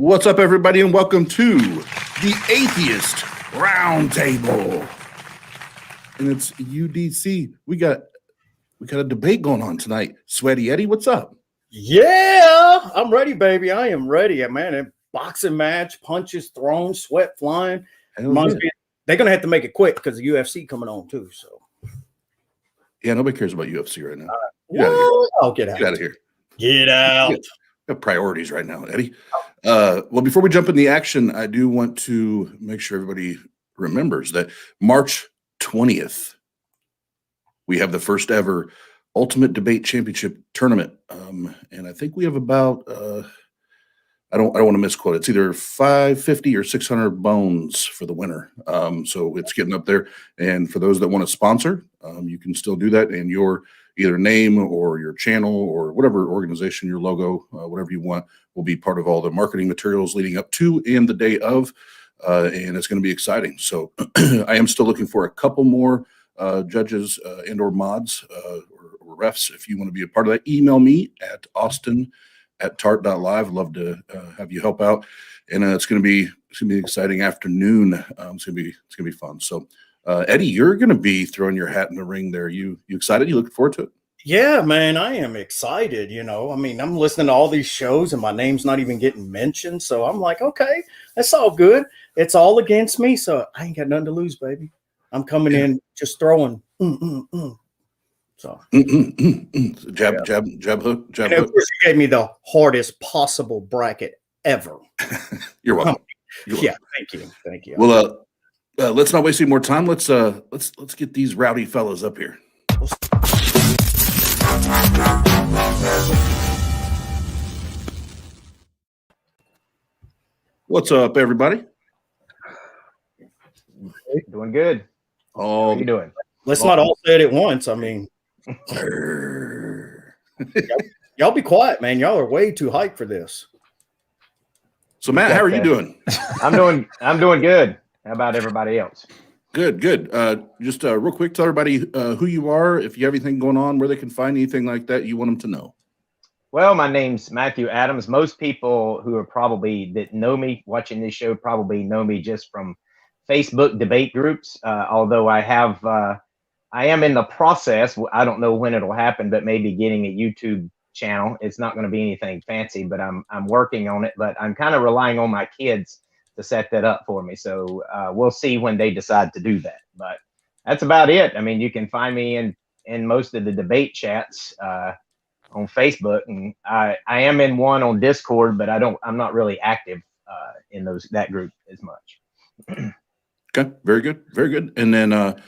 What's up, everybody, and welcome to the Atheist Roundtable. And it's UDC. We got a debate going on tonight. Sweaty Eddie, what's up? Yeah, I'm ready, baby. I am ready, man. A boxing match, punches thrown, sweat flying. Yeah. They're gonna have to make it quick because the UFC coming on too. So yeah, nobody cares about UFC right now. Get out. Get out of here. Get out. We have priorities right now, Eddie. Well, before we jump in the action, I do want to make sure everybody remembers that March 20th, we have the first ever Ultimate Debate Championship tournament. And I think we have about, I don't want to misquote. It's either 550 or 600 bones for the winner. So it's getting up there. And for those that want to sponsor, you can still do that. And your either name or your channel or whatever organization, your logo, whatever you want, will be part of all the marketing materials leading up to and the day of. And it's going to be exciting. So I am still looking for a couple more judges and or mods or refs. If you want to be a part of that, email me at austin@tart.live. I'd love to have you help out. And it's going to be an exciting afternoon. It's going to be fun. So Eddie, you're going to be throwing your hat in the ring there. You excited? You looking forward to it? Yeah, man, I am excited. I mean, I'm listening to all these shows and my name's not even getting mentioned. So I'm like, okay, that's all good. It's all against me. So I ain't got nothing to lose, baby. I'm coming in just throwing. So jab hook. And of course, you gave me the hardest possible bracket ever. You're welcome. Thank you. Well, let's not waste any more time. Let's get these rowdy fellas up here. What's up, everybody? Hey, doing good. Oh, how you doing? Let's not all say it at once. I mean, y'all be quiet, man. Y'all are way too hyped for this. So, Matt, how are you doing? I'm doing good. How about everybody else? Good. Just real quick, tell everybody who you are, if you have anything going on, where they can find anything like that you want them to know. Well, my name's Matthew Adams. Most people who are that know me watching this show probably know me just from Facebook debate groups. Although I am in the process. I don't know when it'll happen, but maybe getting a YouTube channel. It's not going to be anything fancy, but I'm working on it. But I'm kind of relying on my kids to set that up for me. So we'll see when they decide to do that. But that's about it. I mean, you can find me in most of the debate chats on Facebook, and I am in one on Discord, but I'm not really active in that group as much. Okay, very good. And then Tom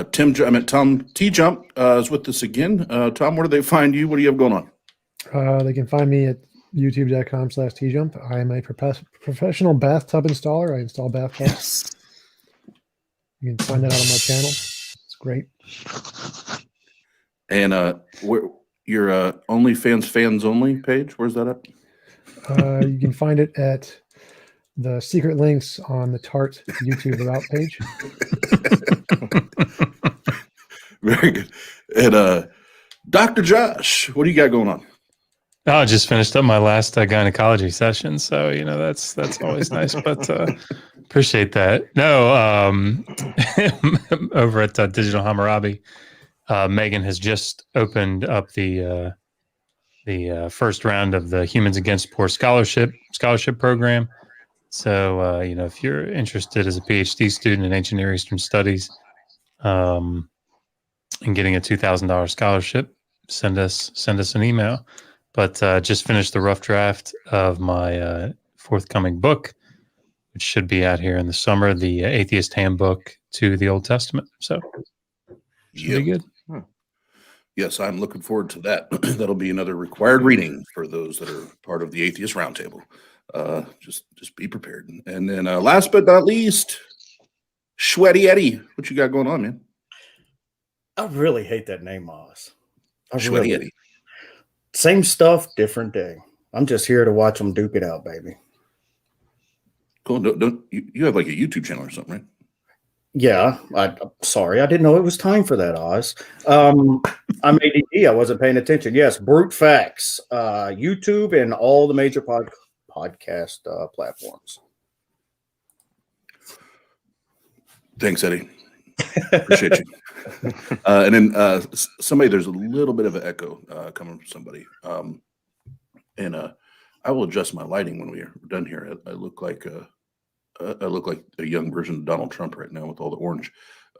TJump is with us again. Tom, where do they find you? What do you have going on? They can find me at youtube.com/TJump. I am a professional bathtub installer. I install bathtubs. You can find that out on my channel. It's great. And your OnlyFans fans only page, where's that at? You can find it at the secret links on the TART YouTube About page. Very good. And Dr. Josh, what do you got going on? Oh, I just finished up my last gynecology session, so that's always nice. But appreciate that. No, over at Digital Hammurabi, Megan has just opened up the first round of the Humans Against Poor scholarship program. So if you're interested as a PhD student in ancient Near Eastern studies, and getting a $2,000 scholarship, send us an email. But just finished the rough draft of my forthcoming book, which should be out here in the summer, the Atheist Handbook to the Old Testament. So should be good. Yes, I'm looking forward to that. That'll be another required reading for those that are part of the Atheist Roundtable. Just be prepared. And then last but not least, Sweaty Eddie, what you got going on, man? I really hate that name, Oz. Sweaty Eddie. Same stuff, different day. I'm just here to watch them duke it out, baby. Cool. Don't you have like a YouTube channel or something, right? Yeah, I'm sorry. I didn't know it was time for that, Oz. I'm ADD. I wasn't paying attention. Yes, brute facts. YouTube and all the major podcast platforms. Thanks, Eddie. Appreciate you. And then somebody, there's a little bit of an echo coming from somebody. And I will adjust my lighting when we are done here. I look like a young version of Donald Trump right now with all the orange.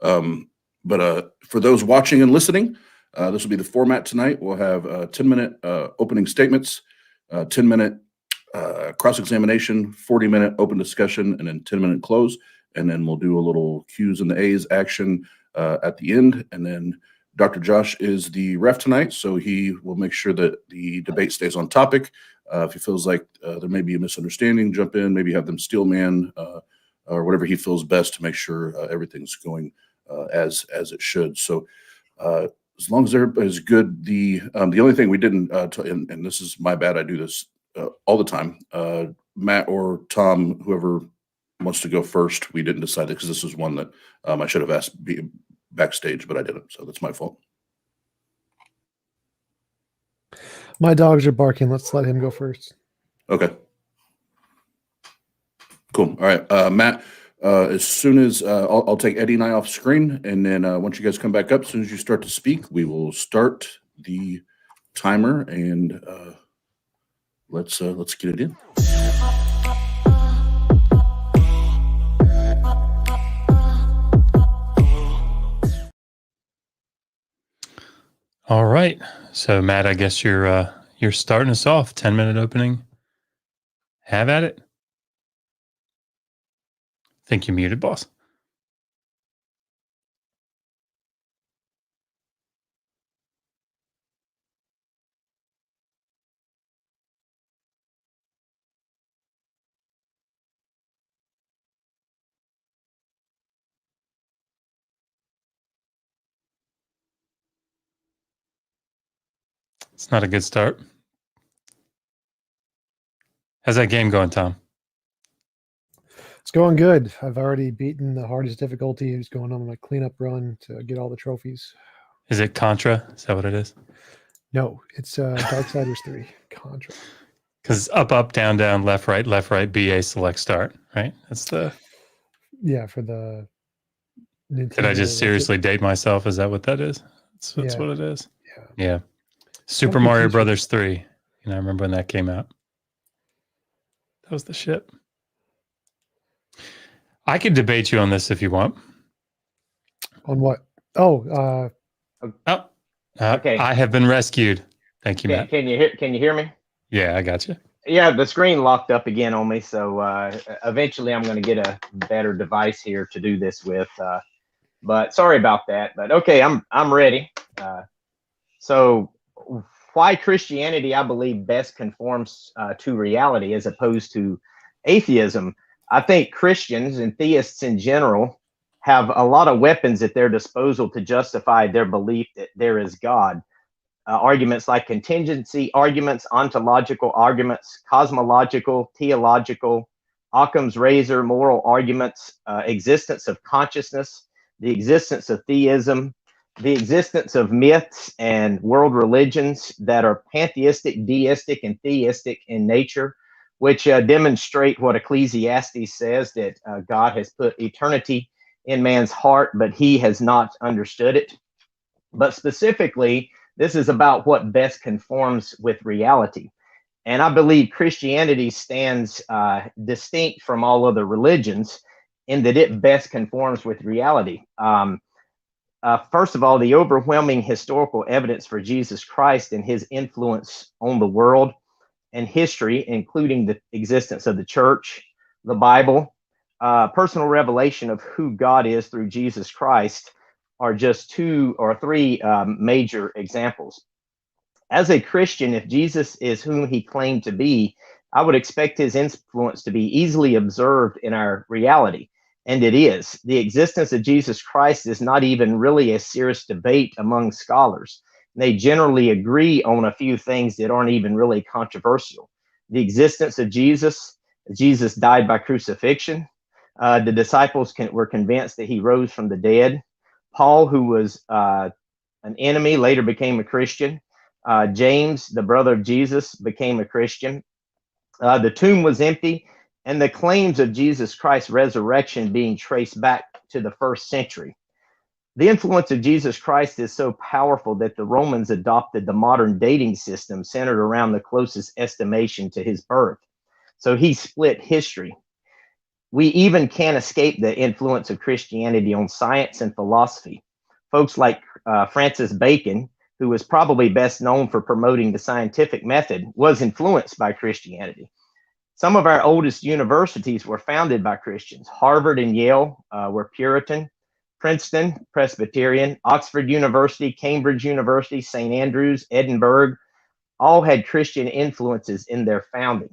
But for those watching and listening, this will be the format tonight. We'll have 10-minute opening statements, 10-minute cross-examination, 40-minute open discussion, and then 10-minute close. And then we'll do a little Q's and the A's action at the end. And then Dr. Josh is the ref tonight, so he will make sure that the debate stays on topic. If he feels like there may be a misunderstanding, jump in, maybe have them steel man or whatever he feels best to make sure everything's going as it should. So as long as everybody's good, the only thing we didn't, and this is my bad, I do this all the time, Matt or Tom, whoever wants to go first, we didn't decide that because this is one that I should have asked backstage, but I didn't, so that's my fault. My dogs are barking. Let's let him go first. Okay. Cool. All right, Matt. As soon as I'll take Eddie and I off screen, and then once you guys come back up, as soon as you start to speak, we will start the timer, and let's get it in. All right. So Matt, I guess you're starting us off. 10-minute opening. Have at it. Think you muted, boss. It's not a good start. How's that game going, Tom? It's going good. I've already beaten the hardest difficulty. It's going on my cleanup run to get all the trophies. Is it Contra? Is that what it is? No, it's Darksiders 3 Contra. Because up, down, left, right, BA, select, start, right? That's the... Yeah, for the Nintendo. Did I just seriously date myself? Is that what that is? That's what it is? Yeah. Super Mario Brothers 3. I remember when that came out. That was the shit. I could debate you on this if you want. On what? Okay. I have been rescued. Thank you, Matt. Can you hear me? Yeah, I got you. Yeah, the screen locked up again on me, so eventually I'm going to get a better device here to do this with. But sorry about that. But okay, I'm ready. So why Christianity, I believe, best conforms to reality as opposed to atheism. I think Christians and theists in general have a lot of weapons at their disposal to justify their belief that there is God. Arguments like contingency arguments, ontological arguments, cosmological, theological, Occam's razor, moral arguments, existence of consciousness, the existence of theism, the existence of myths and world religions that are pantheistic, deistic, and theistic in nature, which demonstrate what Ecclesiastes says, that God has put eternity in man's heart, but he has not understood it. But specifically, this is about what best conforms with reality. And I believe Christianity stands distinct from all other religions in that it best conforms with reality. First of all, the overwhelming historical evidence for Jesus Christ and his influence on the world and history, including the existence of the church, the Bible, personal revelation of who God is through Jesus Christ, are just 2 or 3 major examples. As a Christian, if Jesus is whom he claimed to be, I would expect his influence to be easily observed in our reality. And it is. The existence of Jesus Christ is not even really a serious debate among scholars. They generally agree on a few things that aren't even really controversial. The existence of Jesus died by crucifixion. The disciples were convinced that he rose from the dead. Paul, who was an enemy, later became a Christian. James, the brother of Jesus, became a Christian. The tomb was empty, and the claims of Jesus Christ's resurrection being traced back to the 1st century. The influence of Jesus Christ is so powerful that the Romans adopted the modern dating system centered around the closest estimation to his birth. So he split history. We even can't escape the influence of Christianity on science and philosophy. Folks like Francis Bacon, who was probably best known for promoting the scientific method, was influenced by Christianity. Some of our oldest universities were founded by Christians. Harvard and Yale were Puritan. Princeton, Presbyterian. Oxford University, Cambridge University, St. Andrews, Edinburgh, all had Christian influences in their founding.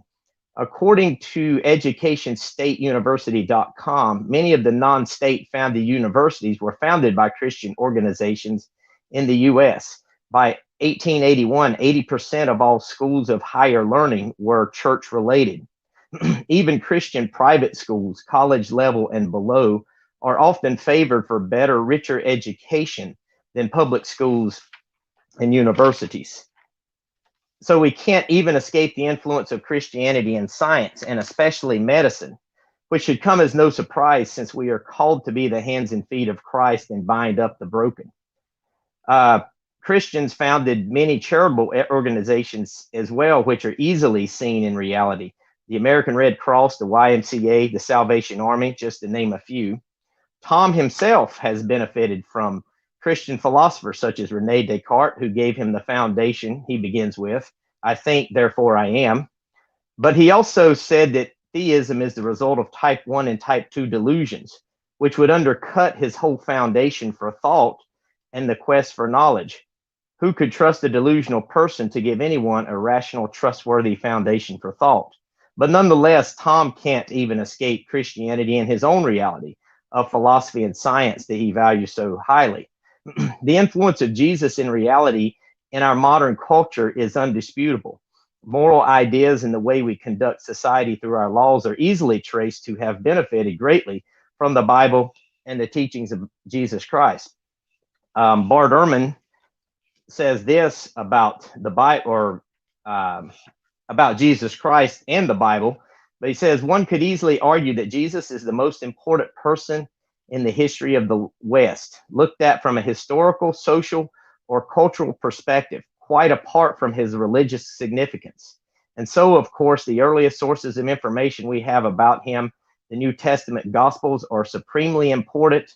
According to educationstateuniversity.com, many of the non-state founded universities were founded by Christian organizations in the U.S. By 1881, 80% of all schools of higher learning were church-related. Even Christian private schools, college level and below, are often favored for better, richer education than public schools and universities. So we can't even escape the influence of Christianity in science, and especially medicine, which should come as no surprise since we are called to be the hands and feet of Christ and bind up the broken. Christians founded many charitable organizations as well, which are easily seen in reality. The American Red Cross, the YMCA, the Salvation Army, just to name a few. Tom himself has benefited from Christian philosophers such as Rene Descartes, who gave him the foundation he begins with, I think, therefore I am. But he also said that theism is the result of type 1 and type 2 delusions, which would undercut his whole foundation for thought and the quest for knowledge. Who could trust a delusional person to give anyone a rational, trustworthy foundation for thought? But nonetheless, Tom can't even escape Christianity and his own reality of philosophy and science that he values so highly. The influence of Jesus in reality in our modern culture is undisputable. Moral ideas and the way we conduct society through our laws are easily traced to have benefited greatly from the Bible and the teachings of Jesus Christ. Bart Ehrman says this about the Bible, or about Jesus Christ and the Bible. But he says, one could easily argue that Jesus is the most important person in the history of the West, looked at from a historical, social, or cultural perspective, quite apart from his religious significance. And so, of course, the earliest sources of information we have about him, the New Testament Gospels, are supremely important,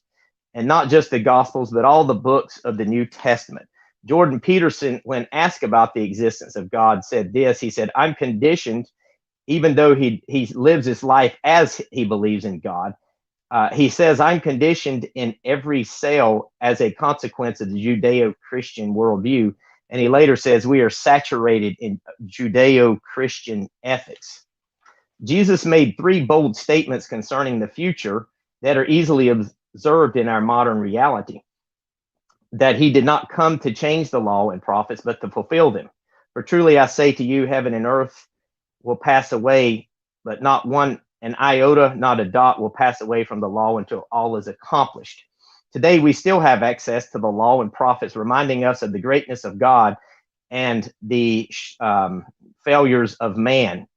and not just the Gospels, but all the books of the New Testament. Jordan Peterson, when asked about the existence of God, said this. He said, I'm conditioned, even though he lives his life as he believes in God, he says, I'm conditioned in every cell as a consequence of the Judeo-Christian worldview. And he later says, we are saturated in Judeo-Christian ethics. Jesus made 3 bold statements concerning the future that are easily observed in our modern reality. That he did not come to change the law and prophets, but to fulfill them. For truly I say to you, heaven and earth will pass away, but not an iota, not a dot will pass away from the law until all is accomplished. Today, we still have access to the law and prophets, reminding us of the greatness of God and the failures of man.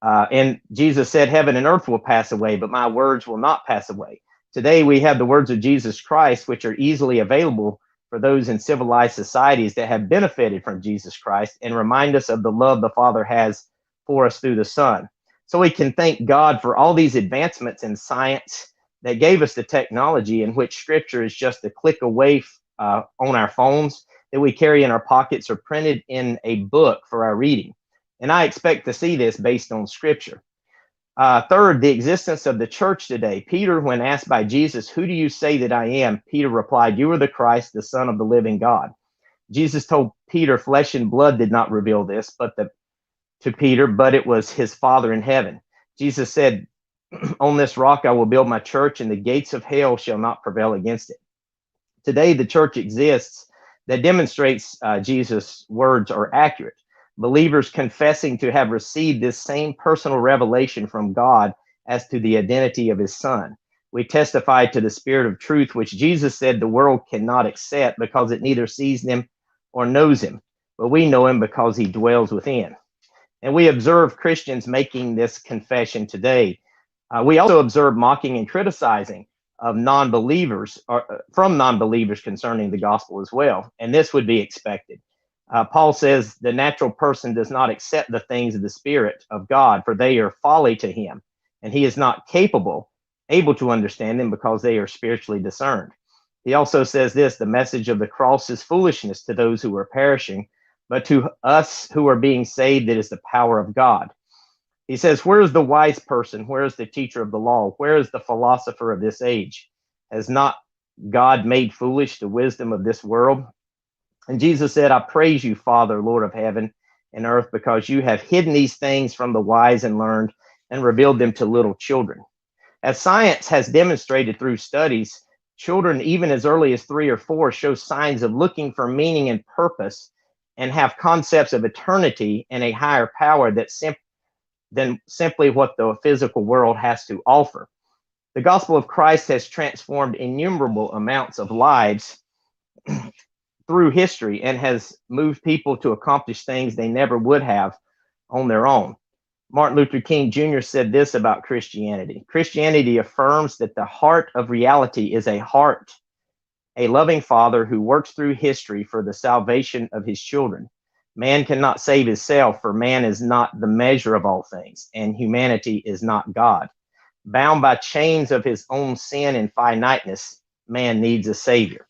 And Jesus said, heaven and earth will pass away, but my words will not pass away. Today, we have the words of Jesus Christ, which are easily available for those in civilized societies that have benefited from Jesus Christ, and remind us of the love the Father has for us through the Son. So we can thank God for all these advancements in science that gave us the technology in which Scripture is just a click away on our phones that we carry in our pockets or printed in a book for our reading. And I expect to see this based on Scripture. Third, the existence of the church today. Peter, when asked by Jesus, who do you say that I am? Peter replied, you are the Christ, the Son of the living God. Jesus told Peter, flesh and blood did not reveal this, to Peter, but it was his Father in heaven. Jesus said, on this rock I will build my church, and the gates of hell shall not prevail against it. Today, the church exists that demonstrates Jesus' words are accurate. Believers confessing to have received this same personal revelation from God as to the identity of his Son. We testify to the Spirit of truth, which Jesus said the world cannot accept because it neither sees him or knows him, but we know him because he dwells within. And we observe Christians making this confession today. We also observe mocking and criticizing of non-believers or from non-believers concerning the gospel as well. And this would be expected. Paul says the natural person does not accept the things of the Spirit of God, for they are folly to him, and he is not able to understand them because they are spiritually discerned. He also says this: the message of the cross is foolishness to those who are perishing, but to us who are being saved, it is the power of God. He says, where is the wise person? Where is the teacher of the law? Where is the philosopher of this age? Has not God made foolish the wisdom of this world? And Jesus said, I praise you, Father, Lord of heaven and earth, because you have hidden these things from the wise and learned and revealed them to little children. As science has demonstrated through studies, children, even as early as 3 or 4, show signs of looking for meaning and purpose and have concepts of eternity and a higher power than simply what the physical world has to offer. The gospel of Christ has transformed innumerable amounts of lives through history and has moved people to accomplish things they never would have on their own. Martin Luther King Jr. said this about Christianity. Christianity affirms that the heart of reality is a loving Father who works through history for the salvation of his children. Man cannot save himself, for man is not the measure of all things, and humanity is not God. Bound by chains of his own sin and finiteness, man needs a savior.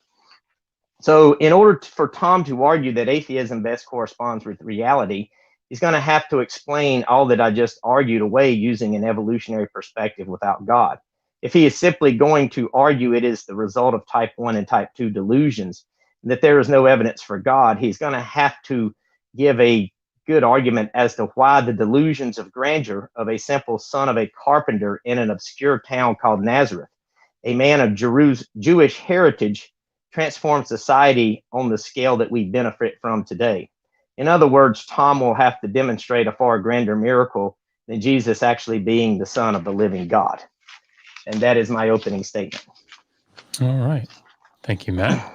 So in order for Tom to argue that atheism best corresponds with reality, he's going to have to explain all that I just argued away using an evolutionary perspective without God. If he is simply going to argue it is the result of type 1 and type 2 delusions, that there is no evidence for God, he's going to have to give a good argument as to why the delusions of grandeur of a simple son of a carpenter in an obscure town called Nazareth, a man of Jewish heritage, transformed society on the scale that we benefit from today. In other words, Tom will have to demonstrate a far grander miracle than Jesus actually being the Son of the living God. And that is my opening statement. All right. Thank you, Matt.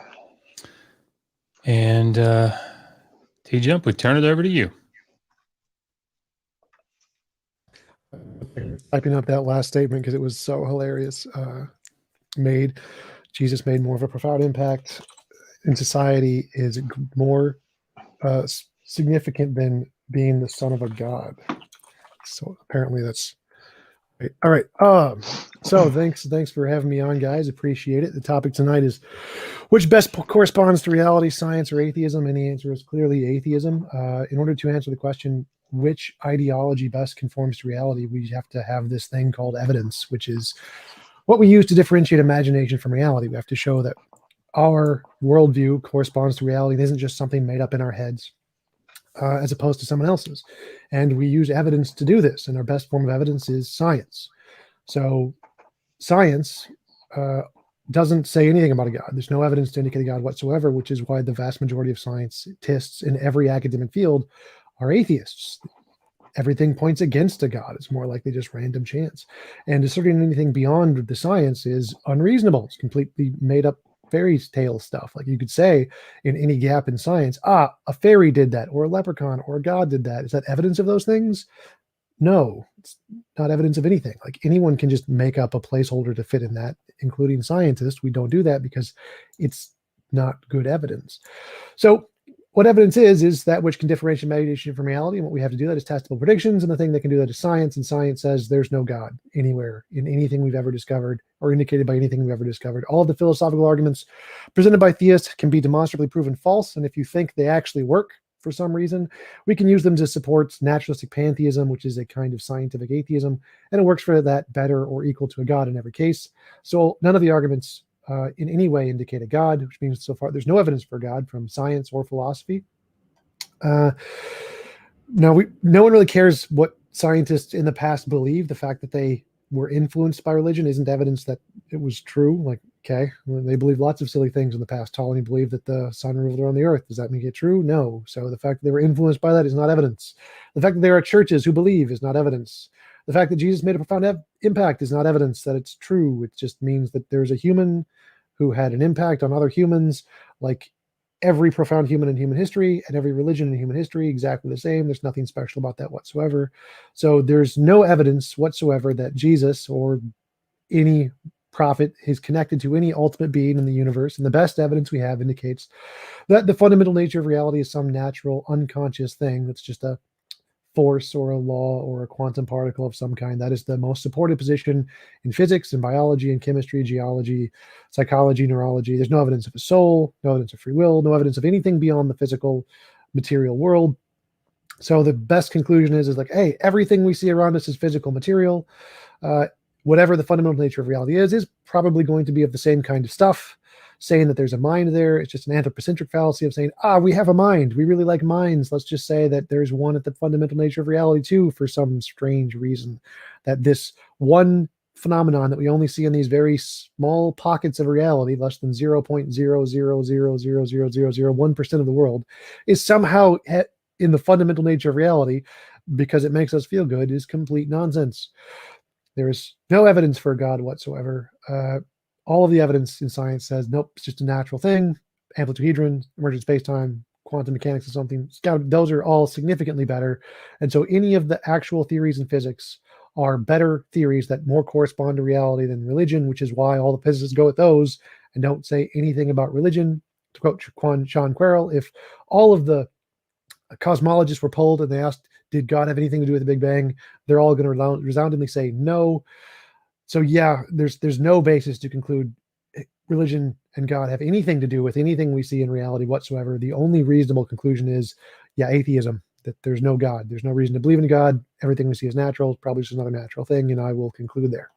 And TJump, we turn it over to you. Typing up that last statement because it was so hilarious. Jesus made more of a profound impact in society, is more significant than being the son of a god. So apparently that's right. All right. So thanks for having me on, guys. Appreciate it. The topic tonight is which best corresponds to reality, science, or atheism? And the answer is clearly atheism. In order to answer the question, which ideology best conforms to reality, we have to have this thing called evidence, which is what we use to differentiate imagination from reality. We have to show that our worldview corresponds to reality. It isn't just something made up in our heads, as opposed to someone else's. And we use evidence to do this. And our best form of evidence is science. So science doesn't say anything about a God. There's no evidence to indicate a God whatsoever, which is why the vast majority of scientists in every academic field are atheists. Everything points against a God. It's more likely just random chance. And asserting anything beyond the science is unreasonable. It's completely made up fairy tale stuff. Like you could say in any gap in science, a fairy did that, or a leprechaun, or a God did that. Is that evidence of those things? No, it's not evidence of anything. Like anyone can just make up a placeholder to fit in that, including scientists. We don't do that because it's not good evidence. So what evidence is that which can differentiate imagination from reality. And what we have to do that is testable predictions. And the thing that can do that is science. And science says there's no God anywhere in anything we've ever discovered or indicated by anything we've ever discovered. All of the philosophical arguments presented by theists can be demonstrably proven false. And if you think they actually work for some reason, we can use them to support naturalistic pantheism, which is a kind of scientific atheism. And it works for that better or equal to a God in every case. So none of the arguments in any way indicate a God, which means so far there's no evidence for God from science or philosophy. No one really cares what scientists in the past believe. The fact that they were influenced by religion isn't evidence that it was true. Like, okay, they believed lots of silly things in the past. Ptolemy believed that the sun revolved around the earth. Does that make it true? No. So the fact that they were influenced by that is not evidence. The fact that there are churches who believe is not evidence. The fact that Jesus made a profound impact is not evidence that it's true. It just means that there's a human who had an impact on other humans. Like every profound human in human history and every religion in human history exactly the same. There's nothing special about that whatsoever. So there's no evidence whatsoever that Jesus or any prophet is connected to any ultimate being in the universe. And the best evidence we have indicates that the fundamental nature of reality is some natural, unconscious thing that's just a force or a law or a quantum particle of some kind. That is the most supported position in physics and biology and chemistry, geology, psychology, neurology. There's no evidence of a soul, no evidence of free will, no evidence of anything beyond the physical material world. So the best conclusion is like, hey, everything we see around us is physical material. Whatever the fundamental nature of reality is probably going to be of the same kind of stuff. Saying that there's a mind there, it's just an anthropocentric fallacy of saying, we have a mind. We really like minds. Let's just say that there's one at the fundamental nature of reality too, for some strange reason. That this one phenomenon that we only see in these very small pockets of reality, less than 0.000000001% of the world, is somehow in the fundamental nature of reality because it makes us feel good, is complete nonsense. There is no evidence for God whatsoever. All of the evidence in science says, nope, it's just a natural thing. Amplitude-hedron, emergent space-time, quantum mechanics or something. Those are all significantly better. And so any of the actual theories in physics are better theories that more correspond to reality than religion, which is why all the physicists go with those and don't say anything about religion. To quote Sean Querrell, if all of the cosmologists were polled and they asked, did God have anything to do with the Big Bang? They're all going to resoundingly say no. So yeah, there's no basis to conclude religion and God have anything to do with anything we see in reality whatsoever. The only reasonable conclusion is, atheism, that there's no God. There's no reason to believe in God. Everything we see is natural. It's probably just another natural thing, and I will conclude there.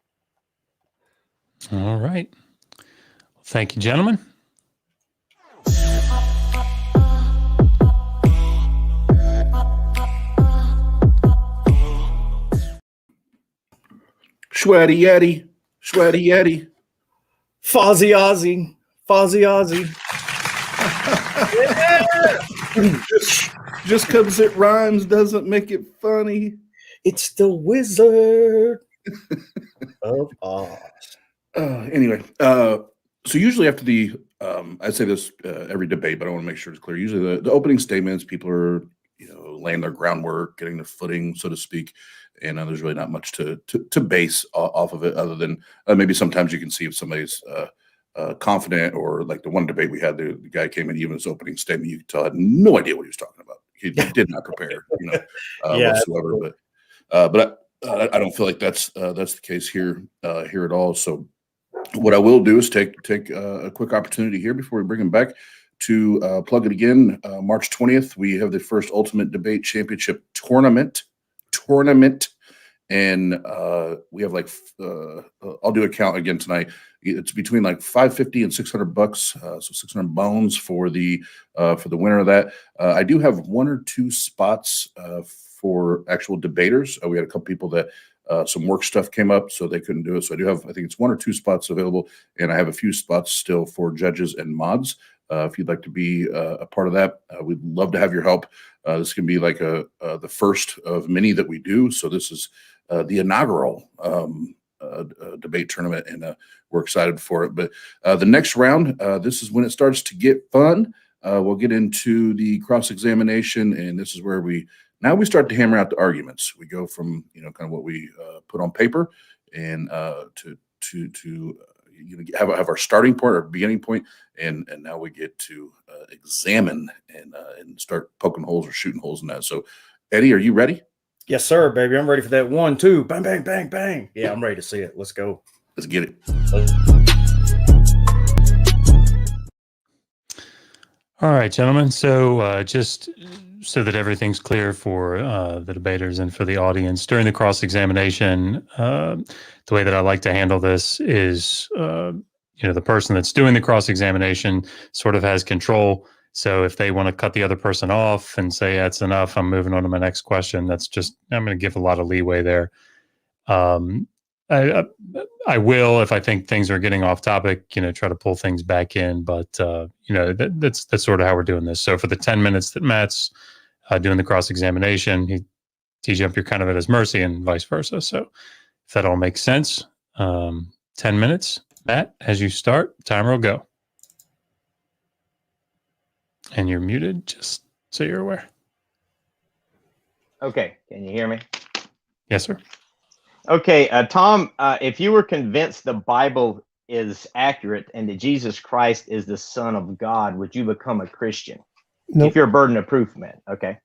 All right. Thank you, gentlemen. Sweaty Yeti, Sweaty Yeti. Fozzie Ozzy, Fozzie Ozzy. Just because it rhymes doesn't make it funny. It's the Wizard of Oz. Anyway, so usually after the, I say this every debate, but I want to make sure it's clear. Usually the opening statements, people are, laying their groundwork, getting their footing, so to speak. And there's really not much to base off of it, other than maybe sometimes you can see if somebody's confident, or like the one debate we had, the guy came in, even his opening statement, you could tell had no idea what he was talking about. He did not prepare, whatsoever. But I don't feel like that's the case here at all. So what I will do is take a quick opportunity here before we bring him back to plug it again. March 20th, we have the first Ultimate Debate Championship tournament. And we have I'll do a count again tonight. It's between like $550 and $600, so 600 bones for the winner of that. I do have one or two spots for actual debaters. We had a couple people that some work stuff came up, so they couldn't do it. So I do have, I think it's one or two spots available, and I have a few spots still for judges and mods. If you'd like to be a part of that, we'd love to have your help. This can be like the first of many that we do. So this is the inaugural debate tournament, and we're excited for it. But the next round, this is when it starts to get fun. We'll get into the cross-examination, and this is where we start to hammer out the arguments. We go from kind of what we put on paper, and to have our starting point, our beginning point, and now we get to examine and start poking holes or shooting holes in that. So, Eddie, are you ready? Yes, sir, baby. I'm ready for that 1, 2, bang, bang, bang, bang. Yeah, I'm ready to see it. Let's go. Let's get it. All right, gentlemen. So just so that everything's clear for the debaters and for the audience, during the cross-examination, the way that I like to handle this is, the person that's doing the cross-examination sort of has control. So if they want to cut the other person off and say, that's enough, I'm moving on to my next question, I'm going to give a lot of leeway there. I will, if I think things are getting off topic, try to pull things back in. But, that's sort of how we're doing this. So for the 10 minutes that Matt's doing the cross-examination, TJump, you're kind of at his mercy, and vice versa. So if that all makes sense, 10 minutes. Matt, as you start, timer will go. And you're muted, just so you're aware. Okay, can you hear me? Yes, sir. Okay, Tom, if you were convinced the Bible is accurate and that Jesus Christ is the Son of God, would you become a Christian? Nope. If you're a burden of proof man, okay.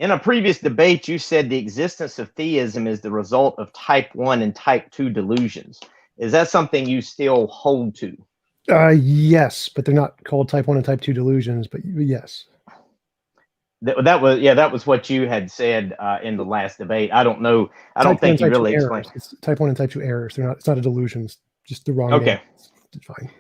In a previous debate, you said the existence of theism is the result of type 1 and type 2 delusions. Is that something you still hold to? Yes, but they're not called type 1 and type 2 delusions, but yes. That was what you had said in the last debate. I don't know. I don't think you really explained. It's type 1 and type 2 errors. They're not. It's not a delusion. It's just the wrong Okay. name. It's fine.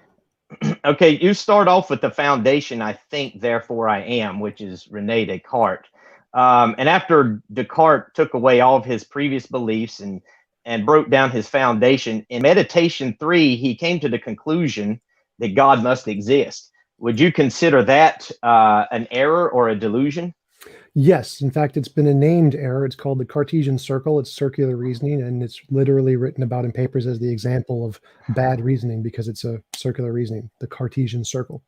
Okay, you start off with the foundation, I think, therefore I am, which is Rene Descartes. And after Descartes took away all of his previous beliefs and broke down his foundation, in Meditation 3, he came to the conclusion that God must exist. Would you consider that an error or a delusion? Yes. In fact, it's been a named error. It's called the Cartesian circle. It's circular reasoning, and it's literally written about in papers as the example of bad reasoning because it's a circular reasoning, the Cartesian circle.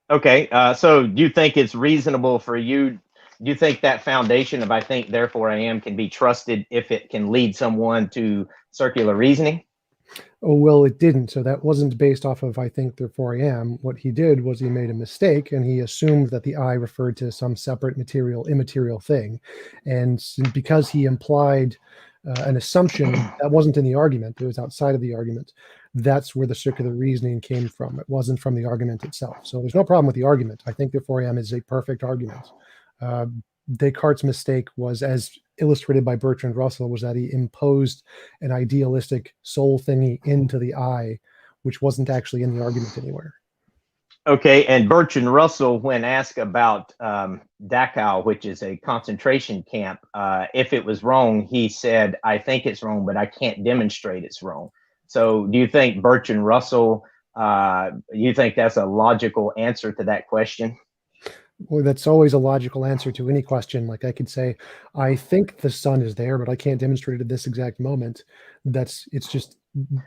Okay, so do you think it's reasonable for you? Do you think that foundation of I think, therefore I am can be trusted if it can lead someone to circular reasoning? Oh, well, it didn't. So that wasn't based off of I think, therefore I am. What he did was he made a mistake and he assumed that the I referred to some separate immaterial thing. And because he implied an assumption that wasn't in the argument, it was outside of the argument, that's where the circular reasoning came from. It wasn't from the argument itself. So there's no problem with the argument. I think, therefore I am is a perfect argument. Descartes' mistake was, as illustrated by Bertrand Russell, was that he imposed an idealistic soul thingy into the I, which wasn't actually in the argument anywhere. Okay, and Bertrand Russell, when asked about Dachau, which is a concentration camp, if it was wrong, he said, I think it's wrong, but I can't demonstrate it's wrong. So do you think Bertrand Russell, you think that's a logical answer to that question? Well, that's always a logical answer to any question. Like I could say, I think the sun is there, but I can't demonstrate it at this exact moment. It's just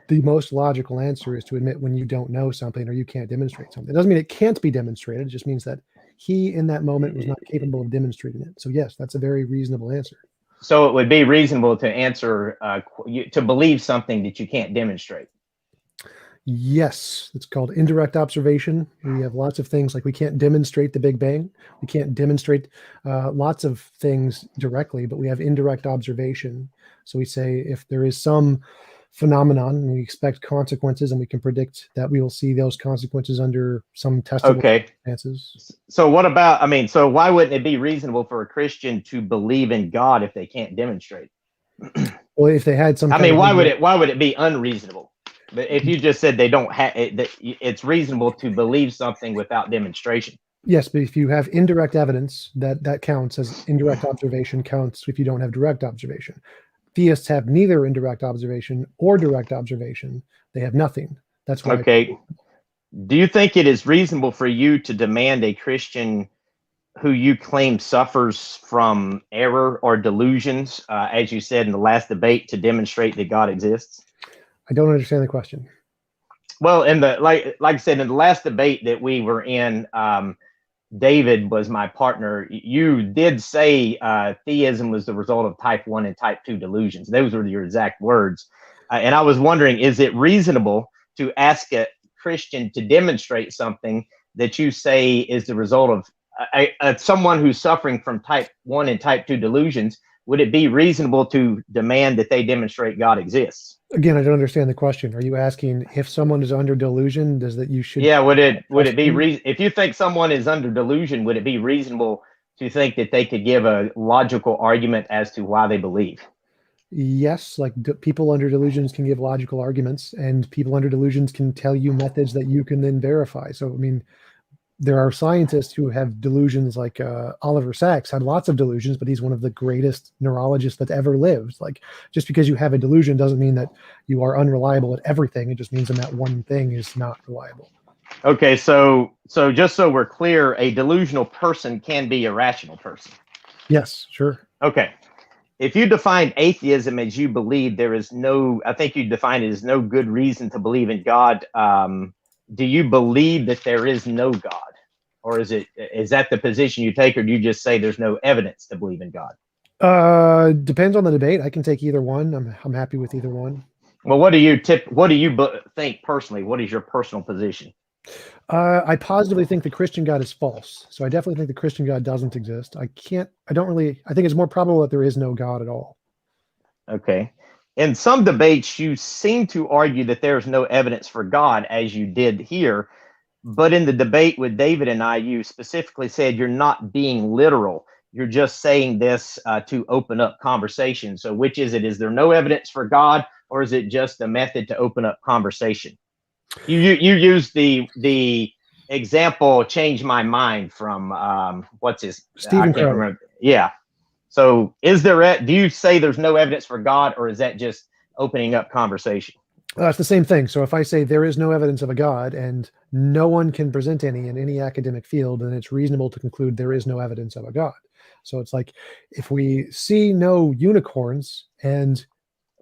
the most logical answer is to admit when you don't know something or you can't demonstrate something. It doesn't mean it can't be demonstrated. It just means that he in that moment was not capable of demonstrating it. So yes, that's a very reasonable answer. So it would be reasonable to answer, to believe something that you can't demonstrate. Yes, it's called indirect observation. We have lots of things like we can't demonstrate the Big Bang. We can't demonstrate lots of things directly, but we have indirect observation. So we say if there is some phenomenon and we expect consequences and we can predict that we will see those consequences under some testable circumstances. So what about, I mean, so why wouldn't it be reasonable for a Christian to believe in God if they can't demonstrate? Well, if they had some, I mean, why would it be unreasonable? But if you just said they don't have it, it's reasonable to believe something without demonstration. Yes, but if you have indirect evidence, that counts as indirect observation counts if you don't have direct observation. Theists have neither indirect observation or direct observation. They have nothing. That's why. Okay. Do you think it is reasonable for you to demand a Christian who you claim suffers from error or delusions, as you said in the last debate, to demonstrate that God exists? I don't understand the question. Well, in the like I said in the last debate that we were in, David was my partner. You did say theism was the result of type 1 and type 2 delusions. Those were your exact words. And I was wondering, is it reasonable to ask a Christian to demonstrate something that you say is the result of someone who's suffering from type 1 and type 2 delusions? Would it be reasonable to demand that they demonstrate God exists? Again, I don't understand the question. Are you asking if someone is under delusion, does that you should? Yeah, would it be if you think someone is under delusion, would it be reasonable to think that they could give a logical argument as to why they believe? Yes, like people under delusions can give logical arguments, and people under delusions can tell you methods that you can then verify. So, I mean, there are scientists who have delusions, like Oliver Sacks had lots of delusions, but he's one of the greatest neurologists that ever lived. Like, just because you have a delusion doesn't mean that you are unreliable at everything. It just means that one thing is not reliable. Okay, so just so we're clear, a delusional person can be a rational person. Yes, sure. Okay. if you define atheism as you believe there is no, I think you define it as no good reason to believe in God. Do you believe that there is no God, or is that the position you take, or do you just say there's no evidence to believe in God? Depends on the debate. I can take either one. I'm happy with either one. Well, what do you think personally? What is your personal position? I positively think the Christian God is false. So I definitely think the Christian God doesn't exist. I think it's more probable that there is no God at all. Okay. In some debates, you seem to argue that there is no evidence for God, as you did here. But in the debate with David and I, you specifically said you're not being literal. You're just saying this to open up conversation. So which is it? Is there no evidence for God, or is it just a method to open up conversation? You used the example "change my mind" from what's his Stephen I can't Crow. remember. Yeah. So do you say there's no evidence for God, or is that just opening up conversation? It's the same thing. So if I say there is no evidence of a God and no one can present any in any academic field, then it's reasonable to conclude there is no evidence of a God. So it's like if we see no unicorns, and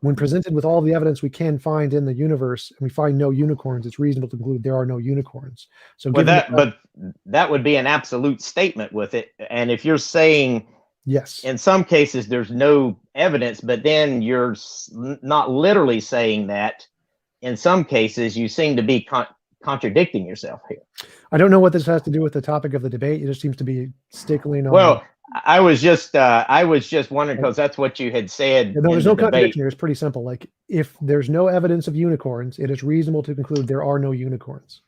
when presented with all the evidence we can find in the universe and we find no unicorns, it's reasonable to conclude there are no unicorns. So Well, but that would be an absolute statement with it. And if you're saying yes, in some cases there's no evidence, but then you're not literally saying that, in some cases you seem to be contradicting yourself here. I don't know what this has to do with the topic of the debate. It just seems to be stickling on. Well, I was just wondering, because that's what you had said. No, there's no contradiction here. It's pretty simple. Like, if there's no evidence of unicorns, it is reasonable to conclude there are no unicorns.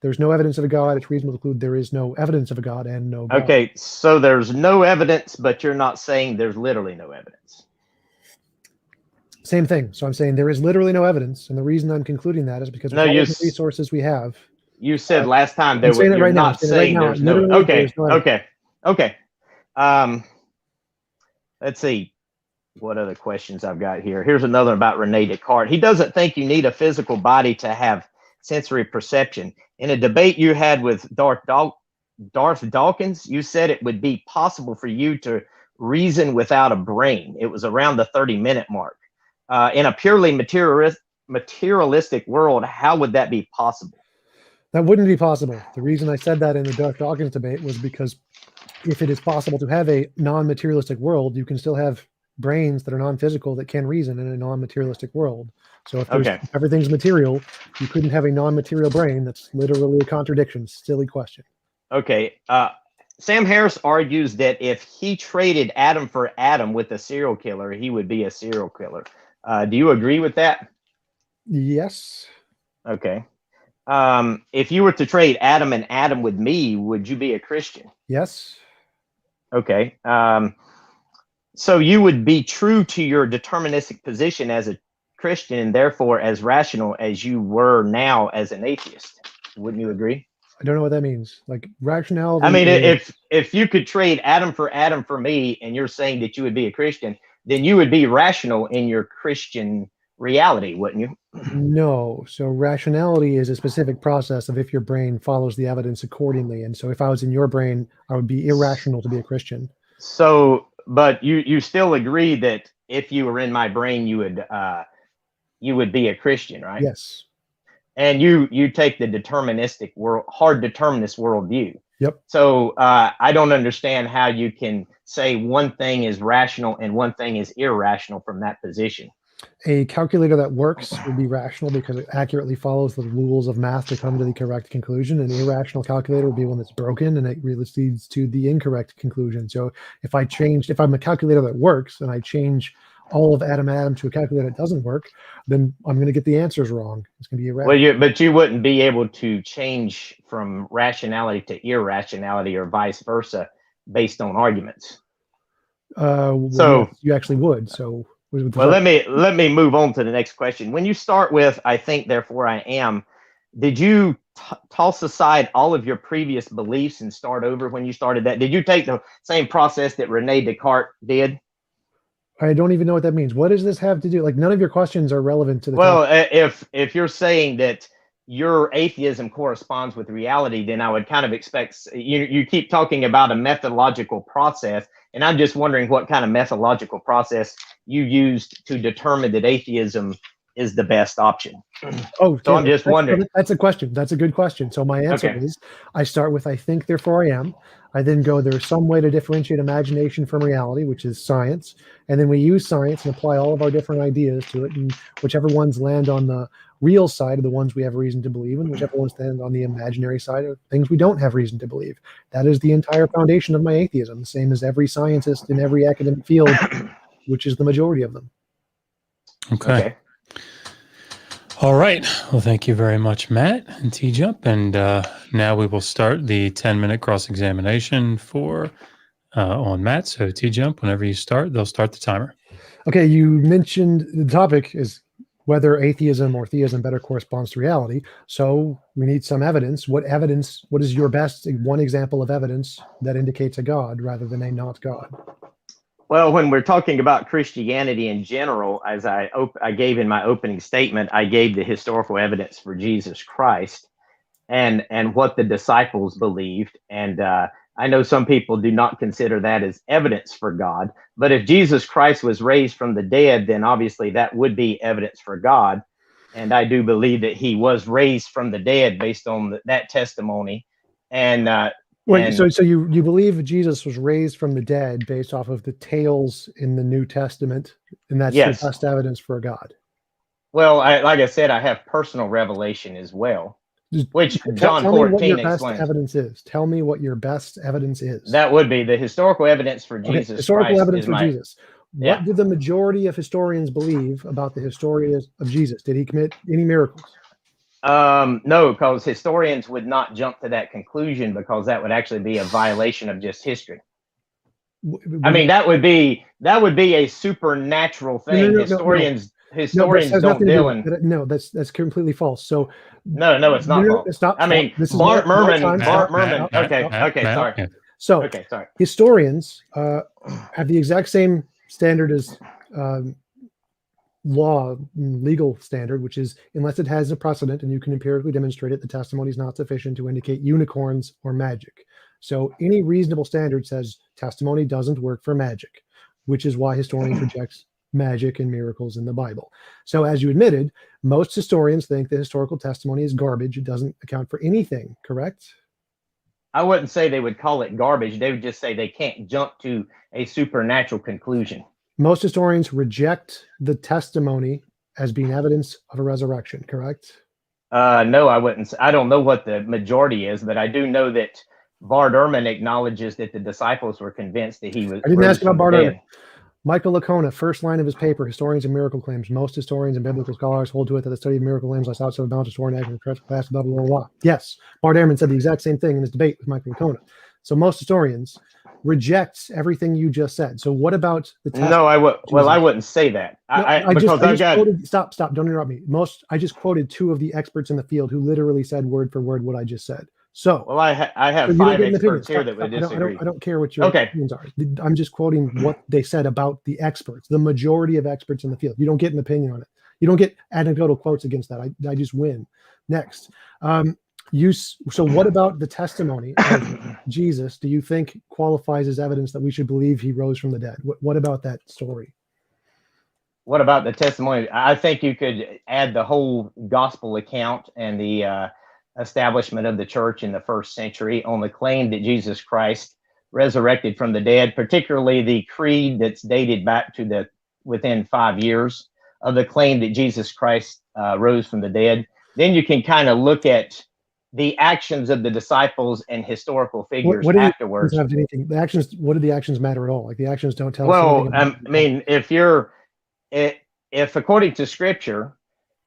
There's no evidence of a God. It's reasonable to conclude there is no evidence of a God and no God. Okay, so there's no evidence, but you're not saying there's literally no evidence. Same thing. So I'm saying there is literally no evidence, and the reason I'm concluding that is because of all the resources we have. You said last time you're not saying there's no. Okay. Let's see what other questions I've got here. Here's another about Rene Descartes. He doesn't think you need a physical body to have sensory perception. In a debate you had with Darth Dawkins, you said it would be possible for you to reason without a brain. It was around the 30-minute mark. In a purely materialistic world, how would that be possible? That wouldn't be possible. The reason I said that in the Darth Dawkins debate was because if it is possible to have a non-materialistic world, you can still have brains that are non-physical that can reason in a non-materialistic world. So if everything's material, you couldn't have a non-material brain. That's literally a contradiction. Silly question. Okay. Sam Harris argues that if he traded Adam for Adam with a serial killer, he would be a serial killer. Do you agree with that? Yes. Okay. If you were to trade Adam and Adam with me, would you be a Christian? Yes. Okay. So you would be true to your deterministic position as a Christian, and therefore as rational as you were now as an atheist. Wouldn't you agree? I don't know what that means. Like, rationality. I mean, if you could trade Adam for me, and you're saying that you would be a Christian, then you would be rational in your Christian reality, wouldn't you? No. So rationality is a specific process of if your brain follows the evidence accordingly. And so if I was in your brain, I would be irrational to be a Christian. So, but you still agree that if you were in my brain, you would be a Christian, right? Yes. And you take the deterministic world, hard determinist worldview. Yep. So I don't understand how you can say one thing is rational and one thing is irrational from that position. A calculator that works would be rational because it accurately follows the rules of math to come to the correct conclusion. An irrational calculator would be one that's broken and it really leads to the incorrect conclusion. So if I'm a calculator that works and I change all of Adam to a calculator that doesn't work, then I'm going to get the answers wrong. It's going to be irrational. Well, but you wouldn't be able to change from rationality to irrationality or vice versa based on arguments. So you actually would. So well, let me move on to the next question. When you start with "I think, therefore I am," did you toss aside all of your previous beliefs and start over when you started that? Did you take the same process that Rene Descartes did? I don't even know what that means. What does this have to do? Like, none of your questions are relevant to the topic. Topic. If you're saying that your atheism corresponds with reality, then I would kind of expect you keep talking about a methodological process, and I'm just wondering what kind of methodological process you used to determine that atheism is the best option. Oh, So I'm just wondering. That's a question. That's a good question. So my answer Okay. is, I start with I think, therefore I am. I then go, there's some way to differentiate imagination from reality, which is science. And then we use science and apply all of our different ideas to it. And whichever ones land on the real side are the ones we have reason to believe, and whichever ones land on the imaginary side are things we don't have reason to believe. That is the entire foundation of my atheism, the same as every scientist in every academic field, which is the majority of them. Okay. All right. Well, thank you very much, Matt and TJump. And now we will start the 10-minute cross-examination for on Matt. So TJump, whenever you start, they'll start the timer. Okay, you mentioned the topic is whether atheism or theism better corresponds to reality. So we need some evidence. What is your best one example of evidence that indicates a God rather than a not God? Well, when we're talking about Christianity in general, as I gave in my opening statement, I gave the historical evidence for Jesus Christ and what the disciples believed. And I know some people do not consider that as evidence for God. But if Jesus Christ was raised from the dead, then obviously that would be evidence for God. And I do believe that he was raised from the dead based on that testimony. And Wait, so you believe Jesus was raised from the dead based off of the tales in the New Testament, and that's yes. the best evidence for a God? Well, like I said, I have personal revelation as well, which John 14 explains. Evidence is. Tell me what your best evidence is. That would be the historical evidence for Jesus. Historical Christ evidence for Jesus. Yeah. What do the majority of historians believe about the history of Jesus? Did he commit any miracles? No, because historians would not jump to that conclusion because that would actually be a violation of just history. I mean, that would be a supernatural thing. No, historians don't deal in. No, that's completely false. So no, it's not false. It's not. I mean, Bart Merman. Okay, sorry. So, okay, sorry. Historians have the exact same standard as legal standard, which is unless it has a precedent and you can empirically demonstrate it, the testimony is not sufficient to indicate unicorns or magic. So any reasonable standard says testimony doesn't work for magic, which is why historians reject magic and miracles in the Bible. So as you admitted, most historians think the historical testimony is garbage. It doesn't account for anything, correct? I wouldn't say they would call it garbage. They would just say they can't jump to a supernatural conclusion. Most historians reject the testimony as being evidence of a resurrection, correct? No, I wouldn't. I don't know what the majority is, but I do know that Bart Ehrman acknowledges that the disciples were convinced that he was. I didn't ask about Bart Ehrman. Michael Lacona, first line of his paper, Historians and Miracle Claims. Most historians and biblical scholars hold to it that the study of miracle claims lies outside of the bounds of historian action, blah, blah, blah, blah. Yes, Bart Ehrman said the exact same thing in his debate with Michael Lacona. So most historians reject everything you just said. So what about the test? No, I wouldn't say that. Stop, don't interrupt me. I just quoted two of the experts in the field who literally said word for word what I just said. So well, I have 5 experts here that would disagree. I don't care what your opinions are. I'm just quoting what they said about the experts, the majority of experts in the field. You don't get an opinion on it. You don't get anecdotal quotes against that. I just win. Next. So what about the testimony of Jesus do you think qualifies as evidence that we should believe he rose from the dead? What about that story? What about the testimony? I think you could add the whole gospel account and the establishment of the church in the first century on the claim that Jesus Christ resurrected from the dead, particularly the creed that's dated back to within 5 years of the claim that Jesus Christ rose from the dead. Then you can kind of look at the actions of the disciples and historical figures afterwards. The actions, what do the actions matter at all? Like the actions don't tell us. Well, I mean, if according to scripture,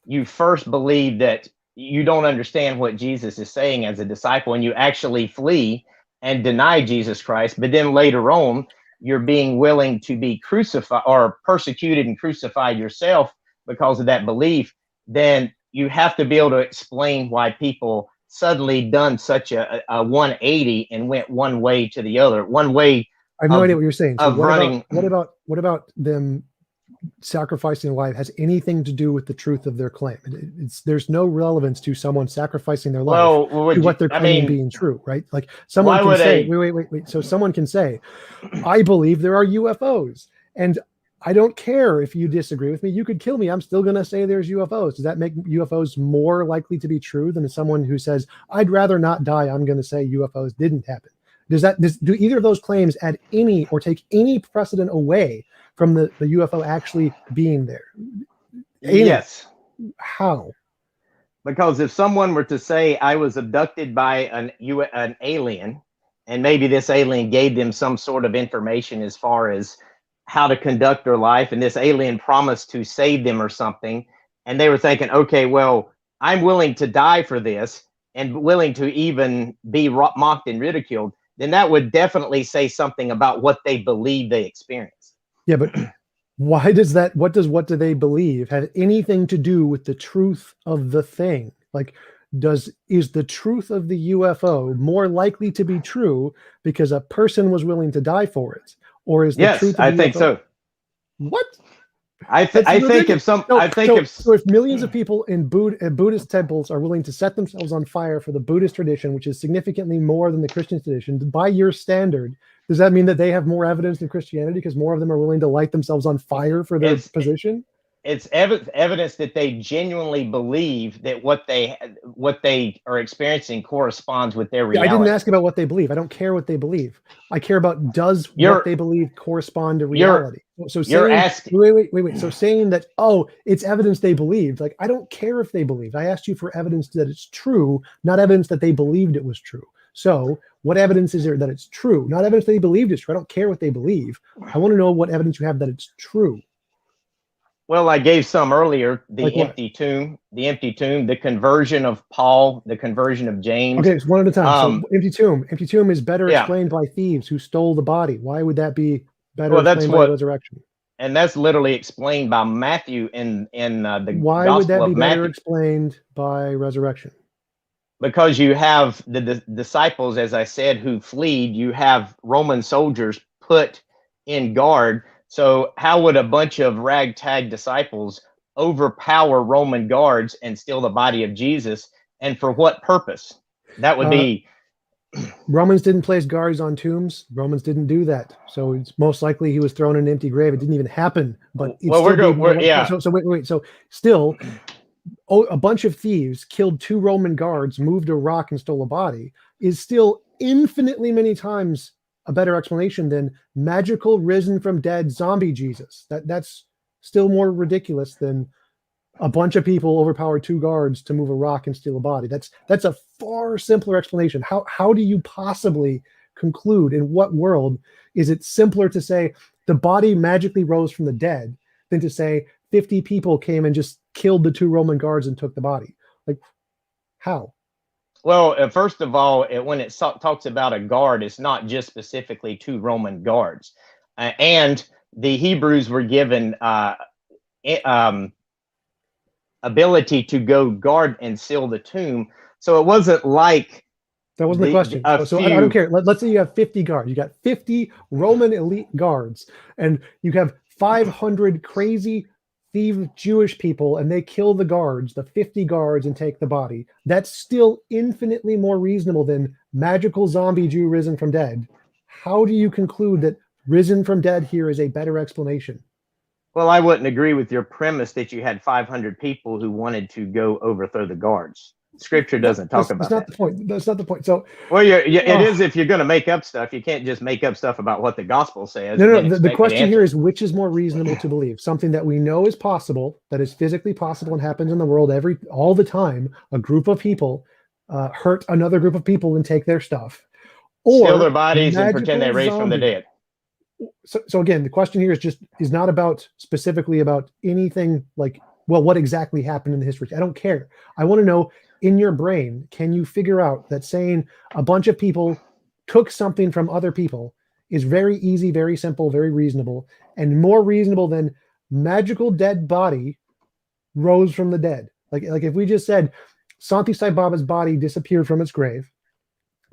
you first believe that you don't understand what Jesus is saying as a disciple and you actually flee and deny Jesus Christ, but then later on, you're being willing to be crucified or persecuted and crucified yourself because of that belief, then you have to be able to explain why people suddenly done such a 180 and went one way to the other. One way. I have no idea what you're saying. So what about them sacrificing life has anything to do with the truth of their claim. There's no relevance to someone sacrificing their life Well, to what they're I claiming mean, being true, right? Like someone why can would say, a- wait. So someone can say, I believe there are UFOs, and I don't care if you disagree with me. You could kill me. I'm still going to say there's UFOs. Does that make UFOs more likely to be true than someone who says, I'd rather not die, I'm going to say UFOs didn't happen? Do either of those claims add any or take any precedent away from the UFO actually being there? Yes. How? Because if someone were to say I was abducted by an alien, and maybe this alien gave them some sort of information as far as how to conduct their life, and this alien promised to save them or something, and they were thinking, okay, well, I'm willing to die for this and willing to even be mocked and ridiculed, then that would definitely say something about what they believe they experienced. Yeah, but why does that, what do they believe have anything to do with the truth of the thing? Like, is the truth of the UFO more likely to be true because a person was willing to die for it? Or is the Yes, truth of I the think UFO? so. What? I think if some, So if millions of people in Buddhist temples are willing to set themselves on fire for the Buddhist tradition, which is significantly more than the Christian tradition, by your standard, does that mean that they have more evidence than Christianity because more of them are willing to light themselves on fire for their position? It's evidence that they genuinely believe that what they are experiencing corresponds with their reality. I didn't ask about what they believe. I don't care what they believe. I care about what they believe correspond to reality. So wait. So saying that, oh, it's evidence they believed. Like, I don't care if they believed. I asked you for evidence that it's true, not evidence that they believed it was true. So what evidence is there that it's true? Not evidence they believed it's true. I don't care what they believe. I want to know what evidence you have that it's true. Well, I gave some earlier, the Like empty tomb, the conversion of Paul, the conversion of James. Okay, it's one at a time. So empty tomb is better explained by thieves who stole the body. Why would that be better explained by resurrection? And that's literally explained by Matthew in the Why Gospel would that be of better Matthew. Explained by resurrection? Because you have the disciples, as I said, who fled. You have Roman soldiers put in guard. So how would a bunch of ragtag disciples overpower Roman guards and steal the body of Jesus? And for what purpose? That would be... Romans didn't place guards on tombs. Romans didn't do that. So it's most likely he was thrown in an empty grave. It didn't even happen. But wait. So still, a bunch of thieves killed 2 Roman guards, moved a rock and stole a body is still infinitely many times a better explanation than magical risen from dead zombie Jesus. That's still more ridiculous than a bunch of people overpowered 2 guards to move a rock and steal a body. That's a far simpler explanation. How do you possibly conclude, in what world is it simpler to say the body magically rose from the dead than to say 50 people came and just killed the 2 Roman guards and took the body? Like, how? Well, first of all, when it talks about a guard, it's not just specifically 2 Roman guards. And the Hebrews were given ability to go guard and seal the tomb. So it wasn't like... That wasn't the question. So I don't care. Let's say you have 50 guards. You got 50 Roman elite guards, and you have 500 crazy thief Jewish people, and they kill the guards, the 50 guards, and take the body. That's still infinitely more reasonable than magical zombie Jew risen from dead. How do you conclude that risen from dead here is a better explanation? Well, I wouldn't agree with your premise that you had 500 people who wanted to go overthrow the guards. Scripture doesn't talk about that. That's not the point. That's not the point. So, well, it is if you're going to make up stuff. You can't just make up stuff about what the gospel says. No. The question here is, which is more reasonable to believe? Something that we know is possible, that is physically possible and happens in the world all the time. A group of people hurt another group of people and take their stuff, or steal their bodies and pretend they raised from the dead. So again, the question here is not about specifically about anything like, well, what exactly happened in the history. I don't care. I want to know, in your brain, can you figure out that saying a bunch of people took something from other people is very easy, very simple, very reasonable, and more reasonable than magical dead body rose from the dead? Like if we just said Santi Sai Baba's body disappeared from its grave,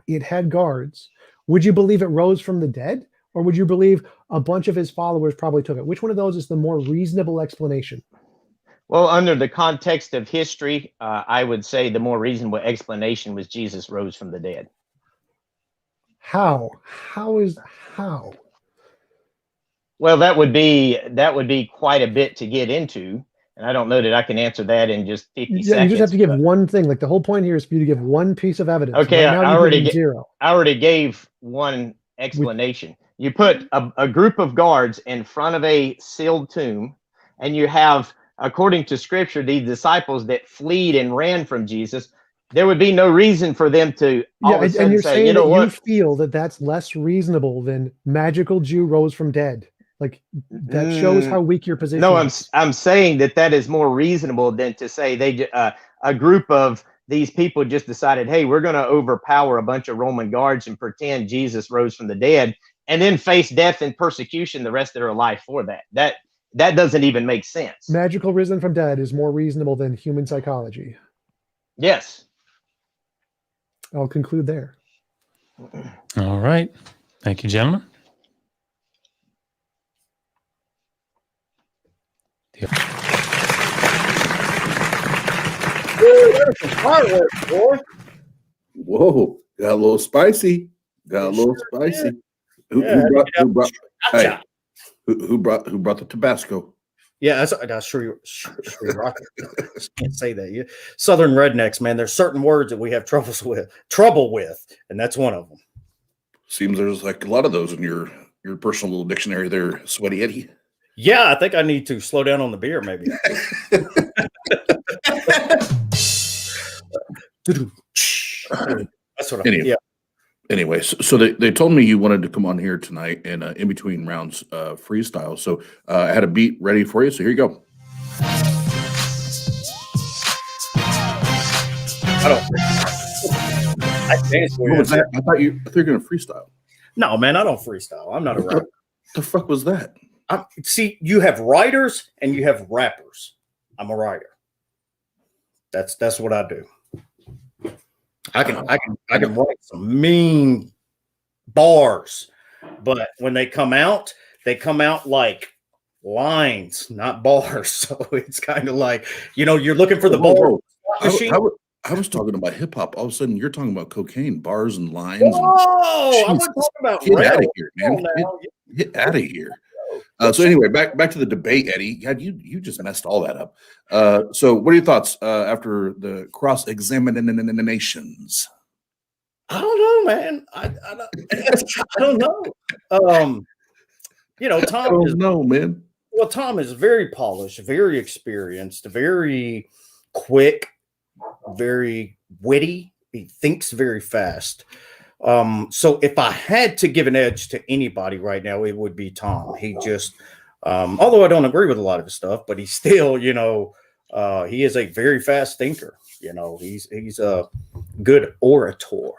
it had guards, would you believe it rose from the dead? Or would you believe a bunch of his followers probably took it. Which one of those is the more reasonable explanation? Well, under the context of history, I would say the more reasonable explanation was Jesus rose from the dead. How? How? Well, that would be quite a bit to get into, and I don't know that I can answer that in just 50 Yeah, seconds. you just have to give one thing. Like the whole point here is for you to give one piece of evidence. Okay, right now, I you already give zero. I already gave one explanation. You put a group of guards in front of a sealed tomb, and you have, according to Scripture, the disciples that fled and ran from Jesus. There would be no reason for them to all of a and sudden you're say, saying you know that what? you feel that that's less reasonable than magical Jew rose from dead. Like that shows how weak your position No, is. I'm saying that is more reasonable than to say a group of these people just decided, hey, we're going to overpower a bunch of Roman guards and pretend Jesus rose from the dead, and then face death and persecution the rest of their life for that. That doesn't even make sense. Magical risen from dead is more reasonable than human psychology. Yes. I'll conclude there. All right. Thank you, gentlemen. Fireworks, boy. Whoa, got a little spicy. Got a little spicy. Who brought the Tabasco? Yeah, that's sure. Can't say that. Yeah. Southern rednecks, man. There's certain words that we have trouble with, and that's one of them. Seems there's like a lot of those in your personal little dictionary there, Sweaty Eddie. Yeah, I think I need to slow down on the beer, maybe. That's what Anyway. Yeah. Anyway, so they told me you wanted to come on here tonight and in between rounds freestyle. So I had a beat ready for you. So here you go. I dance What was that? I thought you were going to freestyle. No, man, I don't freestyle. I'm not a rapper. The fuck was that? See, you have writers and you have rappers. I'm a writer. That's what I do. I can write some mean bars, but when they come out like lines, not bars. So it's kind of like, you're looking for the bar. I was talking about hip hop. All of a sudden, you're talking about cocaine, bars, and lines. Whoa! I wasn't talking about get out of here, man. Get out of here. So anyway, back to the debate, Eddie. God, you just messed all that up. So what are your thoughts after the cross-examinations? I don't know, man. I don't know. Tom. I don't know, man. Well, Tom is very polished, very experienced, very quick, very witty. He thinks very fast. So if I had to give an edge to anybody right now, it would be Tom. He just, although I don't agree with a lot of his stuff, but he's still, he is a very fast thinker. He's a good orator.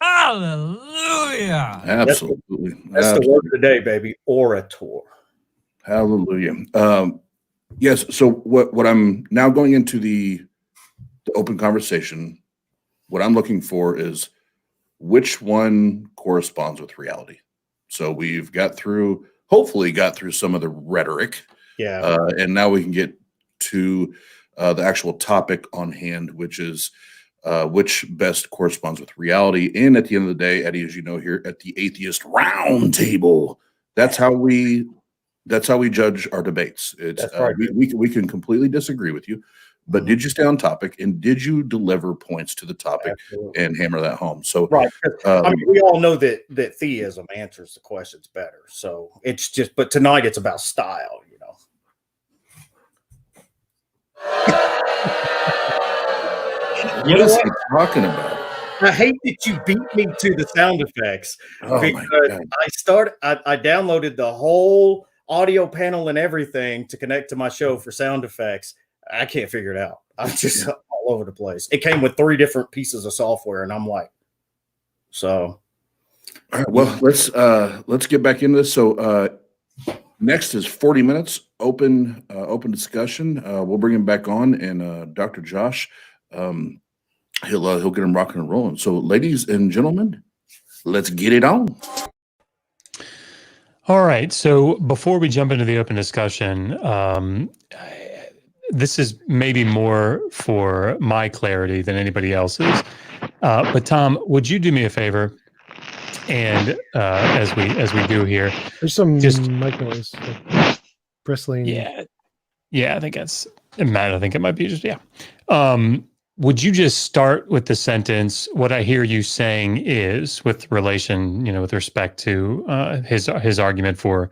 Hallelujah. Absolutely. That's the word of the day, baby. Orator. Hallelujah. Yes. So what I'm now going into the open conversation, what I'm looking for is which one corresponds with reality. So we've hopefully got through some of the rhetoric. Yeah. And now we can get to the actual topic on hand, which is which best corresponds with reality. And at the end of the day, Eddie, as you know, here at the Atheist Round Table, that's how we judge our debates. It's That's right. we can completely disagree with you, but did you stay on topic and did you deliver points to the topic? Absolutely. And hammer that home? So Right. We all know that theism answers the questions better. So it's just, but tonight it's about style, What is he talking about? I hate that you beat me to the sound effects because I downloaded the whole audio panel and everything to connect to my show for sound effects. I can't figure it out. I'm just all over the place. It came with 3 different pieces of software, and I'm like, so. All right, well, let's get back into this. So next is 40 minutes open discussion. We'll bring him back on, and Dr. Josh, he'll get him rocking and rolling. So, ladies and gentlemen, let's get it on. All right. So before we jump into the open discussion, this is maybe more for my clarity than anybody else's. But Tom, would you do me a favor? And as we do here, There's some just mic noise, like bristling. yeah, I think that's Matt. I think it might be just would you just start with the sentence, what I hear you saying is, with relation, with respect to his argument for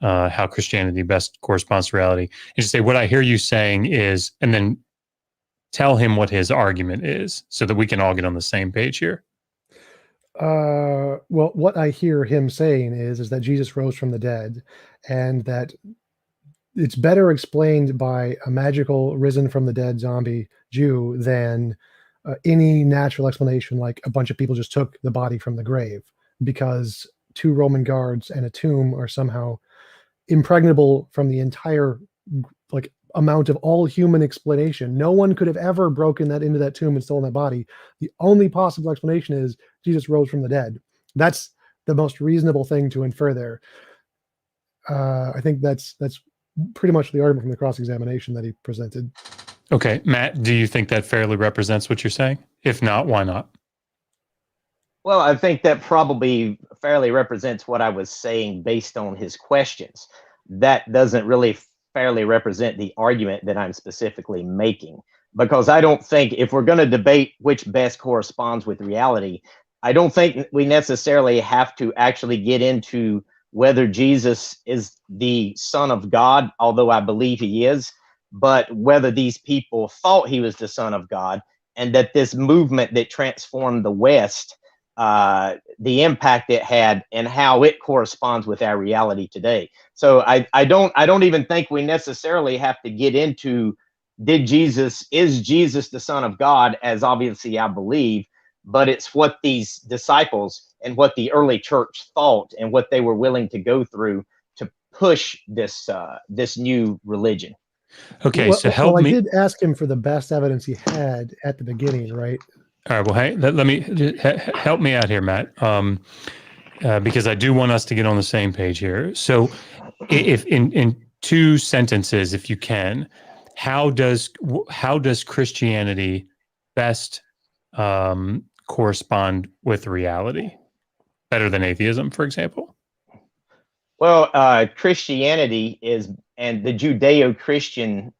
how Christianity best corresponds to reality, and just say, what I hear you saying is, and then tell him what his argument is so that we can all get on the same page here. Well, what I hear him saying is that Jesus rose from the dead, and that it's better explained by a magical risen from the dead zombie Jew than any natural explanation, like a bunch of people just took the body from the grave, because 2 Roman guards and a tomb are somehow impregnable from the entire amount of all human explanation. No one could have ever broken that into that tomb and stolen that body. The only possible explanation is Jesus rose from the dead. That's the most reasonable thing to infer there. I think that's pretty much the argument from the cross-examination that he presented. Okay, Matt, do you think that fairly represents what you're saying? If not, why not? Well, I think that probably fairly represents what I was saying based on his questions. That doesn't really fairly represent the argument that I'm specifically making, because I don't think, if we're going to debate which best corresponds with reality, I don't think we necessarily have to actually get into whether Jesus is the Son of God, although I believe he is, but whether these people thought he was the Son of God, and that this movement that transformed the West, the impact it had and how it corresponds with our reality today. So I don't even think we necessarily have to get into, is Jesus the Son of God, as obviously I believe, but it's what these disciples and what the early church thought and what they were willing to go through to push this new religion. Okay, so help me. I did ask him for the best evidence he had at the beginning, right? All right. Well, hey, let me help me out here, Matt, because I do want us to get on the same page here. So, if in 2 sentences, if you can, how does Christianity best correspond with reality, better than atheism, for example? Well, Christianity and the Judeo-Christian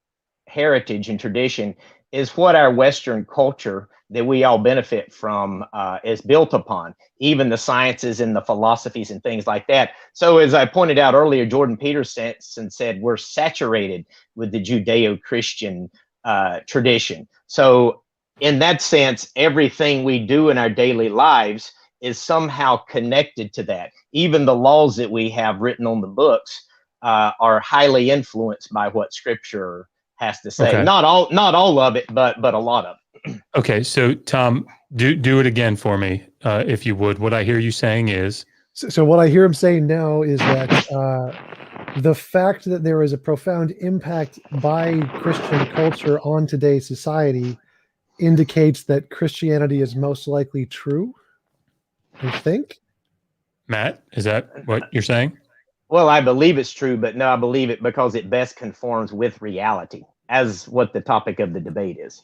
heritage and tradition is what our Western culture that we all benefit from is built upon, even the sciences and the philosophies and things like that. So as I pointed out earlier, Jordan Peterson said we're saturated with the Judeo-Christian tradition. So in that sense, everything we do in our daily lives is somehow connected to that. Even the laws that we have written on the books are highly influenced by what Scripture has to say. Okay. Not all of it, but a lot of it. Okay, so Tom, do it again for me, if you would. What I hear you saying is. So what I hear him saying now is that the fact that there is a profound impact by Christian culture on today's society indicates that Christianity is most likely true. I think. Matt, is that what you're saying? Well, I believe it's true, but no, I believe it because it best conforms with reality, as what the topic of the debate is,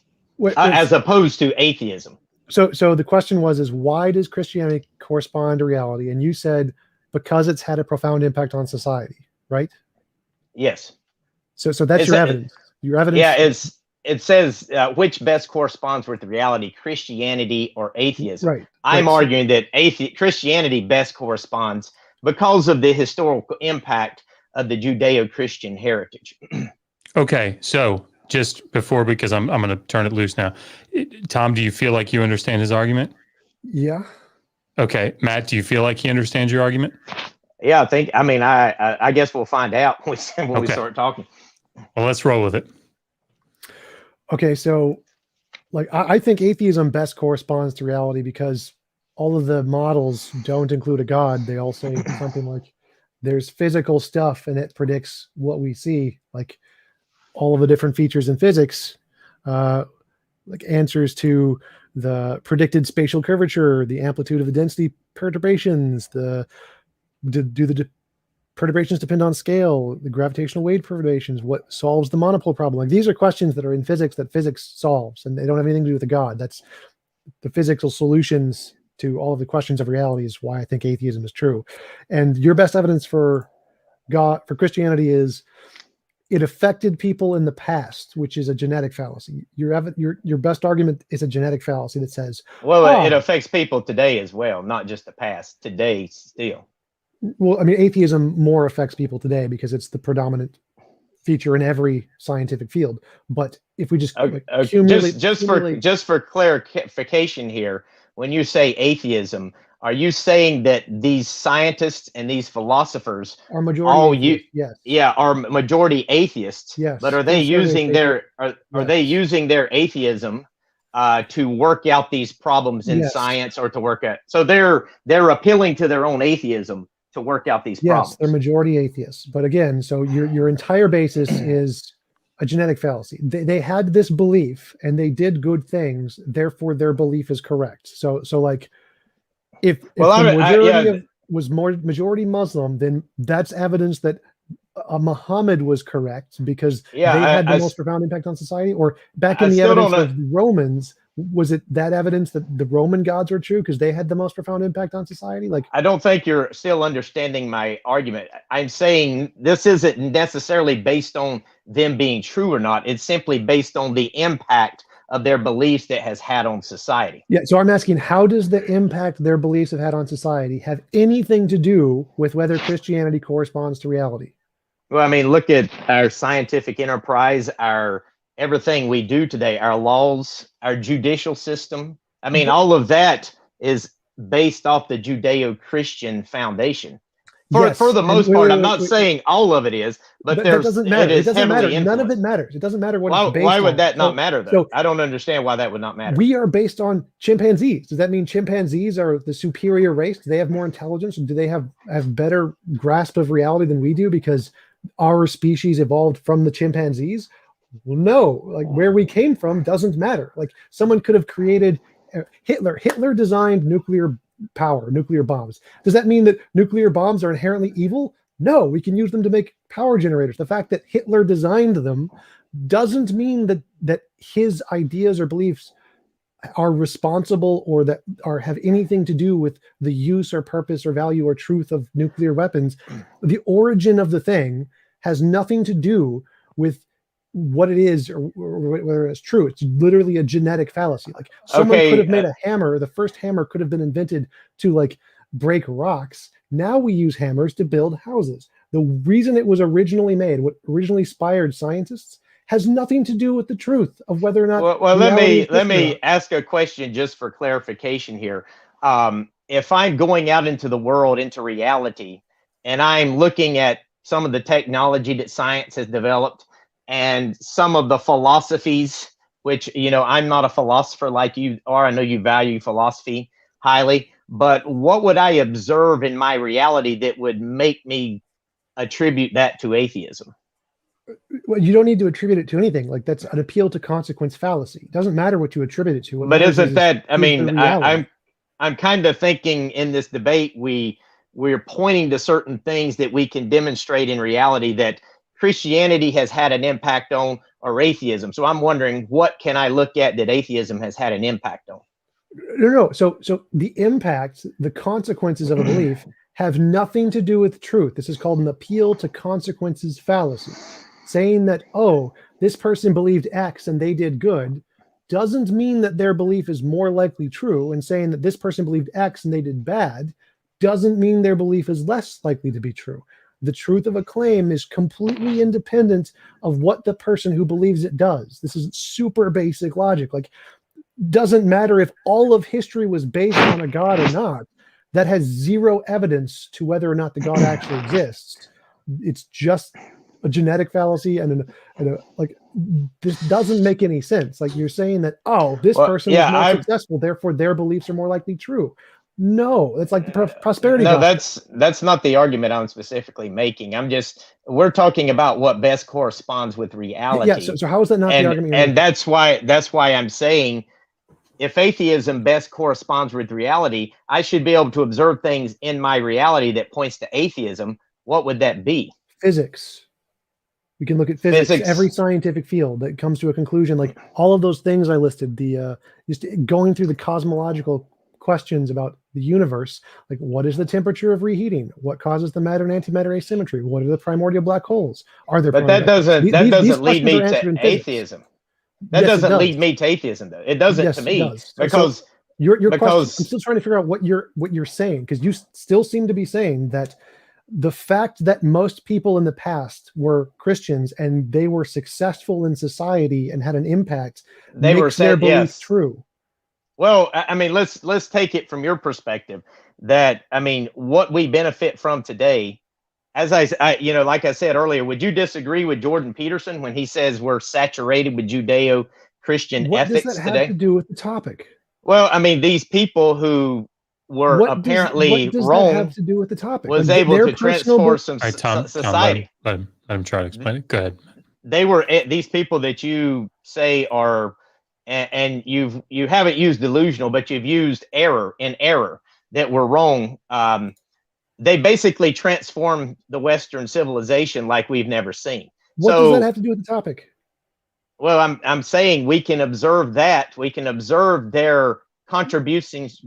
as opposed to atheism. So the question is why does Christianity correspond to reality? And you said because it's had a profound impact on society, right? Yes. So that's your evidence. Your evidence. Yeah, it says which best corresponds with reality, Christianity or atheism. Right. I'm arguing that Christianity best corresponds because of the historical impact of the Judeo-Christian heritage. Okay, so just before, because I'm going to turn it loose now. Tom, do you feel like you understand his argument? Yeah. Okay, Matt, do you feel like he understands your argument? Yeah, I guess we'll find out when we start talking. Well, let's roll with it. Okay, so I think atheism best corresponds to reality because all of the models don't include a god. They all say something like there's physical stuff and it predicts what we see, like all of the different features in physics, like answers to the predicted spatial curvature, the amplitude of the density perturbations, do the perturbations depend on scale, the gravitational wave perturbations, what solves the monopole problem. Like these are questions that are in physics that physics solves, and they don't have anything to do with the God. That's the physical solutions to all of the questions of reality is why I think atheism is true. And your best evidence for God, for Christianity, is it affected people in the past, which is a genetic fallacy. Your best argument is a genetic fallacy that says, well, it affects people today as well, not just the past. Today still. well, I mean, atheism more affects people today because it's the predominant feature in every scientific field. But if we just just for clarification here, when you say atheism, are you saying that these scientists and these philosophers are majority are majority atheists? Yes. But are they using they using their atheism to work out these problems in science, or to work at? So they're appealing to their own atheism to work out these problems. Yes, they're majority atheists. But again, so your entire basis is a genetic fallacy. They had this belief and they did good things, therefore their belief is correct. So like if the majority was more majority Muslim, then that's evidence that Muhammad was correct because they had the most profound impact on society. Or back in the evidence of the Romans, was it that evidence that the Roman gods were true because they had the most profound impact on society? Like, I don't think you're still understanding my argument. I'm saying this isn't necessarily based on them being true or not. It's simply based on the impact of their beliefs that has had on society. Yeah. So I'm asking, how does the impact their beliefs have had on society have anything to do with whether Christianity corresponds to reality? Well, I mean, look at our scientific enterprise, our everything we do today, our laws, our judicial system. I mean, all of that is based off the Judeo-Christian foundation. For the most part, I'm not saying all of it is, but that doesn't matter. It doesn't matter. None of it matters. It doesn't matter what it's based on. Why would that not matter, though? I don't understand why that would not matter. We are based on chimpanzees. Does that mean chimpanzees are the superior race? Do they have more intelligence? Do they have better grasp of reality than we do because our species evolved from the chimpanzees? Well, no. Like, where we came from doesn't matter. Like, someone could have created Hitler. Hitler designed nuclear power, nuclear bombs. Does that mean that nuclear bombs are inherently evil? No, we can use them to make power generators. The fact that Hitler designed them doesn't mean that his ideas or beliefs are responsible or that have anything to do with the use or purpose or value or truth of nuclear weapons. The origin of the thing has nothing to do with what it is or whether it's true. It's literally a genetic fallacy. Like, someone could have made a hammer. The first hammer could have been invented to like break rocks. Now we use hammers to build houses. The reason it was originally made, what originally inspired scientists, has nothing to do with the truth of whether or not. Well, let me ask a question just for clarification here. If I'm going out into the world, into reality, and I'm looking at some of the technology that science has developed, and some of the philosophies, which, you know, I'm not a philosopher like you are. I know you value philosophy highly, but what would I observe in my reality that would make me attribute that to atheism? Well, you don't need to attribute it to anything. Like, that's an appeal to consequence fallacy. It doesn't matter what you attribute it to. But isn't that, I mean, I'm kind of thinking in this debate, we're pointing to certain things that we can demonstrate in reality that Christianity has had an impact on, or atheism. So I'm wondering, what can I look at that atheism has had an impact on? No. So the impact, the consequences of a belief have nothing to do with truth. This is called an appeal to consequences fallacy. Saying that, oh, this person believed X and they did good doesn't mean that their belief is more likely true. And saying that this person believed X and they did bad doesn't mean their belief is less likely to be true. The truth of a claim is completely independent of what the person who believes it does. This is super basic logic. Like, doesn't matter if all of history was based on a God or not. That has zero evidence to whether or not the God actually exists. It's just a genetic fallacy, and like, this doesn't make any sense. Like, you're saying that, oh, this person is more successful, therefore their beliefs are more likely true. No, it's like the prosperity. No, that's not the argument I'm specifically making. We're talking about what best corresponds with reality. Yeah. So how is that not the argument? And that's why I'm saying, if atheism best corresponds with reality, I should be able to observe things in my reality that points to atheism, What would that be? Physics. We can look at physics, Physics. every scientific field that comes to a conclusion, like all of those things I listed, just going through the cosmological questions about the universe, like what is the temperature of reheating? What causes the matter and antimatter asymmetry? What are the primordial black holes? Are there? But that doesn't These lead questions me are answered to in physics. atheism. That Yes, it doesn't does. lead me to atheism, though. It doesn't Yes, to it me does. because your question, because- I'm still trying to figure out what you're saying, because you still seem to be saying that the fact that most people in the past were Christians and they were successful in society and had an impact they were makes their said belief yes. true. Well, I mean, let's take it from your perspective. That I mean, what we benefit from today, as I you know, like I said earlier, would you disagree with Jordan Peterson when he says we're saturated with Judeo-Christian What does ethics that have today? to do with the topic? Well, I mean, these people who were apparently what does wrong that have to do with the topic? was Like, able their to personal transform some All right, Tom, society. let him try to explain it. Go ahead. They were these people that you say are, and you haven't used delusional, but you've used error that were wrong. They basically transformed the Western civilization like we've never seen. What So, does that have to do with the topic? well, I'm saying we can observe that. We can observe their contributions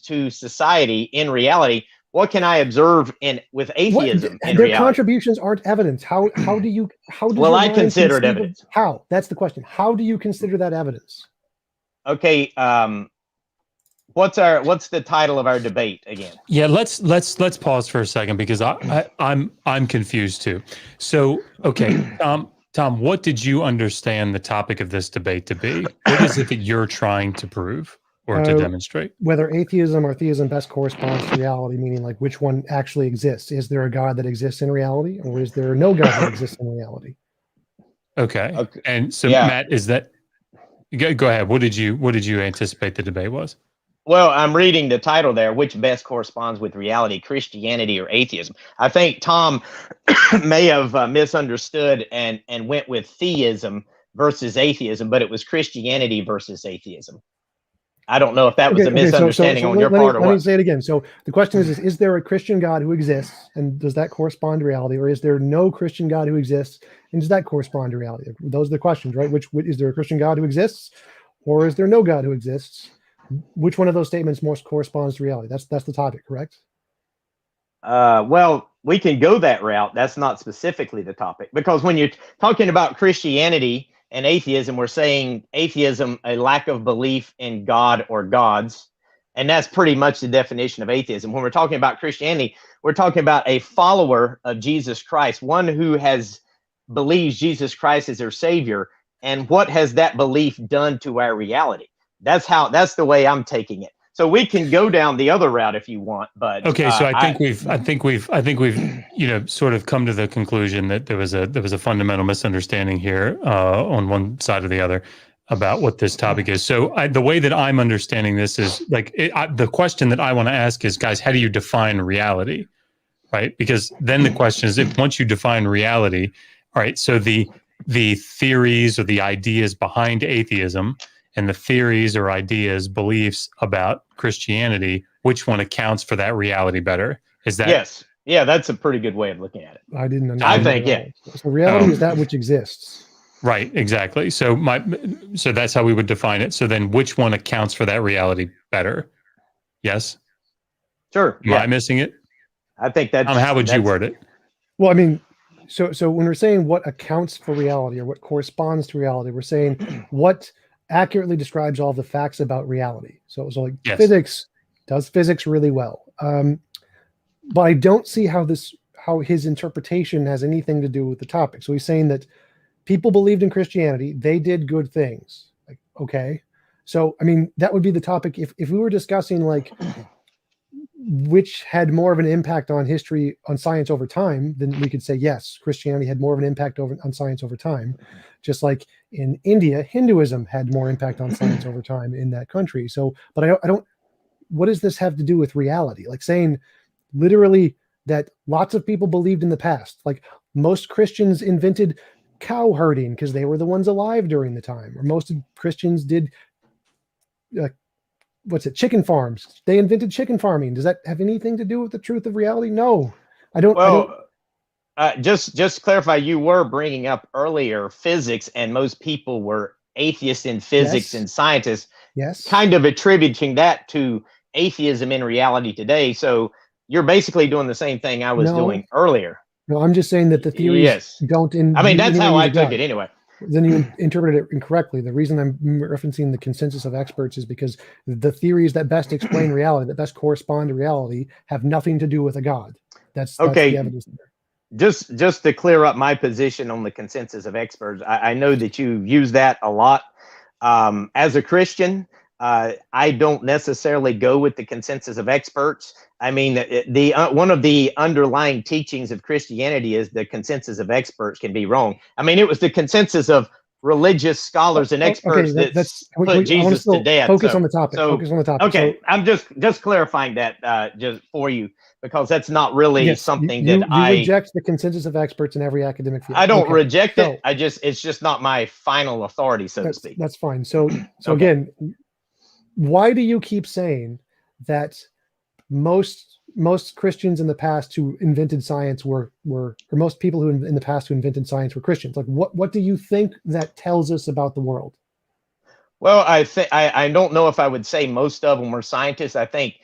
to society in reality. What can I observe with atheism in Their reality? contributions aren't evidence. How does Well, your I mind consider it conceive of- evidence. How? That's the question. How do you consider that evidence? Okay, what's the title of our debate again? Yeah, let's pause for a second because I'm confused too. So, okay, Tom, what did you understand the topic of this debate to be? What is it that you're trying to prove or to demonstrate? Whether atheism or theism best corresponds to reality, meaning like which one actually exists. Is there a God that exists in reality, or is there no God that exists in reality? Okay. And so, Yeah. Matt, is that? Go ahead. What did you anticipate the debate was? Well, I'm reading the title there, which best corresponds with reality, Christianity or atheism. I think Tom may have misunderstood and went with theism versus atheism, but it was Christianity versus atheism. I don't know if that was a misunderstanding on your part or what. Let me say it again. So the question is there a Christian God who exists, and does that correspond to reality, or is there no Christian God who exists, and does that correspond to reality? Those are the questions, right? Which is there a Christian God who exists, or is there no God who exists? Which one of those statements most corresponds to reality? That's the topic, correct? Well, we can go that route. That's not specifically the topic, because when you're talking about Christianity and atheism, we're saying atheism, a lack of belief in God or gods. And that's pretty much the definition of atheism. When we're talking about Christianity, we're talking about a follower of Jesus Christ, one who believes Jesus Christ is their savior. And what has that belief done to our reality? That's the way I'm taking it. So we can go down the other route if you want, but okay. So I think we've sort of come to the conclusion that there was a fundamental misunderstanding here on one side or the other about what this topic is. So the way that I'm understanding this is like the question that I want to ask is, guys, how do you define reality, right? Because then the question is, if once you define reality, all right, so the theories or the ideas behind atheism and the theories or ideas, beliefs about Christianity, which one accounts for that reality better? Is that? Yes. Yeah, that's a pretty good way of looking at it. I didn't understand. I think, yeah. So reality is that which exists. Right, exactly. So that's how we would define it. So then which one accounts for that reality better? Yes? Sure. Am I missing it? I think that's... how would you word it? Well, I mean, so when we're saying what accounts for reality or what corresponds to reality, we're saying what accurately describes all the facts about reality. So like Yes. Physics does physics really well. But I don't see how his interpretation has anything to do with the topic. So he's saying that people believed in Christianity, they did good things. Like, okay. So, I mean, that would be the topic. If we were discussing like which had more of an impact on history, on science over time, then we could say, yes, Christianity had more of an impact on science over time. Just like in India, Hinduism had more impact on science over time in that country. So, but I don't, what does this have to do with reality? Like saying literally that lots of people believed in the past, like most Christians invented cow herding because they were the ones alive during the time, or most Christians did chicken farms. They invented chicken farming. Does that have anything to do with the truth of reality? No. I don't. Well, just to clarify, you were bringing up earlier physics, and most people were atheists in physics Yes. and scientists, Yes. kind of attributing that to atheism in reality today. So you're basically doing the same thing I was No. doing earlier. No, I'm just saying that the theories Yes. don't. I mean, that's how I took God. it anyway. Then you interpreted it incorrectly. The reason I'm referencing the consensus of experts is because the theories that best explain reality, that best correspond to reality, have nothing to do with a God. That's Okay. the evidence there. Just to clear up my position on the consensus of experts, I know that you use that a lot. As a Christian, I don't necessarily go with the consensus of experts. I mean, the one of the underlying teachings of Christianity is the consensus of experts can be wrong. I mean, it was the consensus of religious scholars and experts that put Jesus to death. Focus on the topic. Focus on the topic. Okay, So, I'm just clarifying that just for you, because that's not really yes, something you that I reject the consensus of experts in every academic field. I don't reject it. It's just not my final authority, so to speak. That's fine. So Okay. Again, why do you keep saying that most Christians in the past who invented science were or most people who in the past who invented science were Christians? Like, what do you think that tells us about the world? Well, I don't know if I would say most of them were scientists. I think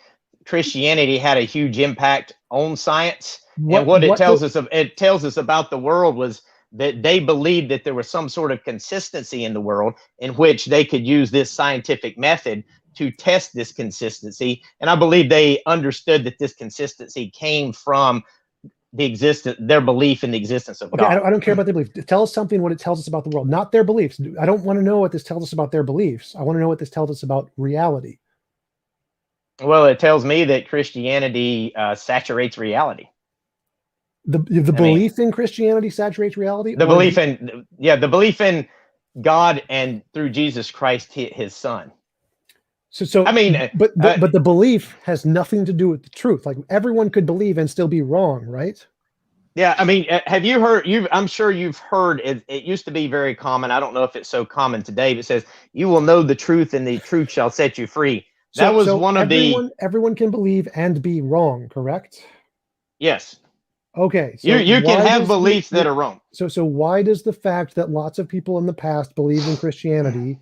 Christianity had a huge impact on science, and what it tells us about the world was that they believed that there was some sort of consistency in the world in which they could use this scientific method to test this consistency. And I believe they understood that this consistency came from their belief in the existence of God. I don't care about their beliefs. Tell us something, what it tells us about the world, not their beliefs. I don't want to know what this tells us about their beliefs. I want to know what this tells us about reality. Well, it tells me that Christianity saturates reality. The belief in Christianity saturates reality. The belief in God and through Jesus Christ, His Son. So I mean, but the belief has nothing to do with the truth. Like, everyone could believe and still be wrong, right? Yeah, I mean, have you heard? I'm sure you've heard. It used to be very common. I don't know if it's so common today. But it says, "You will know the truth, and the truth shall set you free." That was one of the. Everyone can believe and be wrong, correct? Yes. Okay. So you can have beliefs that are wrong. So why does the fact that lots of people in the past believed in Christianity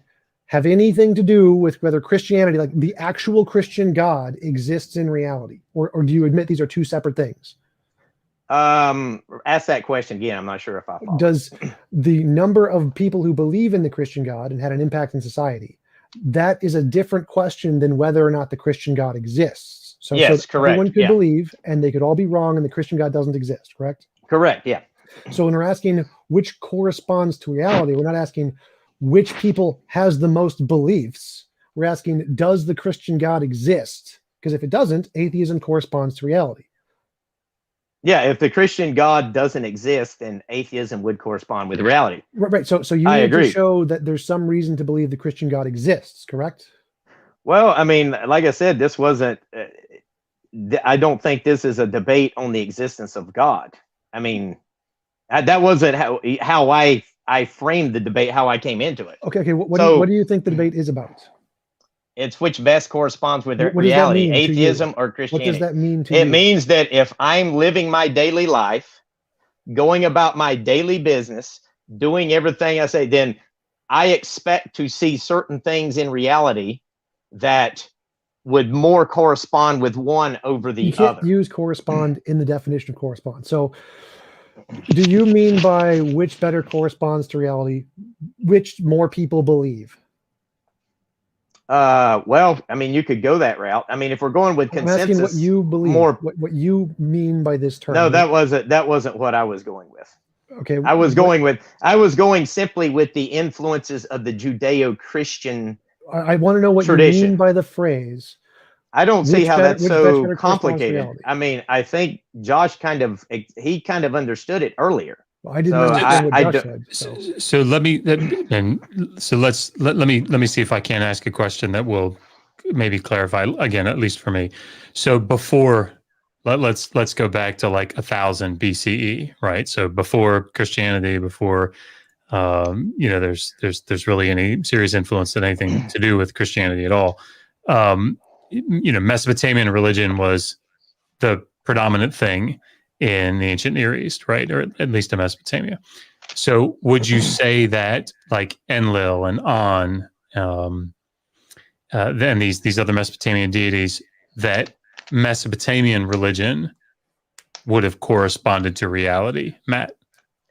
have anything to do with whether Christianity, like the actual Christian God, exists in reality? Or do you admit these are two separate things? Ask that question again. I'm not sure if I follow. Does the number of people who believe in the Christian God and had an impact in society, that is a different question than whether or not the Christian God exists. So, yes, correct. Everyone could believe, and they could all be wrong, and the Christian God doesn't exist, correct? Correct, yeah. So when we're asking which corresponds to reality, we're not asking which people has the most beliefs. We're asking, does the Christian God exist? Because if it doesn't, atheism corresponds to reality. Yeah, if the Christian God doesn't exist, then atheism would correspond with reality. Right. So you need to show that there's some reason to believe the Christian God exists, correct? Well, I mean, like I said, this wasn't. I don't think this is a debate on the existence of God. I mean, that wasn't how I framed the debate, how I came into it. Okay. What do you think the debate is about? It's which best corresponds with reality, atheism or Christianity. What does that mean to you? It means that if I'm living my daily life, going about my daily business, doing everything I say, then I expect to see certain things in reality that would more correspond with one over the other. You can't use correspond in the definition of correspond. So do you mean by which better corresponds to reality, which more people believe? Well, I mean, you could go that route. I mean, if we're going with consensus, I'm asking what you believe, what you mean by this term. No, that wasn't what I was going with. Okay. I was going simply with the influences of the Judeo-Christian I want to know what tradition. You mean by the phrase. I don't see how that's so complicated. I mean, I think Josh kind of understood it earlier. Well, I didn't understand what Josh said. So let me see if I can ask a question that will maybe clarify again, at least for me. So before, let's go back to like 1000 BCE, right? So before Christianity, before there's really any serious influence that anything to do with Christianity at all. Mesopotamian religion was the predominant thing, in the ancient Near East, right? Or at least in Mesopotamia. So would you say that like Enlil and On, then these other Mesopotamian deities, that Mesopotamian religion would have corresponded to reality, Matt?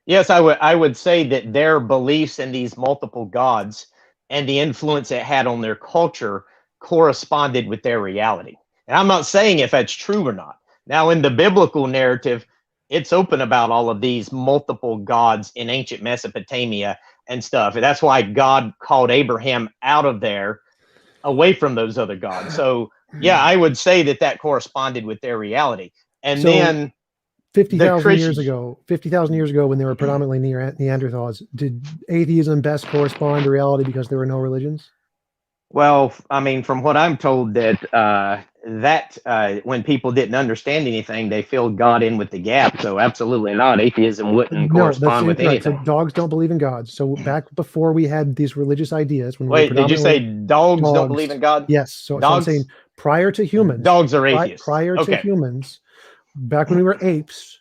Yes, I would say that their beliefs in these multiple gods and the influence it had on their culture corresponded with their reality. And I'm not saying if that's true or not. Now, in the biblical narrative, it's open about all of these multiple gods in ancient Mesopotamia and stuff. And that's why God called Abraham out of there, away from those other gods. So, yeah, I would say that that corresponded with their reality. And So, then 50,000 years ago, when they were predominantly Neanderthals, did atheism best correspond to reality because there were no religions? well, I mean, from what I'm told, that when people didn't understand anything, they filled God in with the gap. So absolutely not. Atheism wouldn't No, that's correspond with incorrect. So anything. dogs don't believe in God. So back before we had these religious ideas, when we Wait, were did you say predominantly dogs don't dogs. believe in God? Yes. So I'm Dogs? saying prior to humans, Dogs are atheists. prior to Okay. humans, back when we were apes,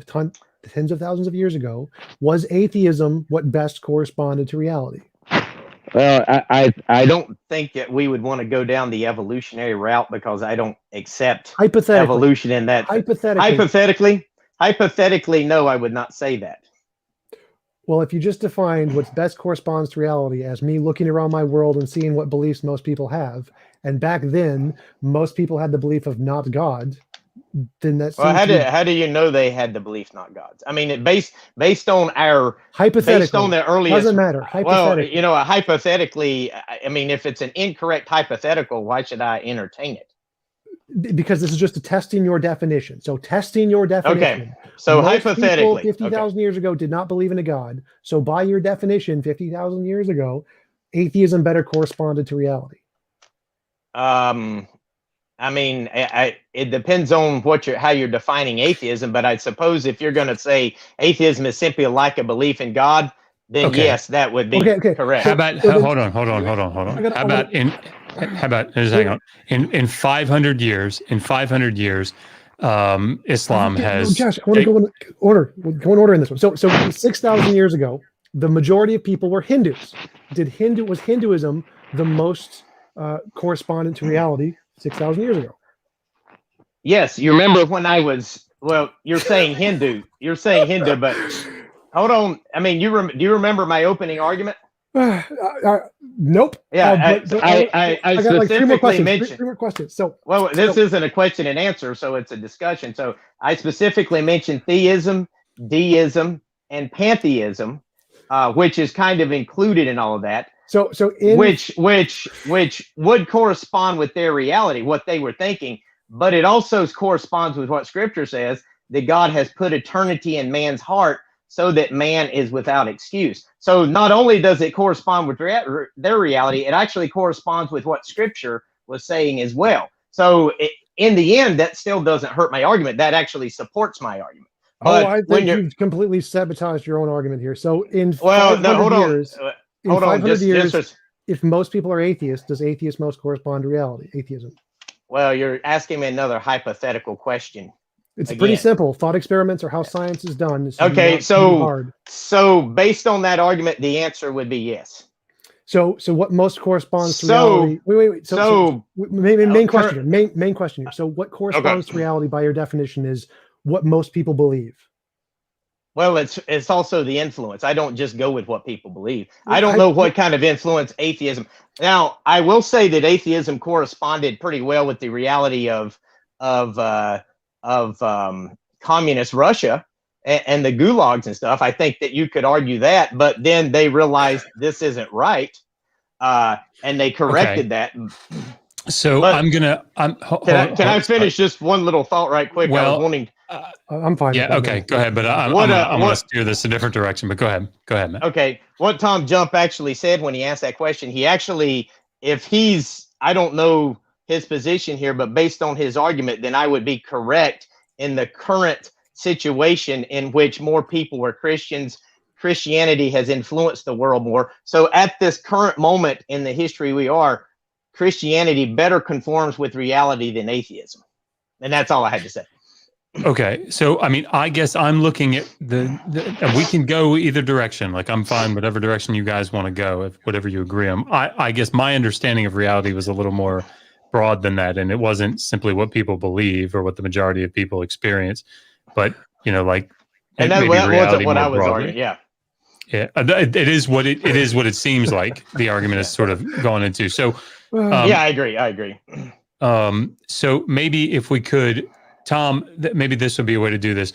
tens of thousands of years ago, was atheism what best corresponded to reality? Well, I don't think that we would want to go down the evolutionary route, because I don't accept Hypothetically, evolution in that. Hypothetically, no, I would not say that. well, if you just defined what best corresponds to reality as me looking around my world and seeing what beliefs most people have, and back then most people had the belief of not God, then that's Well, how do you know they had the belief, not God's? I mean, based on our hypothetically. based on the earliest. Doesn't matter. Well, Hypothetically. you know, hypothetically, I mean, if it's an incorrect hypothetical, why should I entertain it? Because this is just a testing your definition. So testing your definition. Okay, so Most hypothetically, people 50,000 years ago did not believe in a God. So by your definition, 50,000 years ago, atheism better corresponded to reality. I mean, it depends on how you're defining atheism, but I suppose if you're going to say atheism is simply like a belief in God, then Okay. yes, that would be Okay. correct. How about So then- hold on. How about just hang on. In 500 years, Islam has. Josh, I want to go in order. We'll go in order in this one. So 6,000 years ago, the majority of people were Hindus. Was Hinduism the most correspondent to reality 6,000 years ago? Yes, you remember when I was. Well, you're saying Hindu, but hold on. I mean, do you remember my opening argument? Nope. Yeah, but I got like three more specifically questions. mentioned. Three more questions. So, Well, this isn't a question and answer, so it's a discussion. So I specifically mentioned theism, deism, and pantheism, which is kind of included in all of that. so in which would correspond with their reality, what they were thinking, but it also corresponds with what Scripture says, that God has put eternity in man's heart so that man is without excuse. So not only does it correspond with their reality, it actually corresponds with what Scripture was saying as well. So in the end, that still doesn't hurt my argument. That actually supports my argument. But I think you've completely sabotaged your own argument here. So in 500 years, hold on. Just if most people are atheists, does atheist most correspond to reality? Atheism. well, you're asking me another hypothetical question. It's Again. pretty simple. Thought experiments are how science is done. It's Okay, not too hard. so based on that argument, the answer would be yes. So what most corresponds to So- reality? Wait. So Main question here. Main question here. So what corresponds to reality by your definition is what most people believe. well, it's also the influence. I don't just go with what people believe. I don't know what kind of influence atheism. Now, I will say that atheism corresponded pretty well with the reality of communist Russia and the gulags and stuff. I think that you could argue that, but then they realized this isn't right, and they corrected that. So But- Can I finish just one little thought right quick? I Well, was wanting. I'm fine. Yeah. with that. Okay. Go ahead. But I'm What, going to what- steer this a different direction. But go ahead. Go ahead, Matt. Okay, what Tom Jump actually said when he asked that question, he actually, I don't know his position here, but based on his argument, then I would be correct in the current situation in which more people were Christians. Christianity has influenced the world more. So at this current moment in the history we are, Christianity better conforms with reality than atheism. And that's all I had to say. Okay, so I mean, I guess I'm looking at and we can go either direction. Like, I'm fine whatever direction you guys want to go, if whatever you agree on. I guess my understanding of reality was a little more broad than that, and it wasn't simply what people believe or what the majority of people experience, but like, And that maybe wasn't reality what more I was broadly. arguing. Yeah. Yeah, it is what it is what it seems like the argument is sort of gone into. So, Yeah, I agree. So maybe if we could, Tom, maybe this would be a way to do this.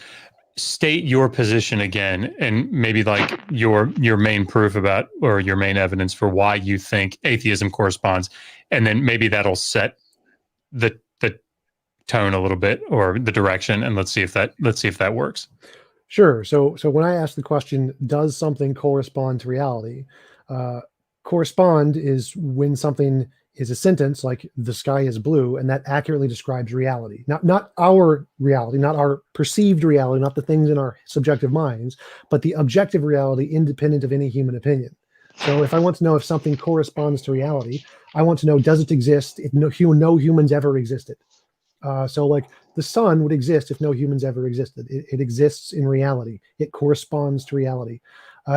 State your position again, and maybe like your main proof about, or your main evidence for why you think atheism corresponds, and then maybe that'll set the tone a little bit, or the direction, and let's see if that works. Sure. So when I ask the question, does something correspond to reality? Correspond is when something is a sentence like the sky is blue, and that accurately describes reality. Not our reality, not our perceived reality, not the things in our subjective minds, but the objective reality independent of any human opinion. So if I want to know if something corresponds to reality, I want to know, does it exist if no humans ever existed? So like the sun would exist if no humans ever existed. It exists in reality. It corresponds to reality.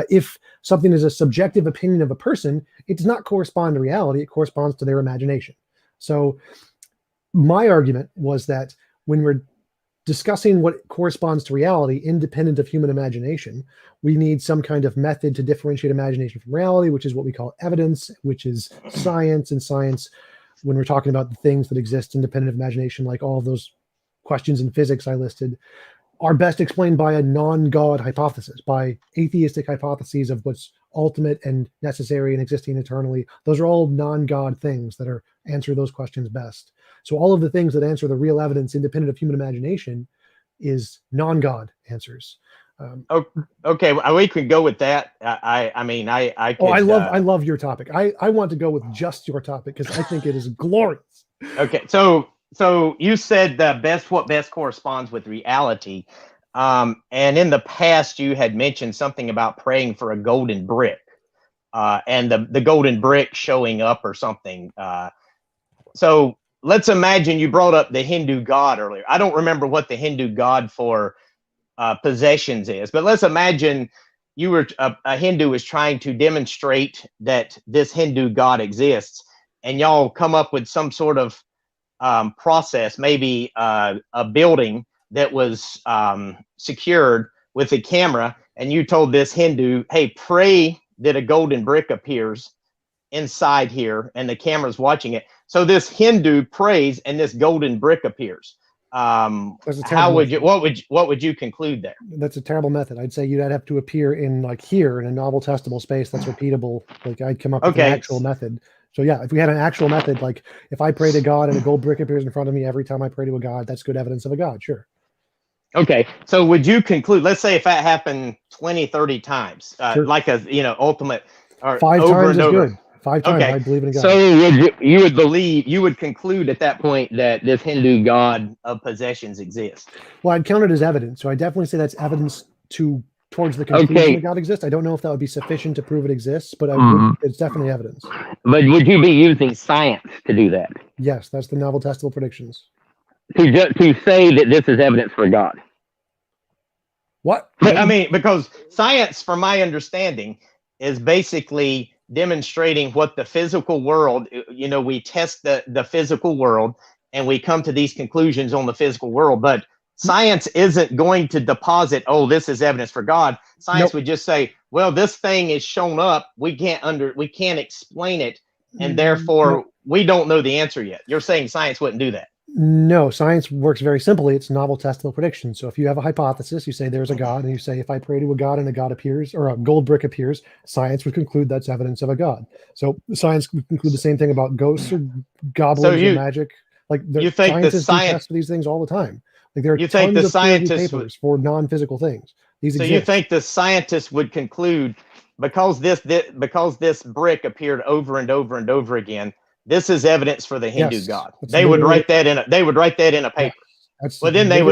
If something is a subjective opinion of a person, it does not correspond to reality. It corresponds to their imagination. So my argument was that when we're discussing what corresponds to reality, independent of human imagination, we need some kind of method to differentiate imagination from reality, which is what we call evidence, which is science. And science, when we're talking about the things that exist independent of imagination, like all of those questions in physics I listed, are best explained by a non-God hypothesis, by atheistic hypotheses of what's ultimate and necessary and existing eternally. Those are all non-God things that answer those questions best. So all of the things that answer the real evidence independent of human imagination is non-God answers. Okay, well, we could go with that. I could, I love your topic. I want to go with just your topic because I think it is glorious. Okay, so you said what best corresponds with reality, and in the past you had mentioned something about praying for a golden brick, and the golden brick showing up or something. So let's imagine you brought up the Hindu god earlier. I don't remember what the Hindu god for possessions is, but let's imagine you were a Hindu is trying to demonstrate that this Hindu god exists, and y'all come up with some sort of process, maybe a building that was secured with a camera, and you told this Hindu, hey, pray that a golden brick appears inside here, and the camera's watching it. So this Hindu prays and this golden brick appears. What would you conclude there? That's a terrible method. I'd say you'd have to appear in like here in a novel testable space that's repeatable. Like I'd come up with an actual method. So yeah, if we had an actual method, like if I pray to God and a gold brick appears in front of me every time I pray to a God, that's good evidence of a God. Sure. Okay. So would you conclude, let's say if that happened 20, 30 times, sure. Like a, ultimate, or 5 over times and is over. good. 5 times, Okay. I believe in a God. So you would conclude at that point that this Hindu god of possessions exists. Well, I'd count it as evidence. So I definitely say that's evidence towards the conclusion that God exists. I don't know if that would be sufficient to prove it exists, but it's definitely evidence. But would you be using science to do that? Yes, that's the novel testable predictions. To say that this is evidence for God. What? But, I mean, because science, from my understanding, is basically demonstrating what the physical world, we test the physical world and we come to these conclusions on the physical world, but science isn't going to deposit, this is evidence for God. Science would just say, well, this thing is shown up. We can't explain it. And therefore we don't know the answer yet. You're saying science wouldn't do that. No, science works very simply. It's novel testable prediction. So if you have a hypothesis, you say there's a God, and you say, if I pray to a God and a God appears, or a gold brick appears, science would conclude that's evidence of a God. So science would conclude the same thing about ghosts or goblins or magic. Like you think the science test for these things all the time. Like there are tons of scientists papers for non-physical things. These so exist. You think the scientists would conclude because this brick appeared over and over and over again, this is evidence for the Hindu god. They would write that in a paper. Well, then they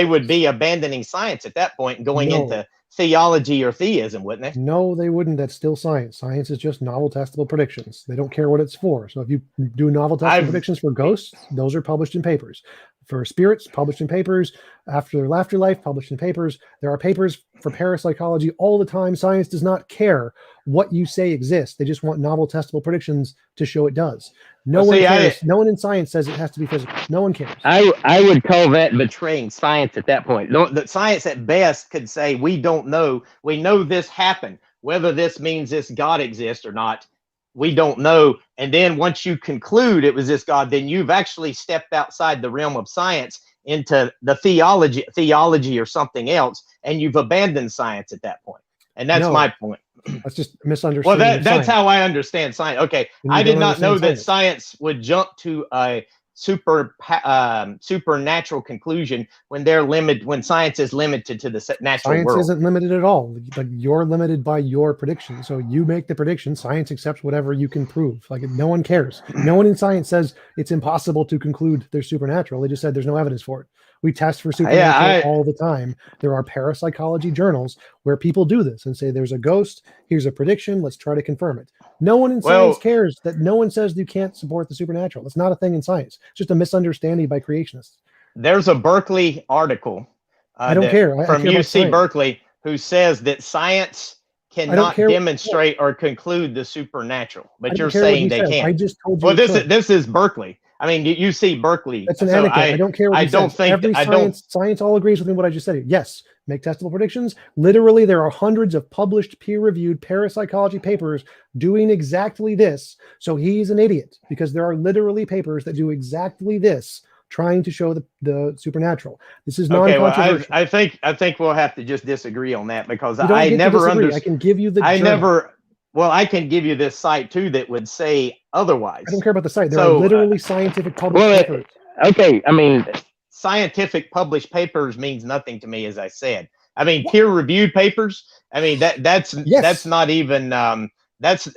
would be abandoning science at that point and going into theology or theism, wouldn't they? No, they wouldn't. That's still science. Science is just novel testable predictions. They don't care what it's for. So if you do novel testable predictions for ghosts, those are published in papers. for spirits, published in papers. Afterlife, published in papers. There are papers for parapsychology all the time. Science does not care what you say exists. They just want novel testable predictions to show it does. No one cares. No one in science says it has to be physical. No one cares. I would call that betraying science at that point. The science at best could say, we don't know. We know this happened. Whether this means this God exists or not, we don't know. And then once you conclude it was this God, then you've actually stepped outside the realm of science into the theology or something else, and you've abandoned science at that point. And that's my point. That's just misunderstanding. Well, that's how I understand science. Okay, I did not know that science would jump to a supernatural conclusion when they're limited, when science is limited to the natural world. Science isn't limited at all. Like, you're limited by your prediction. So you make the prediction. Science accepts whatever you can prove. Like, no one cares. No one in science says it's impossible to conclude they're supernatural. They just said there's no evidence for it. We test for supernatural all the time. There are parapsychology journals where people do this and say there's a ghost. Here's a prediction. Let's try to confirm it. No one in science cares that no one says you can't support the supernatural. It's not a thing in science. It's just a misunderstanding by creationists. There's a Berkeley article I don't care. From UC Berkeley who says that science cannot demonstrate or conclude the supernatural. But you're saying they can. I just told you. Well, this is Berkeley. I mean, UC Berkeley. That's an anecdote. I don't care what science all agrees with me what I just said here. Yes, make testable predictions. Literally, there are hundreds of published peer-reviewed parapsychology papers doing exactly this. So he's an idiot because there are literally papers that do exactly this, trying to show the supernatural. This is non-controversial. Well, I think we'll have to just disagree on that because I never understood. I can give you the. I can give you this site too that would say otherwise. I don't care about the site. There are literally scientific published papers. Okay, I mean, scientific published papers means nothing to me, as I said. I mean, peer-reviewed papers. I mean, that's not even that's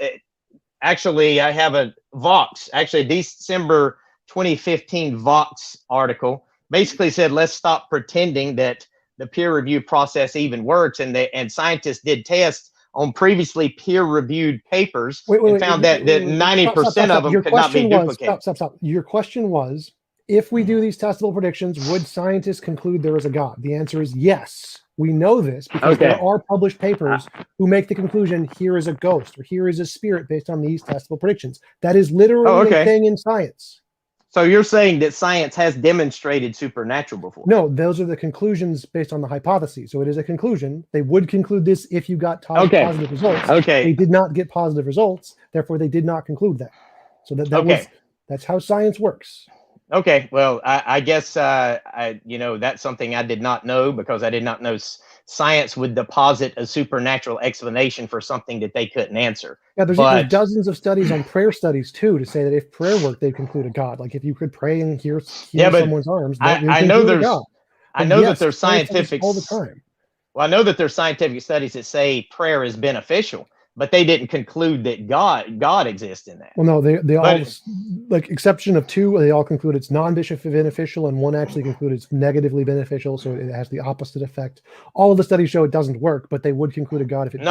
actually I have a Vox, actually December 2015 Vox article basically said let's stop pretending that the peer review process even works, and scientists did tests on previously peer-reviewed papers and found that 90% of them could not be duplicated. Stop. Your question was, if we do these testable predictions, would scientists conclude there is a God? The answer is yes. We know this because there are published papers who make the conclusion here is a ghost or here is a spirit based on these testable predictions. That is literally a thing in science. So you're saying that science has demonstrated supernatural before? No, those are the conclusions based on the hypotheses. So it is a conclusion. They would conclude this if you got positive results. They did not get positive results. Therefore, they did not conclude that. So that's how science works. Okay. Well, I guess, that's something I did not know because I did not know science would deposit a supernatural explanation for something that they couldn't answer. Yeah, there's dozens of studies on prayer studies too to say that if prayer worked, they'd conclude a God. Like if you could pray and hear someone's arms, I know that there's scientific all the time. Well, I know that there's scientific studies that say prayer is beneficial, but they didn't conclude that God exists in that. Well, no, they all, like exception of two, they all conclude it's non-beneficial, and one actually concluded it's negatively beneficial, so it has the opposite effect. All of the studies show it doesn't work, but they would conclude a God if it did.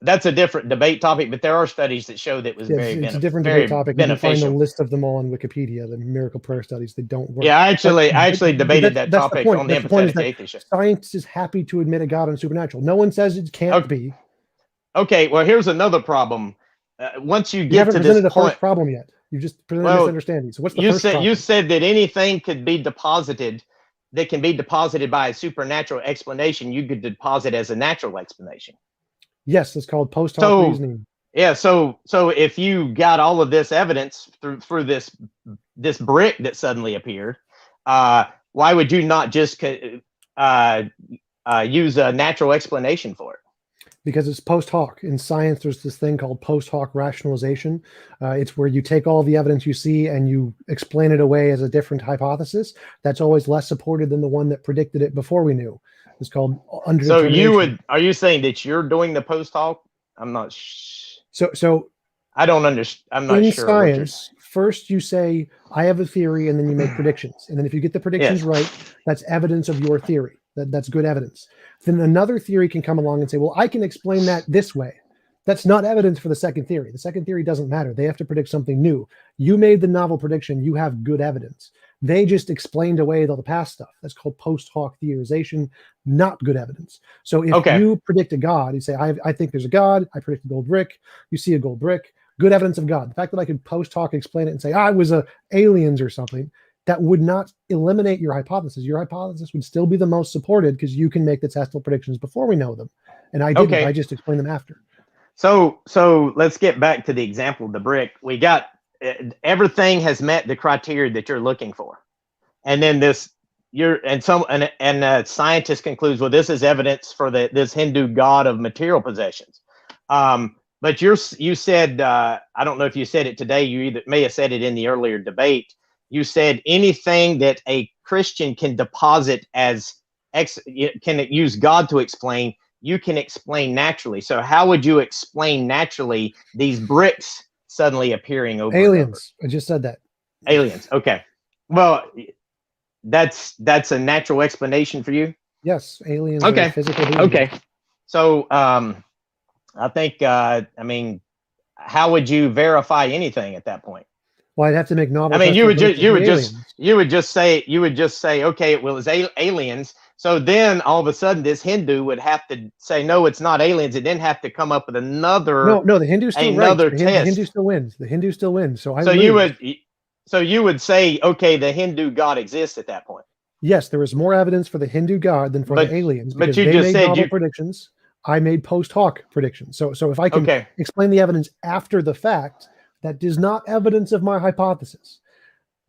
That's a different debate topic, but there are studies that show that it was it's a different debate topic. You can find a list of them all on Wikipedia, the miracle prayer studies. They don't work. Yeah, I actually debated that topic on the Empathetic Atheist show. Science is happy to admit a God and supernatural. No one says it can't be. Okay, well, here's another problem. Once you get to this presented point, a first problem yet. You've just presented a misunderstanding. So what's the first problem? You said that anything could be deposited that can be deposited by a supernatural explanation, you could deposit as a natural explanation. Yes, it's called post hoc reasoning. Yeah, so if you got all of this evidence through this brick that suddenly appeared, why would you not just use a natural explanation for it? Because it's post hoc. In science, there's this thing called post hoc rationalization. It's where you take all the evidence you see and you explain it away as a different hypothesis. That's always less supported than the one that predicted it before we knew. It's called under. So are you saying that you're doing the post hoc? I'm not. So I don't understand. I'm not in sure. In science, first you say I have a theory, and then you make predictions, and then if you get the predictions right, that's evidence of your theory. That's good evidence. Then another theory can come along and say, well, I can explain that this way. That's not evidence for the second theory. The second theory doesn't matter. They have to predict something new. You made the novel prediction. You have good evidence. They just explained away all the past stuff. That's called post hoc theorization, not good evidence. So if you predict a God, you say, I think there's a God. I predict a gold brick. You see a gold brick. Good evidence of God. The fact that I could post hoc explain it and say, it was aliens or something, that would not eliminate your hypothesis. Your hypothesis would still be the most supported because you can make the testable predictions before we know them. And I didn't. I just explained them after. So let's get back to the example of the brick. We got everything has met the criteria that you're looking for, and then scientist concludes, well, this is evidence for this Hindu god of material possessions. But you said, I don't know if you said it today. You may have said it in the earlier debate. You said anything that a Christian can deposit as can use God to explain, you can explain naturally. So how would you explain naturally these bricks suddenly appearing over aliens? I just said that. Aliens. Okay. Well, that's a natural explanation for you. Yes, aliens. Okay. Are physical beings. Okay. So I think how would you verify anything at that point? Well, I'd have to make novel. I mean, you would just say, okay, well, it's aliens. So then all of a sudden this Hindu would have to say, no, it's not aliens. It then have to come up with another. No, the Hindu still another test. The Hindu still wins. The Hindu still wins. So you would say, okay, the Hindu God exists at that point. Yes, there was more evidence for the Hindu God than for the aliens. But you just said novel predictions. I made post hoc predictions. So if I can explain the evidence after the fact, that is not evidence of my hypothesis.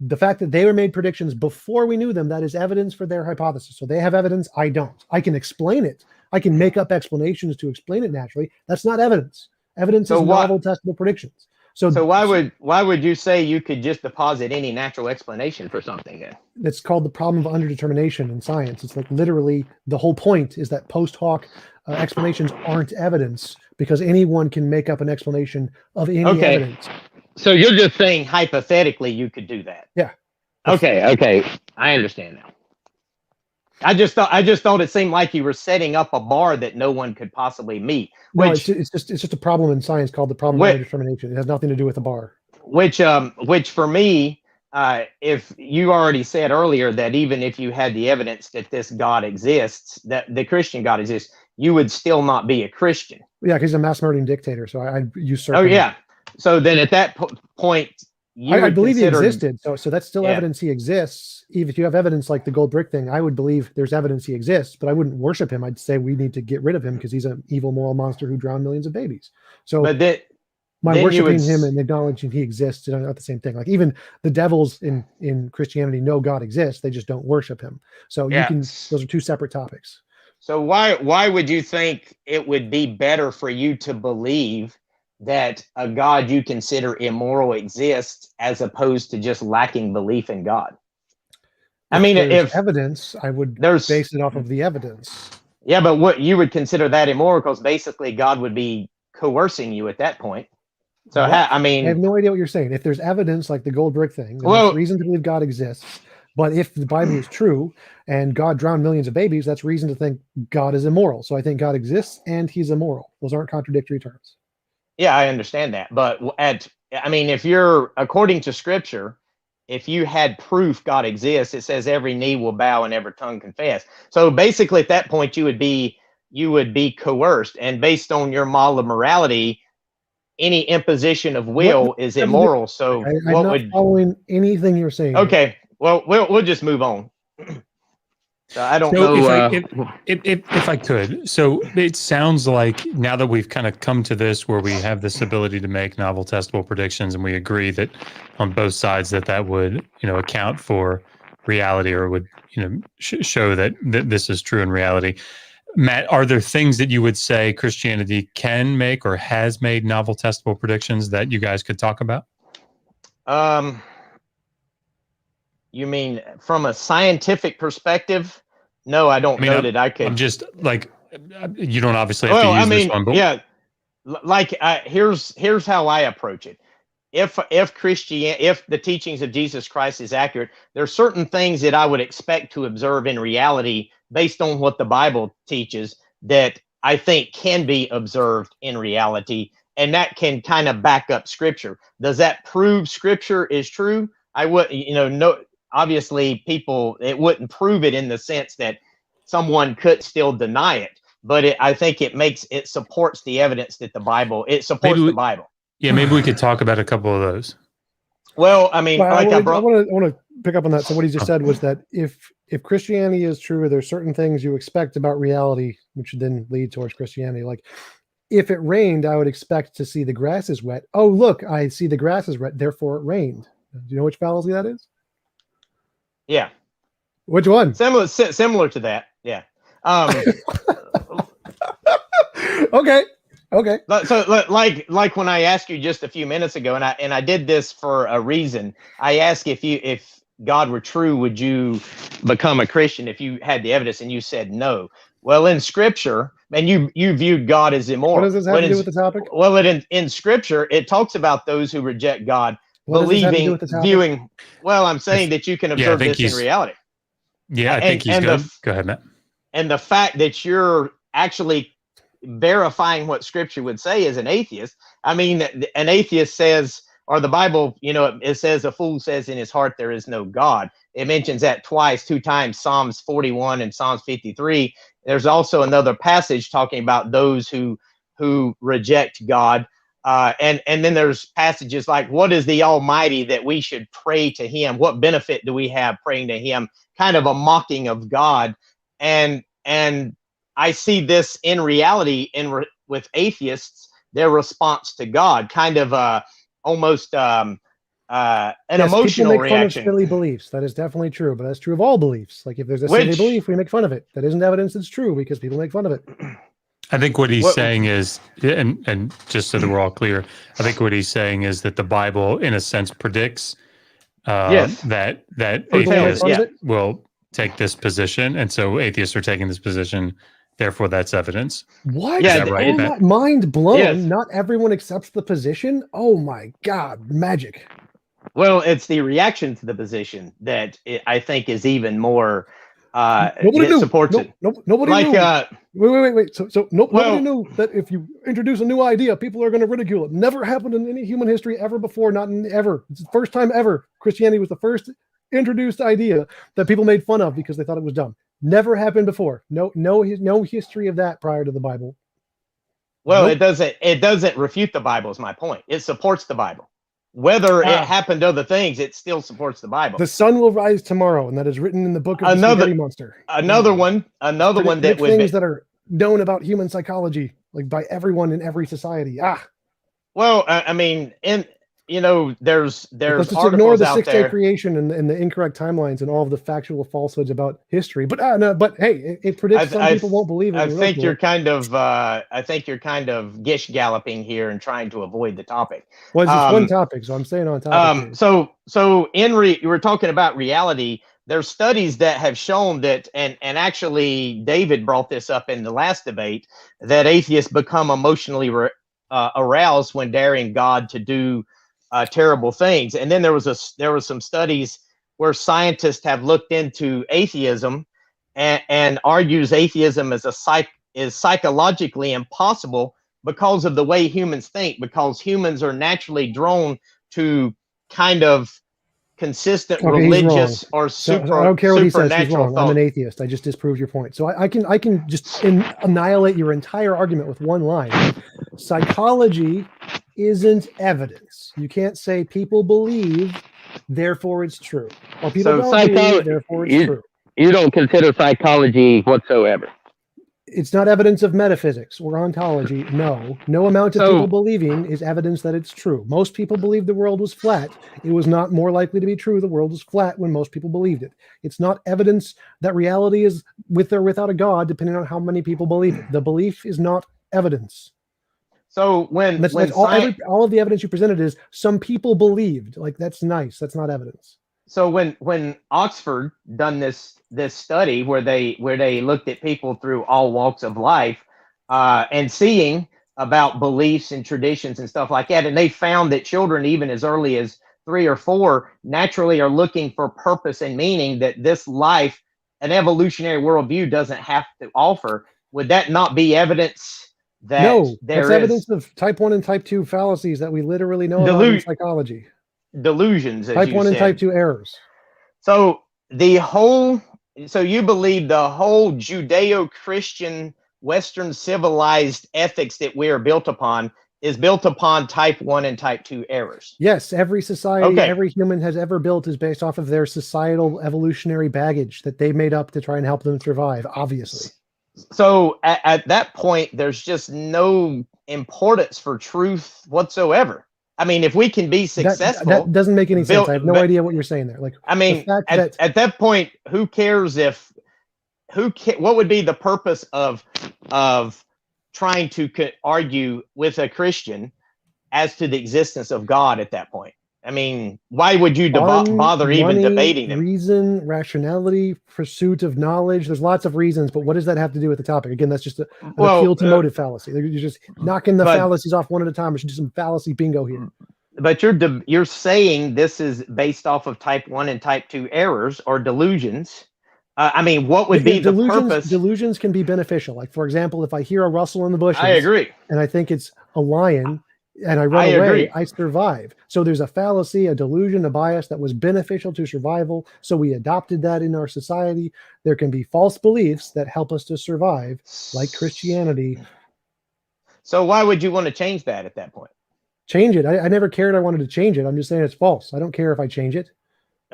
The fact that they were made predictions before we knew them, that is evidence for their hypothesis. So they have evidence, I don't. I can explain it. I can make up explanations to explain it naturally. That's not evidence. Evidence is novel, testable predictions. So why would you say you could just deposit any natural explanation for something then? That's called the problem of underdetermination in science. It's like literally the whole point is that post hoc explanations aren't evidence because anyone can make up an explanation of any evidence. So you're just saying hypothetically you could do that. Yeah. Okay. I understand now. I just thought it seemed like you were setting up a bar that no one could possibly meet. It's just a problem in science called the problem of underdetermination. It has nothing to do with the bar. Which for me, if you already said earlier that even if you had the evidence that this God exists, that the Christian God exists, you would still not be a Christian. Yeah, because he's a mass murdering dictator. So I usurp. Oh yeah. So then at that point, I believe he existed. So that's still evidence he exists. Even if you have evidence like the gold brick thing, I would believe there's evidence he exists, but I wouldn't worship him. I'd say we need to get rid of him because he's an evil moral monster who drowned millions of babies. So my worshiping him and acknowledging he exists are not the same thing. Like even the devils in Christianity know God exists. They just don't worship him. So those are two separate topics. So why would you think it would be better for you to believe that a God you consider immoral exists as opposed to just lacking belief in God? I mean, if evidence, I would base it off of the evidence. Yeah, but what you would consider that immoral because basically God would be coercing you at that point. So I have no idea what you're saying. If there's evidence like the gold brick thing, there's reason to believe God exists. But if the Bible is true and God drowned millions of babies, that's reason to think God is immoral. So I think God exists and he's immoral. Those aren't contradictory terms. Yeah, I understand that. But if you're, according to scripture, if you had proof God exists, it says every knee will bow and every tongue confess. So basically at that point you would be coerced, and based on your model of morality, any imposition of will is immoral. So I'm not following anything you're saying. Okay. Well, we'll just move on. I don't know. If I could, so it sounds like now that we've kind of come to this where we have this ability to make novel testable predictions, and we agree that on both sides that would account for reality, or would show that this is true in reality. Matt, are there things that you would say Christianity can make or has made novel testable predictions that you guys could talk about? You mean from a scientific perspective? No, I don't know that I could. I'm just like, you don't obviously have to use this one, but yeah, like here's how I approach it. If the teachings of Jesus Christ is accurate, there are certain things that I would expect to observe in reality based on what the Bible teaches that I think can be observed in reality, and that can kind of back up Scripture. Does that prove Scripture is true? I would, no. Obviously, it wouldn't prove it in the sense that someone could still deny it, but I think it supports the evidence that it supports the Bible. Yeah, maybe we could talk about a couple of those. Well, I mean, Well, like I want to pick up on that. So what he just said was that if Christianity is true, there's certain things you expect about reality, which then lead towards Christianity. Like if it rained, I would expect to see the grass is wet. Oh, look, I see the grass is wet, therefore it rained. Do you know which fallacy that is? Yeah. Which one? Similar to that. Yeah. Okay. So like when I asked you just a few minutes ago, and I did this for a reason. I asked if God were true, would you become a Christian if you had the evidence? And you said no. Well, in Scripture, and you viewed God as immoral. What does this have to do with the topic? Well, in Scripture, it talks about those who reject God, What believing, viewing. Well, I'm saying that you can observe this in reality. Yeah, I think he's good. Go ahead, Matt. And the fact that you're actually verifying what Scripture would say as an atheist. I mean, an atheist says, or the Bible, it says, a fool says in his heart there is no God. It mentions that two times, Psalms 41 and Psalms 53. There's also another passage talking about those who reject God. And then there's passages like, what is the Almighty that we should pray to him? What benefit do we have praying to him? Kind of a mocking of God. And I see this in reality with atheists, their response to God, kind of almost an emotional people make reaction. Fun of silly beliefs. That is definitely true, but that's true of all beliefs. Like if there's a silly belief, we make fun of it. That isn't evidence it's true because people make fun of it. I think what he's saying is, and just so that we're all clear, I think what he's saying is that the Bible, in a sense, predicts that atheists will take this position, and so atheists are taking this position. Therefore, that's evidence. What? Yeah, right? Oh, mind blown. Yes. Not everyone accepts the position. Oh my God, magic. Well, it's the reaction to the position that I think is even more. It supports it. Nobody knew. Wait. So nobody knew that if you introduce a new idea, people are going to ridicule it. Never happened in any human history ever before. Not in ever. It's the first time ever. Christianity was the first introduced idea that people made fun of because they thought it was dumb. Never happened before. No history of that prior to the Bible. Well, it doesn't refute the Bible is my point. It supports the Bible. Whether it happened to other things, it still supports the Bible. The sun will rise tomorrow, and that is written in the book of the Spaghetti Monster. Another one that would things that are known about human psychology, like by everyone in every society. Well, I mean, there's let's just articles ignore the out six-day there. creation and the incorrect timelines and all of the factual falsehoods about history. But hey, it predicts some people won't believe it. I think you're kind of gish galloping here and trying to avoid the topic. Well, it's just one topic, so I'm staying on topic. So you were talking about reality. There's studies that have shown that, and actually David brought this up in the last debate, that atheists become emotionally aroused when daring God to do terrible things. And then there was some studies where scientists have looked into atheism and argues atheism is psychologically impossible because of the way humans think, because humans are naturally drawn to kind of consistent religious or I don't care what he says. He's wrong. I'm an atheist. I just disproved your point. So I can just annihilate your entire argument with one line. Psychology isn't evidence. You can't say people believe, therefore it's true. Or people don't believe, therefore it's true. You don't consider psychology whatsoever. It's not evidence of metaphysics or ontology. No amount of people believing is evidence that it's true. Most people believed the world was flat. It was not more likely to be true the world was flat when most people believed it. It's not evidence that reality is with or without a God, depending on how many people believe it. The belief is not evidence. So all of the evidence you presented is some people believed. Like, that's nice. That's not evidence. So when Oxford done this study where they looked at people through all walks of life and seeing about beliefs and traditions and stuff like that, and they found that children, even as early as 3 or 4, naturally are looking for purpose and meaning that this life, an evolutionary worldview, doesn't have to offer. would that not be evidence that No, there that's is evidence of type 1 and type 2 fallacies that we literally know about in psychology. delusions, as Type you 1 and said? type 2 errors. So so you believe the whole Judeo-Christian Western civilized ethics that we are built upon is built upon type 1 and type 2 errors? Yes, every society, Okay. every human has ever built is based off of their societal evolutionary baggage that they made up to try and help them survive, obviously. So at that point, there's just no importance for truth whatsoever. I mean, if we can be successful, that doesn't make any sense. I have no idea what you're saying there. Like, I mean, at that point, who cares if what would be the purpose of trying to argue with a Christian as to the existence of God at that point? I mean, why would you bother even debating them? Reason, rationality, pursuit of knowledge. There's lots of reasons, but what does that have to do with the topic? Again, that's just an appeal to motive fallacy. You're just knocking the fallacies off one at a time. We should do some fallacy bingo here. But you're saying this is based off of type 1 and type 2 errors or delusions. I mean, what would be the purpose? Delusions can be beneficial. Like, for example, if I hear a rustle in the bushes, I agree, and I think it's a lion, and I run away, I survive. So there's a fallacy, a delusion, a bias that was beneficial to survival. So we adopted that in our society. There can be false beliefs that help us to survive, like Christianity. So why would you want to change that at that point? Change it. I never cared I wanted to change it. I'm just saying it's false. I don't care if I change it.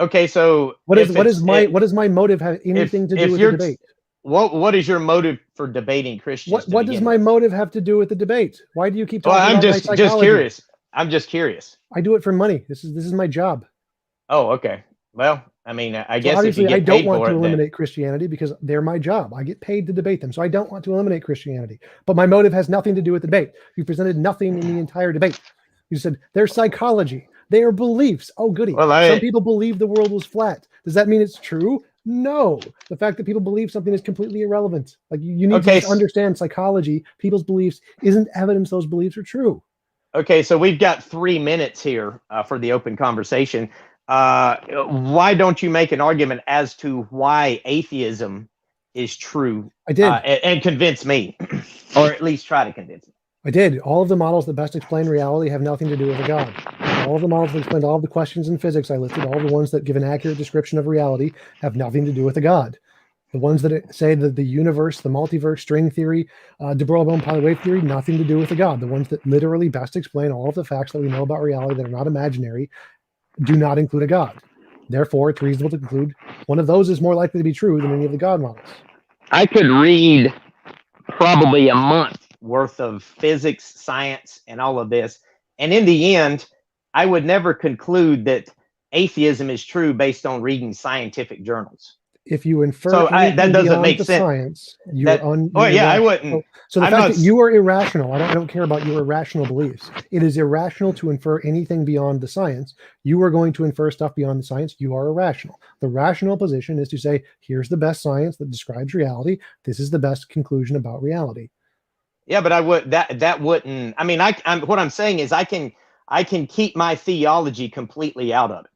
Okay, so what does my motive have anything to do with the debate? What is your motive for debating Christians? What does my motive have to do with the debate? Why do you keep talking about my psychology? Just curious. I'm just curious. I do it for money. This is my job. Oh, okay. Well, I mean, I guess obviously if you I get don't paid want for to it, eliminate Christianity because they're my job. I get paid to debate them, so I don't want to eliminate Christianity. But my motive has nothing to do with the debate. You presented nothing in the entire debate. You said their psychology, their beliefs. Oh, goody. Well, some people believe the world was flat. Does that mean it's true? No. The fact that people believe something is completely irrelevant. Like you need to understand psychology. People's beliefs isn't evidence those beliefs are true. Okay, so we've got 3 minutes here for the open conversation. Why don't you make an argument as to why atheism is true? I did. And convince me, or at least try to convince me. I did. All of the models that best explain reality have nothing to do with a God. All of the models that explain all of the questions in physics I listed, all the ones that give an accurate description of reality have nothing to do with a God. The ones that say that the universe, the multiverse, string theory, de Broglie polywave theory, nothing to do with a God. The ones that literally best explain all of the facts that we know about reality that are not imaginary do not include a God. Therefore, it's reasonable to conclude one of those is more likely to be true than any of the God models. I could read probably a month worth of physics, science, and all of this, and in the end, I would never conclude that atheism is true based on reading scientific journals. If you infer that doesn't make sense. Science, I wouldn't. So the fact that you are irrational, I don't care about your irrational beliefs. It is irrational to infer anything beyond the science. You are going to infer stuff beyond the science. You are irrational. The rational position is to say, here's the best science that describes reality. This is the best conclusion about reality. Yeah, but I would that wouldn't. I mean, what I'm saying is I can keep my theology completely out of it.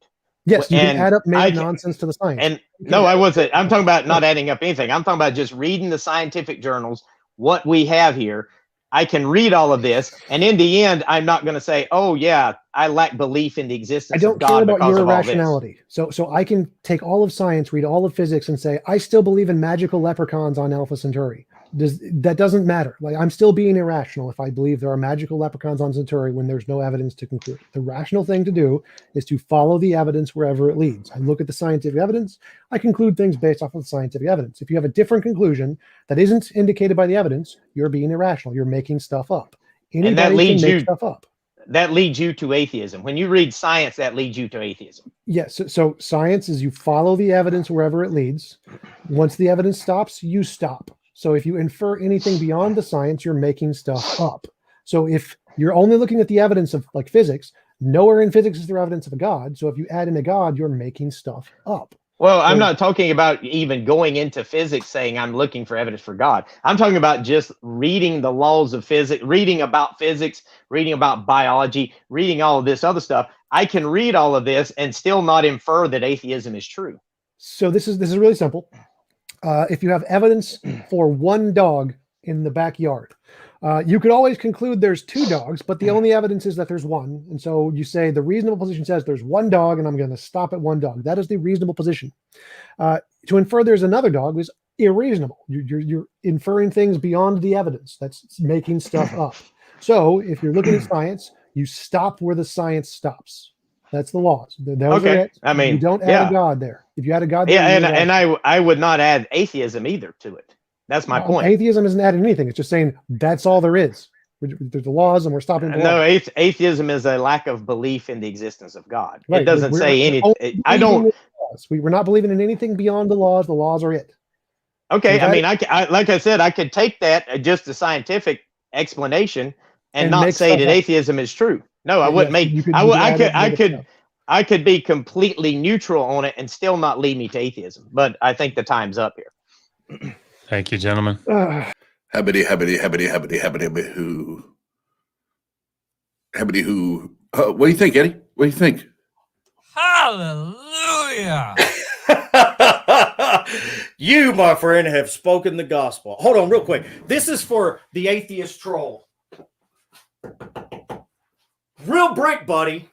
Yes, you can add up nonsense to the science. And no, I wasn't. I'm talking about not adding up anything. I'm talking about just reading the scientific journals, what we have here. I can read all of this, and in the end, I'm not going to say, "Oh, yeah, I lack belief in the existence of God." I don't care about your irrationality. So I can take all of science, read all of physics, and say, "I still believe in magical leprechauns on Alpha Centauri." That doesn't matter. Like, I'm still being irrational if I believe there are magical leprechauns on Centauri when there's no evidence to conclude. The rational thing to do is to follow the evidence wherever it leads. I look at the scientific evidence. I conclude things based off of the scientific evidence. If you have a different conclusion that isn't indicated by the evidence, you're being irrational. You're making stuff up. Anybody can make stuff up. That leads you to atheism. When you read science, that leads you to atheism. Yes. So science is you follow the evidence wherever it leads. Once the evidence stops, you stop. So if you infer anything beyond the science, you're making stuff up. So if you're only looking at the evidence of like physics, nowhere in physics is there evidence of a God. So if you add in a God, you're making stuff up. Well, I'm not talking about even going into physics saying I'm looking for evidence for God. I'm talking about just reading the laws of physics, reading about physics, reading about biology, reading all of this other stuff. I can read all of this and still not infer that atheism is true. So this is really simple. If you have evidence for one dog in the backyard. You could always conclude there's 2 dogs, but the only evidence is that there's one. And so you say the reasonable position says there's 1 dog, and I'm going to stop at 1 dog. That is the reasonable position. To infer there's another dog is unreasonable. You're inferring things beyond the evidence. That's making stuff up. So if you're looking at science, you stop where the science stops. That's the laws. Those are it. I mean, you don't add a God there. If you add a God there, and I would not add atheism either to it. That's my point. Atheism isn't adding anything. It's just saying that's all there is. There's the laws, and we're stopping. No, atheism is a lack of belief in the existence of God. Right. It doesn't say anything. I don't. We're not believing in anything beyond the laws. The laws are it. Okay, I mean, like I said, I could take that just a scientific explanation and not say that atheism is true. No, I wouldn't make. I could be completely neutral on it and still not lead me to atheism. But I think the time's up here. Thank you, gentlemen. Habity hoo. Habity hoo. What do you think, Eddie? What do you think? Hallelujah. You, my friend, have spoken the gospel. Hold on real quick. This is for the atheist troll. Real brick, buddy.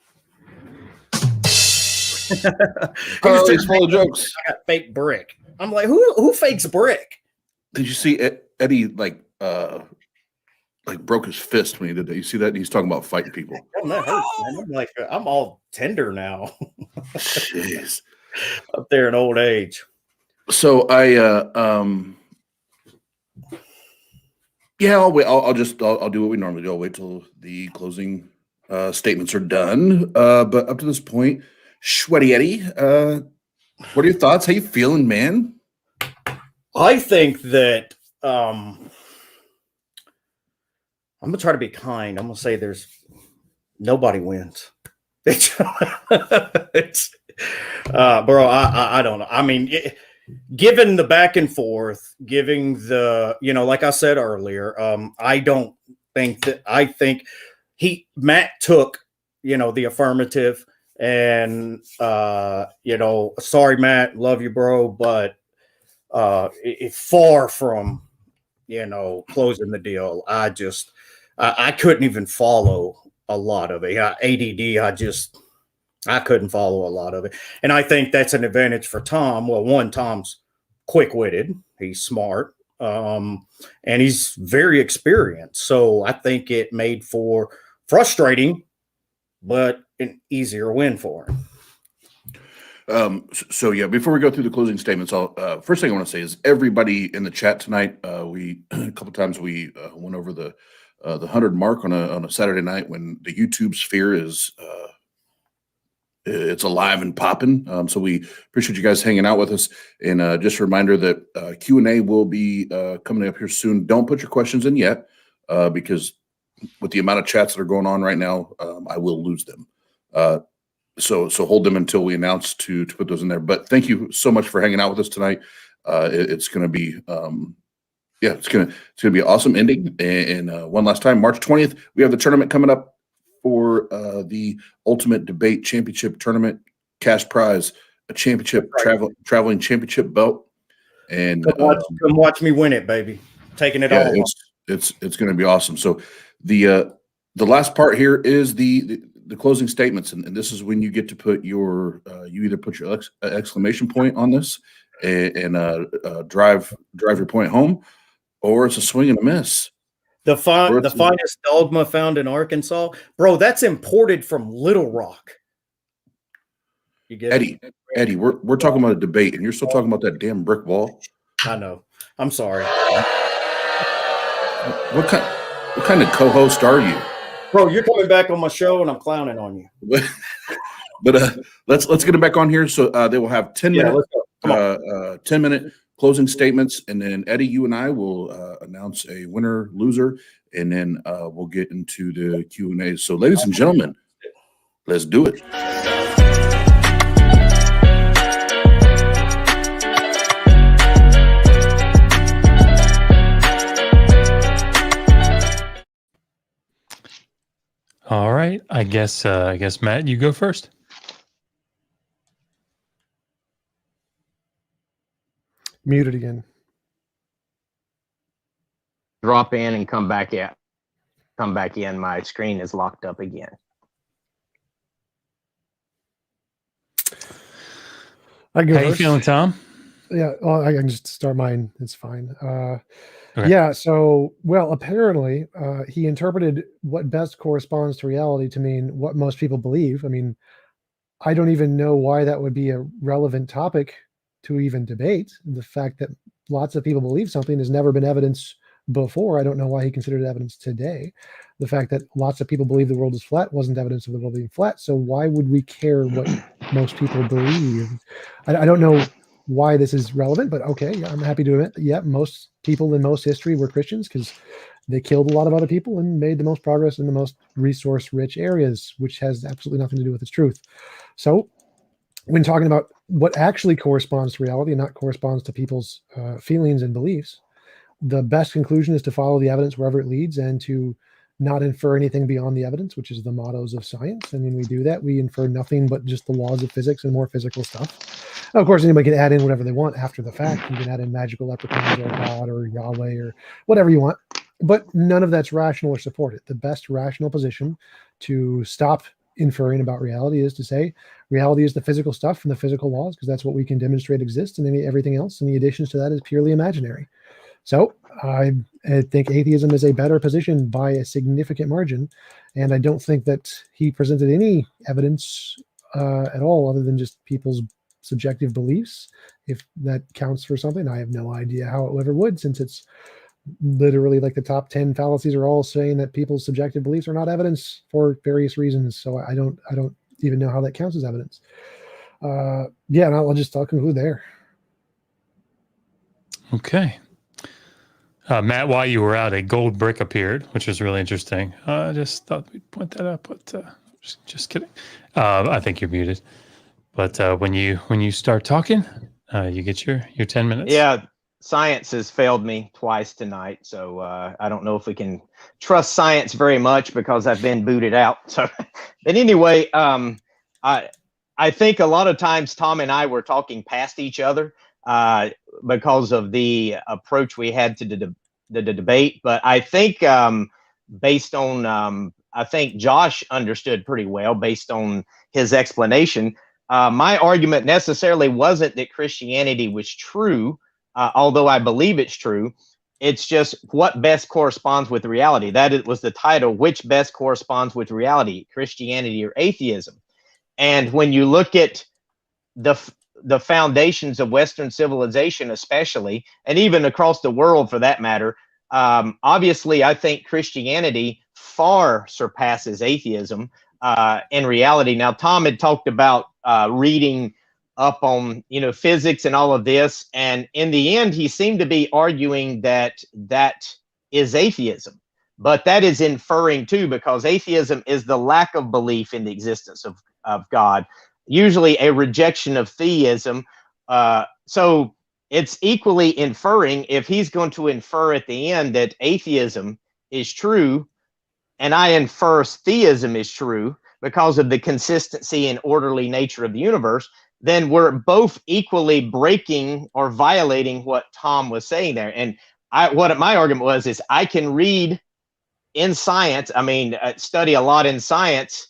He's full of jokes. I got fake brick. I'm like, who fakes brick? Did you see Eddie broke his fist when he did that? You see that? He's talking about fighting people. That hurts, man. I'm like, I'm all tender now. Jeez. Up there in old age. So I'll wait. I'll do what we normally do. I'll wait till the closing statements are done. But up to this point, Sweaty Eddie, what are your thoughts? How you feeling, man? I think that I'm gonna try to be kind. I'm gonna say there's nobody wins. Bro, I don't know. I mean, given the back and forth, giving the, like I said earlier, I don't think that. I think Matt took, the affirmative, and sorry, Matt, love you, bro, but it's far from, closing the deal. I couldn't even follow a lot of it. ADD, I couldn't follow a lot of it. And I think that's an advantage for Tom. Well, one, Tom's quick-witted. He's smart. And he's very experienced. So I think it made for frustrating, but an easier win for him. So yeah, before we go through the closing statements, first thing I want to say is everybody in the chat tonight, we a couple times we went over the 100 mark on a Saturday night when the YouTube sphere is it's alive and popping. So we appreciate you guys hanging out with us. And just a reminder that Q&A will be coming up here soon. Don't put your questions in yet because with the amount of chats that are going on right now, I will lose them. So hold them until we announce to put those in there. But thank you so much for hanging out with us tonight. It's going to be it's going to be an awesome ending. And one last time, March 20th, we have the tournament coming up for the Ultimate Debate Championship Tournament. Cash prize, a championship traveling championship belt. And come watch me win it, baby. Taking it all. It's going to be awesome. So the last part here is the closing statements, and this is when you get to put your you either put your exclamation point on this and drive your point home, or it's a swing and a miss. The finest dogma found in Arkansas, bro. That's imported from Little Rock. You get Eddie, we're talking about a debate, and you're still talking about that damn brick wall. I know. I'm sorry. What kind of co-host are you? Bro, you're coming back on my show and I'm clowning on you. But let's get it back on here. So they will have 10 minutes, 10-minute closing statements, and then Eddie, you and I will announce a winner, loser, and then we'll get into the Q&A. So, ladies and gentlemen, let's do it. All right. I guess Matt, you go first. Muted again. drop in and come back out. Come back in. My screen is locked up again. I go How you first. feeling, Tom? Yeah, well, I can just start mine. It's fine. Okay. Yeah, so, well, apparently, he interpreted what best corresponds to reality to mean what most people believe. I mean, I don't even know why that would be a relevant topic to even debate. The fact that lots of people believe something has never been evidence before. I don't know why he considered it evidence today. The fact that lots of people believe the world is flat wasn't evidence of the world being flat. So why would we care what most people believe? I don't know why this is relevant, but okay, yeah, I'm happy to admit that, yeah, most people in most history were Christians because they killed a lot of other people and made the most progress in the most resource-rich areas, which has absolutely nothing to do with its truth. So when talking about what actually corresponds to reality and not corresponds to people's feelings and beliefs, the best conclusion is to follow the evidence wherever it leads and to not infer anything beyond the evidence, which is the mottos of science. And when we do that, we infer nothing but just the laws of physics and more physical stuff. Now, of course, anybody can add in whatever they want after the fact. You can add in magical leprechauns or God or Yahweh or whatever you want, but none of that's rational or supported. The best rational position to stop inferring about reality is to say reality is the physical stuff and the physical laws, because that's what we can demonstrate exists, and everything else, and the additions to that is purely imaginary. So I think atheism is a better position by a significant margin, and I don't think that he presented any evidence at all other than just people's subjective beliefs. If that counts for something, I have no idea how it ever would, since it's literally like the top 10 fallacies are all saying that people's subjective beliefs are not evidence for various reasons. So I don't even know how that counts as evidence. Yeah, and I'll conclude there. Okay. Matt, while you were out, a gold brick appeared, which was really interesting. I just thought we'd point that out, but just kidding. I think you're muted. But when you start talking, you get your 10 minutes. Yeah, science has failed me twice tonight, so I don't know if we can trust science very much because I've been booted out. So, but anyway, I think a lot of times Tom and I were talking past each other because of the approach we had to the debate. But I think based on I think Josh understood pretty well based on his explanation. My argument necessarily wasn't that Christianity was true, although I believe it's true. It's just what best corresponds with reality. That was the title, which best corresponds with reality, Christianity or atheism. And when you look at the foundations of Western civilization, especially, and even across the world for that matter, obviously, I think Christianity far surpasses atheism in reality. Now, Tom had talked about reading up on physics and all of this, and in the end, he seemed to be arguing that is atheism, but that is inferring too, because atheism is the lack of belief in the existence of God, usually a rejection of theism. So it's equally inferring. If he's going to infer at the end that atheism is true, and I infer theism is true because of the consistency and orderly nature of the universe, then we're both equally breaking or violating what Tom was saying there. And what my argument was is I can read in science, study a lot in science,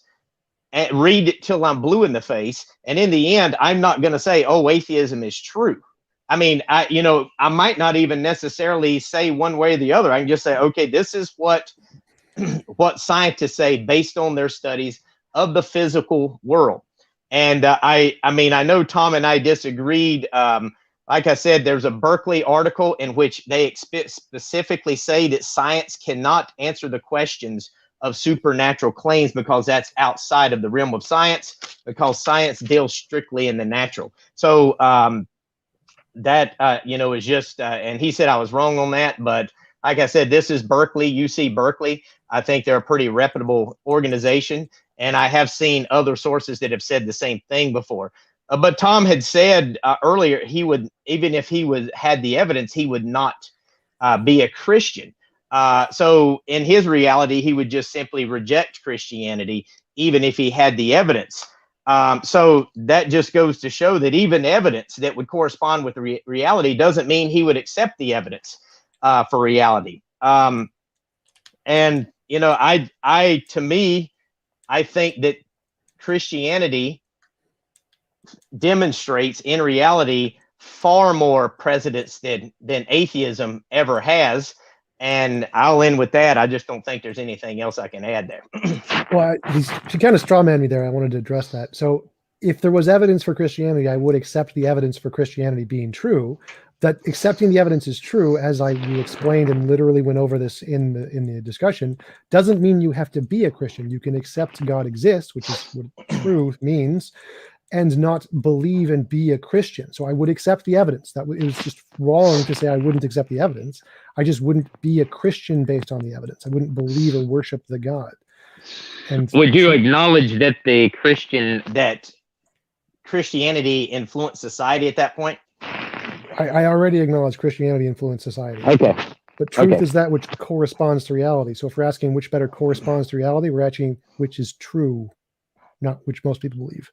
and read it till I'm blue in the face. And in the end, I'm not going to say, oh, atheism is true. I might not even necessarily say one way or the other. I can just say, okay, this is what scientists say based on their studies of the physical world. And I know Tom and I disagreed. Like I said, there's a Berkeley article in which they specifically say that science cannot answer the questions of supernatural claims because that's outside of the realm of science, because science deals strictly in the natural. So that is just, and he said I was wrong on that, but like I said, this is Berkeley, UC Berkeley. I think they're a pretty reputable organization, and I have seen other sources that have said the same thing before. But Tom had said earlier he would, even if he had the evidence, he would not be a Christian. So in his reality, he would just simply reject Christianity, even if he had the evidence. So that just goes to show that even evidence that would correspond with reality doesn't mean he would accept the evidence for reality. And you know, to me, I think that Christianity demonstrates in reality far more precedents than atheism ever has. And I'll end with that. I just don't think there's anything else I can add there. Well, she kind of straw man me there. I wanted to address that. So if there was evidence for Christianity, I would accept the evidence for Christianity being true. That accepting the evidence is true, as we explained and literally went over this in the discussion, doesn't mean you have to be a Christian. You can accept God exists, which is what truth means, and not believe and be a Christian. So I would accept the evidence. It was just wrong to say I wouldn't accept the evidence. I just wouldn't be a Christian based on the evidence. I wouldn't believe or worship the God. And would you acknowledge that that Christianity influenced society at that point? I already acknowledge Christianity influenced society. Okay. But truth is that which corresponds to reality. So if we're asking which better corresponds to reality, we're asking which is true, not which most people believe.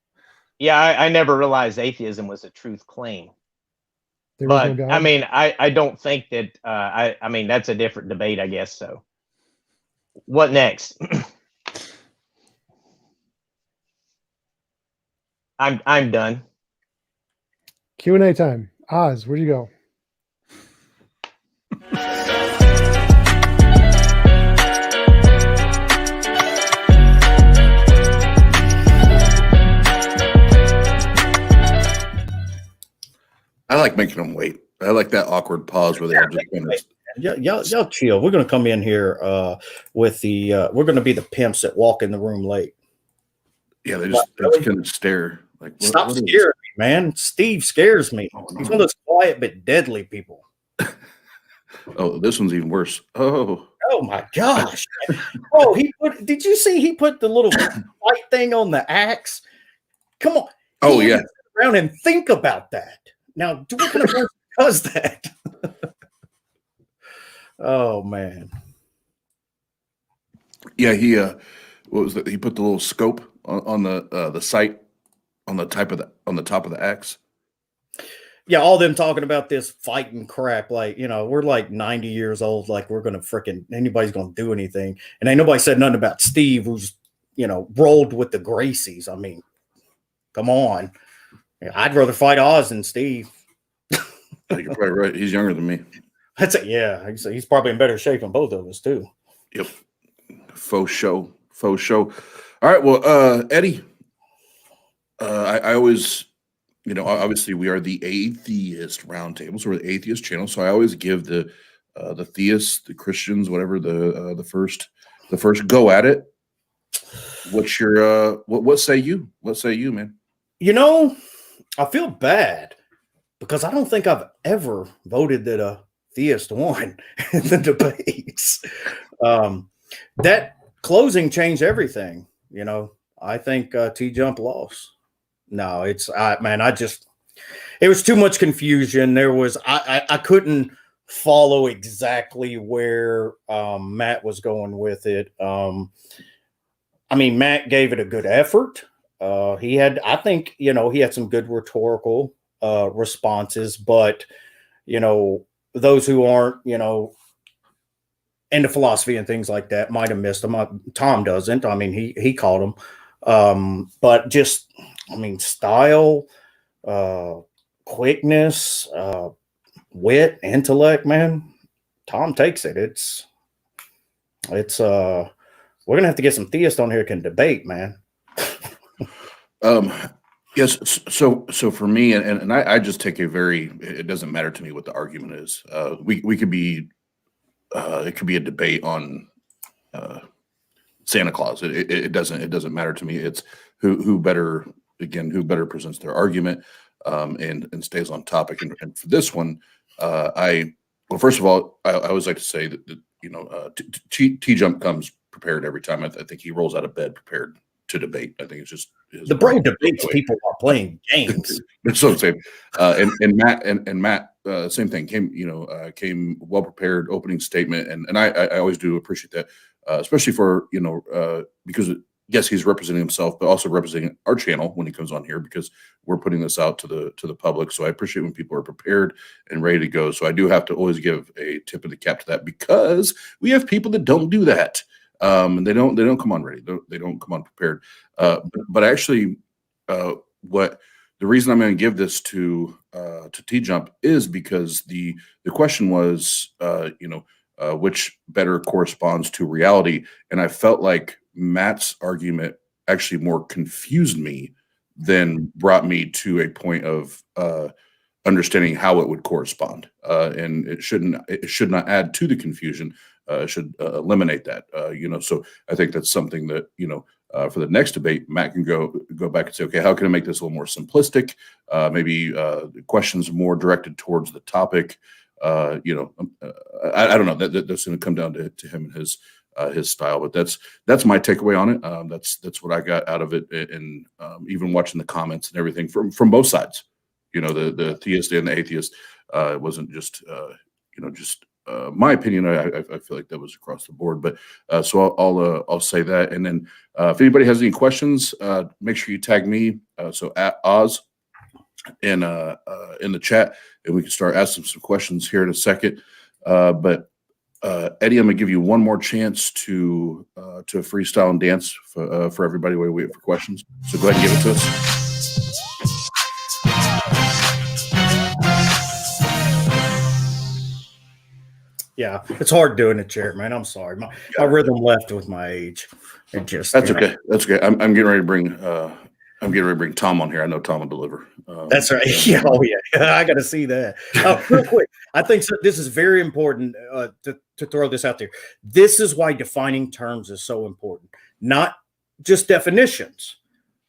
Yeah, I never realized atheism was a truth claim. But no God. I mean, I don't think that. I mean, that's a different debate, I guess. So, what next? I'm done. Q&A time. Oz, where'd you go? I like making them wait. I like that awkward pause where they all just kind of. Y'all chill. We're gonna come in here with the we're gonna be the pimps that walk in the room late. Yeah, they just kind of stare. Like, stop scaring me, man. Steve scares me. He's one of those quiet but deadly people. Oh, this one's even worse. Oh my gosh. Oh, did you see he put the little white thing on the axe? Come on. Oh, yeah. Sit around and think about that. Now, what kind of person does that? Oh man. Yeah, he what was that? He put the little scope on the sight on the top of the axe. Yeah, all them talking about this fighting crap, like, you know, we're like 90 years old, like we're gonna anybody's gonna do anything. And ain't nobody said nothing about Steve, who's, you know, rolled with the Gracies. I mean, come on. I'd rather fight Oz than Steve. You're probably right. He's younger than me. That's it. Yeah, he's probably in better shape than both of us too. Yep. Faux show. All right. Well, Eddie, I always, you know, obviously we are the Atheist Roundtable, so we're the Atheist channel. So I always give the theists, the Christians, whatever, the first go at it. What's your what say you? What say you, man? You know, I feel bad because I don't think I've ever voted that a theist won in the debates. That closing changed everything. You know, I think TJump lost. No, it was too much confusion. There was, I couldn't follow exactly where Matt was going with it. I mean, Matt gave it a good effort. I think, you know, he had some good rhetorical responses, but, you know, those who aren't, you know, into philosophy and things like that might have missed them. Tom doesn't. I mean, he caught them. But just, I mean, style, quickness, wit, intellect, man. Tom takes it. It's we're gonna have to get some theists on here who can debate, man. Yes. So for me, and I just take it doesn't matter to me what the argument is. We could be, it could be a debate on Santa Claus. It doesn't matter to me. It's who better presents their argument and stays on topic. And for this one, first of all, I always like to say that you know, TJump comes prepared every time. I think he rolls out of bed prepared to debate. I think it's just the bro debates people are playing games. That's what I'm saying. And Matt, same thing. Came well prepared, opening statement, and I always do appreciate that, especially for, you know, because yes, he's representing himself, but also representing our channel when he comes on here, because we're putting this out to the public. So I appreciate when people are prepared and ready to go. So I do have to always give a tip of the cap to that, because we have people that don't do that. And they don't come on ready. They don't come on prepared. But actually, what the reason I'm going to give this to TJump is because the question was, which better corresponds to reality, and I felt like Matt's argument actually more confused me than brought me to a point of understanding how it would correspond. And it should not add to the confusion. It should eliminate that. So I think that's something that for the next debate, Matt can go back and say, okay, how can I make this a little more simplistic? Maybe questions more directed towards the topic. I don't know. That's going to come down to him and his style, but that's my takeaway on it. That's what I got out of it, and even watching the comments and everything from both sides. The theist and the atheist. It wasn't just my opinion. I feel like that was across the board, but so I'll say that, and then if anybody has any questions, make sure you tag me. So at Oz in the chat, and we can start asking some questions here in a second. But Eddie, I'm gonna give you one more chance to freestyle and dance for everybody while we wait for questions. So go ahead and give it to us. Yeah, it's hard doing it, Jared, man. I'm sorry. My rhythm left with my age. It just That's okay. That's okay. I'm getting ready to bring Tom on here. I know Tom will deliver. That's right. Yeah. Oh, yeah. I got to see that. Real quick, I think this is very important to throw this out there. This is why defining terms is so important. Not just definitions,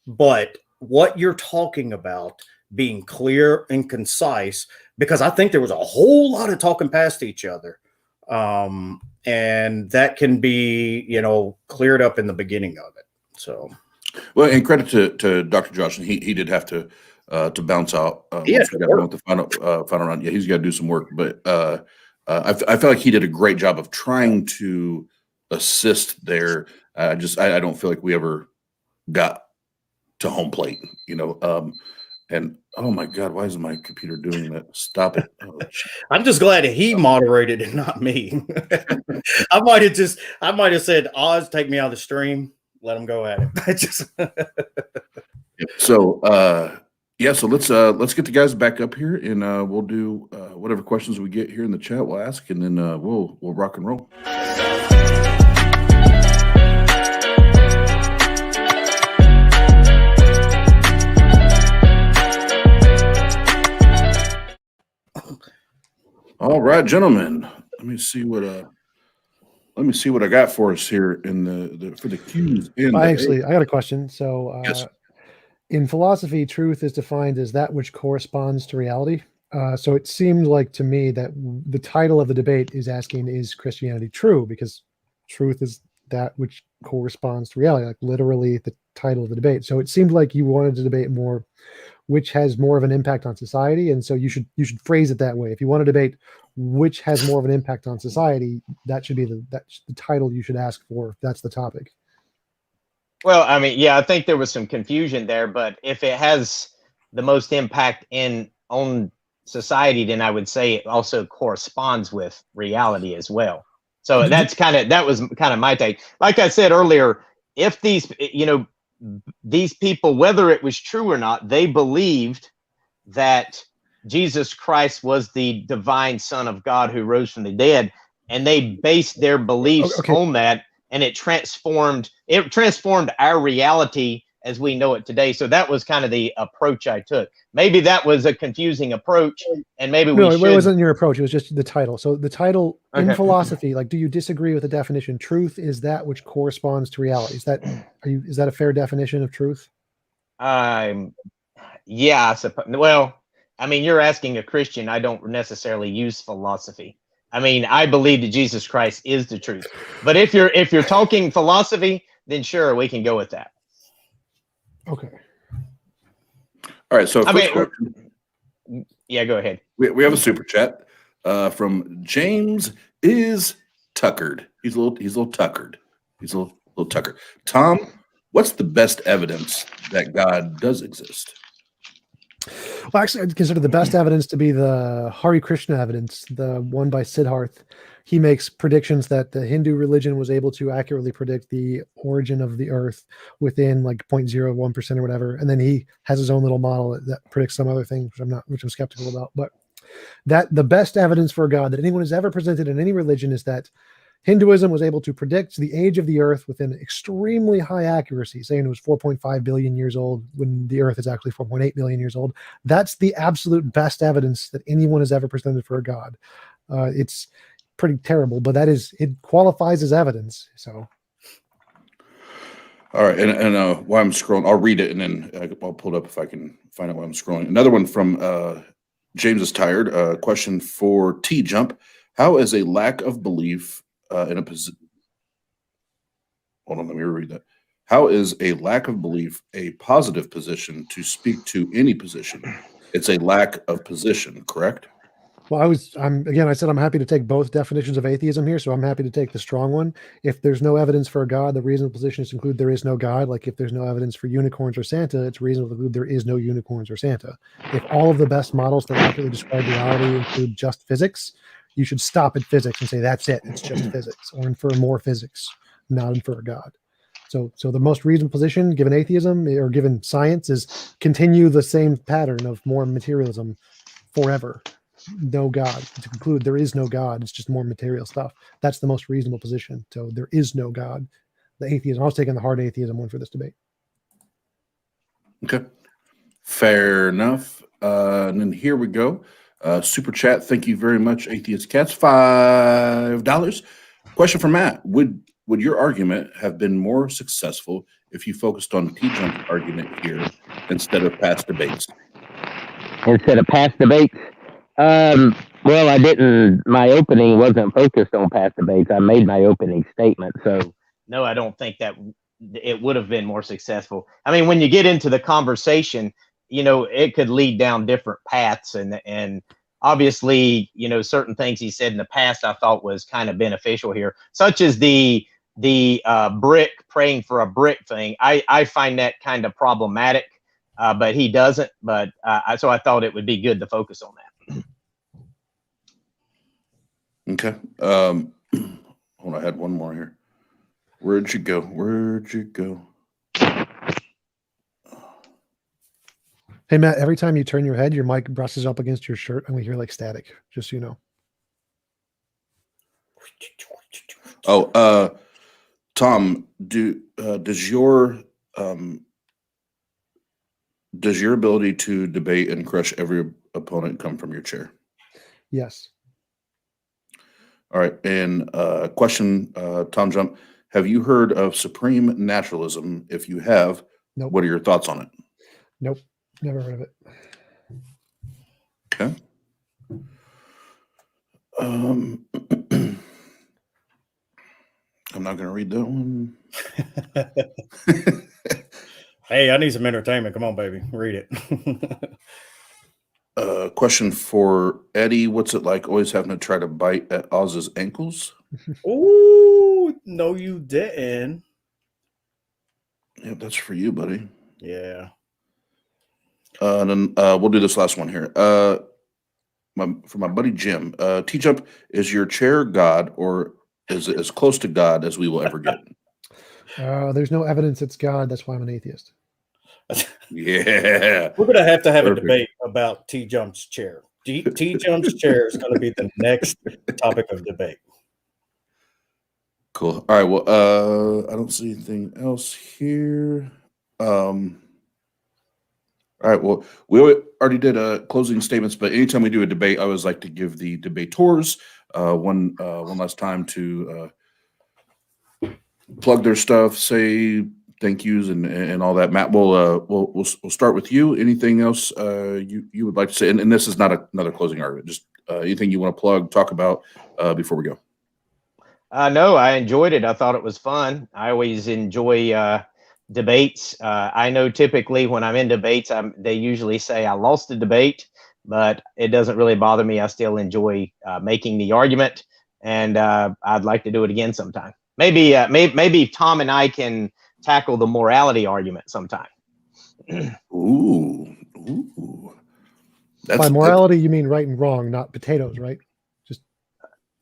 but what you're talking about being clear and concise, because I think there was a whole lot of talking past each other. And that can be, cleared up in the beginning of it. So, well, and credit to Dr. Josh, and he did have to bounce out. Yes, the final round. Yeah, he's got to do some work, but I feel like he did a great job of trying to assist there. I don't feel like we ever got to home plate, and oh my God, why is my computer doing that? Stop it. Oh, I'm just glad that he moderated and not me. I might have said, Oz, take me out of the stream. Let him go at it. So let's get the guys back up here, and we'll do whatever questions we get here in the chat. We'll ask, and then we'll rock and roll. All right, gentlemen. Let me see what I got for us here in for the Q's. I got a question. So, yes. In philosophy, truth is defined as that which corresponds to reality. So it seemed like to me that the title of the debate is asking, is Christianity true? Because truth is that which corresponds to reality, like literally the title of the debate. So it seemed like you wanted to debate more, which has more of an impact on society. And so you should phrase it that way. If you want to debate which has more of an impact on society, that should be the title you should ask for, if that's the topic. Well, I mean, yeah, I think there was some confusion there, but if it has the most impact on society, then I would say it also corresponds with reality as well. So that was kind of my take. Like I said earlier, if these people, whether it was true or not, they believed that Jesus Christ was the divine Son of God who rose from the dead, and they based their beliefs on that, and it transformed our reality as we know it today. So that was kind of the approach I took. Maybe that was a confusing approach, and maybe it wasn't your approach. It was just the title. So the title in philosophy, like, do you disagree with the definition? Truth is that which corresponds to reality. Is that a fair definition of truth? Yeah, I suppose. Well, I mean, you're asking a Christian. I don't necessarily use philosophy. I mean, I believe that Jesus Christ is the truth. But if you're talking philosophy, then sure, we can go with that. Okay. All right. So yeah, go ahead. We have a super chat from James is Tuckered. He's a little tuckered. He's a little tuckered. Tom, what's the best evidence that God does exist? Well, actually, I'd consider the best evidence to be the Hare Krishna evidence, the one by Siddharth. He makes predictions that the Hindu religion was able to accurately predict the origin of the earth within like 0.01% or whatever. And then he has his own little model that predicts some other things, which I'm skeptical about. But that the best evidence for God that anyone has ever presented in any religion is that Hinduism was able to predict the age of the earth with an extremely high accuracy, saying it was 4.5 billion years old when the earth is actually 4.8 billion years old. That's the absolute best evidence that anyone has ever presented for a God. It's pretty terrible, but it qualifies as evidence. So, all right, and while I'm scrolling, I'll read it and then I'll pull it up if I can find out while I'm scrolling. Another one from James is Tired. Question for TJump: how is a lack of belief in a position? Hold on, let me reread that. How is a lack of belief a positive position to speak to any position? It's a lack of position, correct? well, I said I'm happy to take both definitions of atheism here, so I'm happy to take the strong one. If there's no evidence for a God, the reasonable positions include there is no God. Like if there's no evidence for unicorns or Santa, it's reasonable to conclude there is no unicorns or Santa. If all of the best models that accurately describe reality include just physics, you should stop at physics and say that's it. It's just physics, or infer more physics, not infer a God. So the most reasonable position given atheism or given science is continue the same pattern of more materialism forever. No God. To conclude there is no God, it's just more material stuff. That's the most reasonable position. So there is no God. The atheism, I was taking the hard atheism one for this debate. Okay, fair enough. And then here we go. Super chat. Thank you very much, Atheist Cats. $5. Question for Matt: Would your argument have been more successful if you focused on TJump's argument here instead of past debates? Instead of past debates? Well, I didn't. My opening wasn't focused on past debates. I made my opening statement. So, no, I don't think that it would have been more successful. I mean, when you get into the conversation, it could lead down different paths. And obviously, certain things he said in the past I thought was kind of beneficial here, such as the brick praying for a brick thing. I find that kind of problematic, but he doesn't. But so I thought it would be good to focus on that. Okay. Hold on, I had one more here. Where'd you go? Hey Matt, every time you turn your head, your mic brushes up against your shirt and we hear like static, just so you know. Oh, Tom, does your ability to debate and crush every opponent come from your chair? Yes. All right. And question, Tom Jump, have you heard of supreme naturalism? If you have, Nope. What are your thoughts on it? Nope. Never heard of it. Okay. I'm not going to read that one. Hey, I need some entertainment. Come on, baby. Read it. Question for Eddie. What's it like always having to try to bite at Oz's ankles? Ooh, no, you didn't. Yeah, that's for you, buddy. Yeah. And then we'll do this last one here. For my buddy Jim, TJump, is your chair God, or is it as close to God as we will ever get? There's no evidence it's God. That's why I'm an atheist. Yeah. We're going to have Perfect. a debate about T-Jump's chair. T-Jump's chair is going to be the next topic of debate. Cool. All right. Well, I don't see anything else here. All right. Well, we already did closing statements, but anytime we do a debate, I always like to give the debaters one last time to plug their stuff, say thank yous and all that. Matt, we'll start with you. Anything else you would like to say? And this is not another closing argument. Just anything you want to plug, talk about before we go. No, I enjoyed it. I thought it was fun. I always enjoy debates. I know typically when I'm in debates, they usually say I lost the debate, but it doesn't really bother me. I still enjoy making the argument, and I'd like to do it again sometime. Maybe Tom and I can tackle the morality argument sometime. Ooh. By morality, you mean right and wrong, not potatoes, right? Just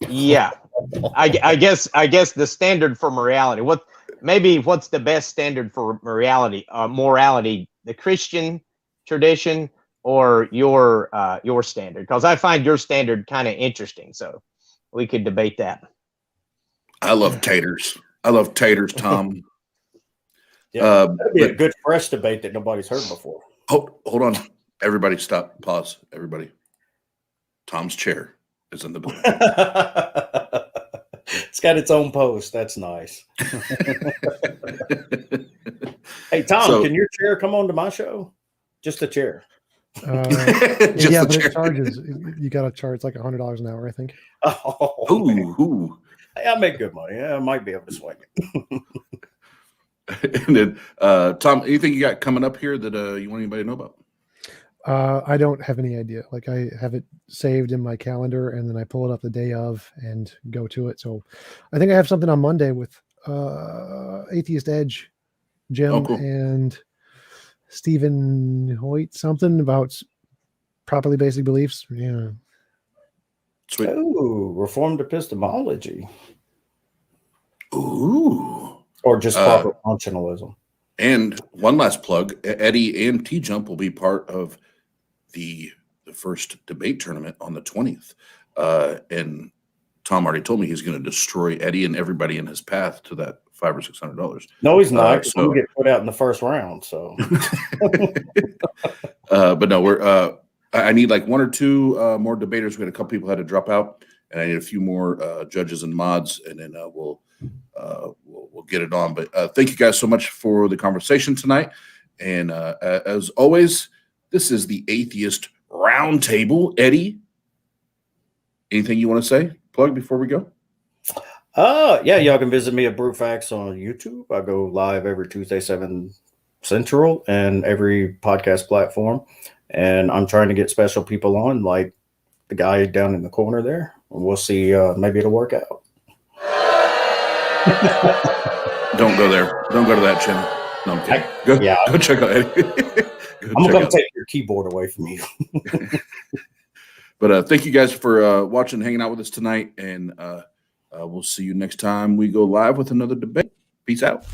Yeah, I guess the standard for morality. What's the best standard for morality? Morality, the Christian tradition or your standard? Because I find your standard kind of interesting, so we could debate that. I love taters. Tom. Yeah, that'd be a good fresh debate that nobody's heard before. Hold on. Everybody stop. Pause. Everybody. Tom's chair is in the building. It's got its own post. That's nice. Hey, Tom, can your chair come on to my show? Just a chair. yeah, but it charges. You got to charge like $100 an hour, I think. Ooh. Hey, I make good money. Yeah, I might be able to swing it. And then, Tom, anything you got coming up here that you want anybody to know about? I don't have any idea. Like, I have it saved in my calendar, and then I pull it up the day of and go to it. So I think I have something on Monday with Atheist Edge, Jim, cool. and Stephen Hoyt, something about properly basic beliefs. Yeah. Sweet. Ooh, Reformed epistemology. Ooh. Or just proper functionalism. And one last plug, Eddie and TJump will be part of the first debate tournament on the 20th. And Tom already told me he's going to destroy Eddie and everybody in his path to that $500 or $600. No, he's not. So He'll get put out in the first round. So, but no, I need like one or two more debaters. We had a couple people had to drop out, and I need a few more judges and mods, and then we'll get it on. But thank you guys so much for the conversation tonight. And as always, this is the Atheist Roundtable. Eddie, anything you want to say? Plug before we go? Yeah, y'all can visit me at Brewfax on YouTube. I go live every Tuesday, 7 Central, and every podcast platform. And I'm trying to get special people on, like the guy down in the corner there. We'll see. Maybe it'll work out. Don't go there. Don't go to that channel. No, I'm kidding. Go check out Eddie. I'm going to take your keyboard away from you. But thank you guys for watching, hanging out with us tonight. And we'll see you next time we go live with another debate. Peace out.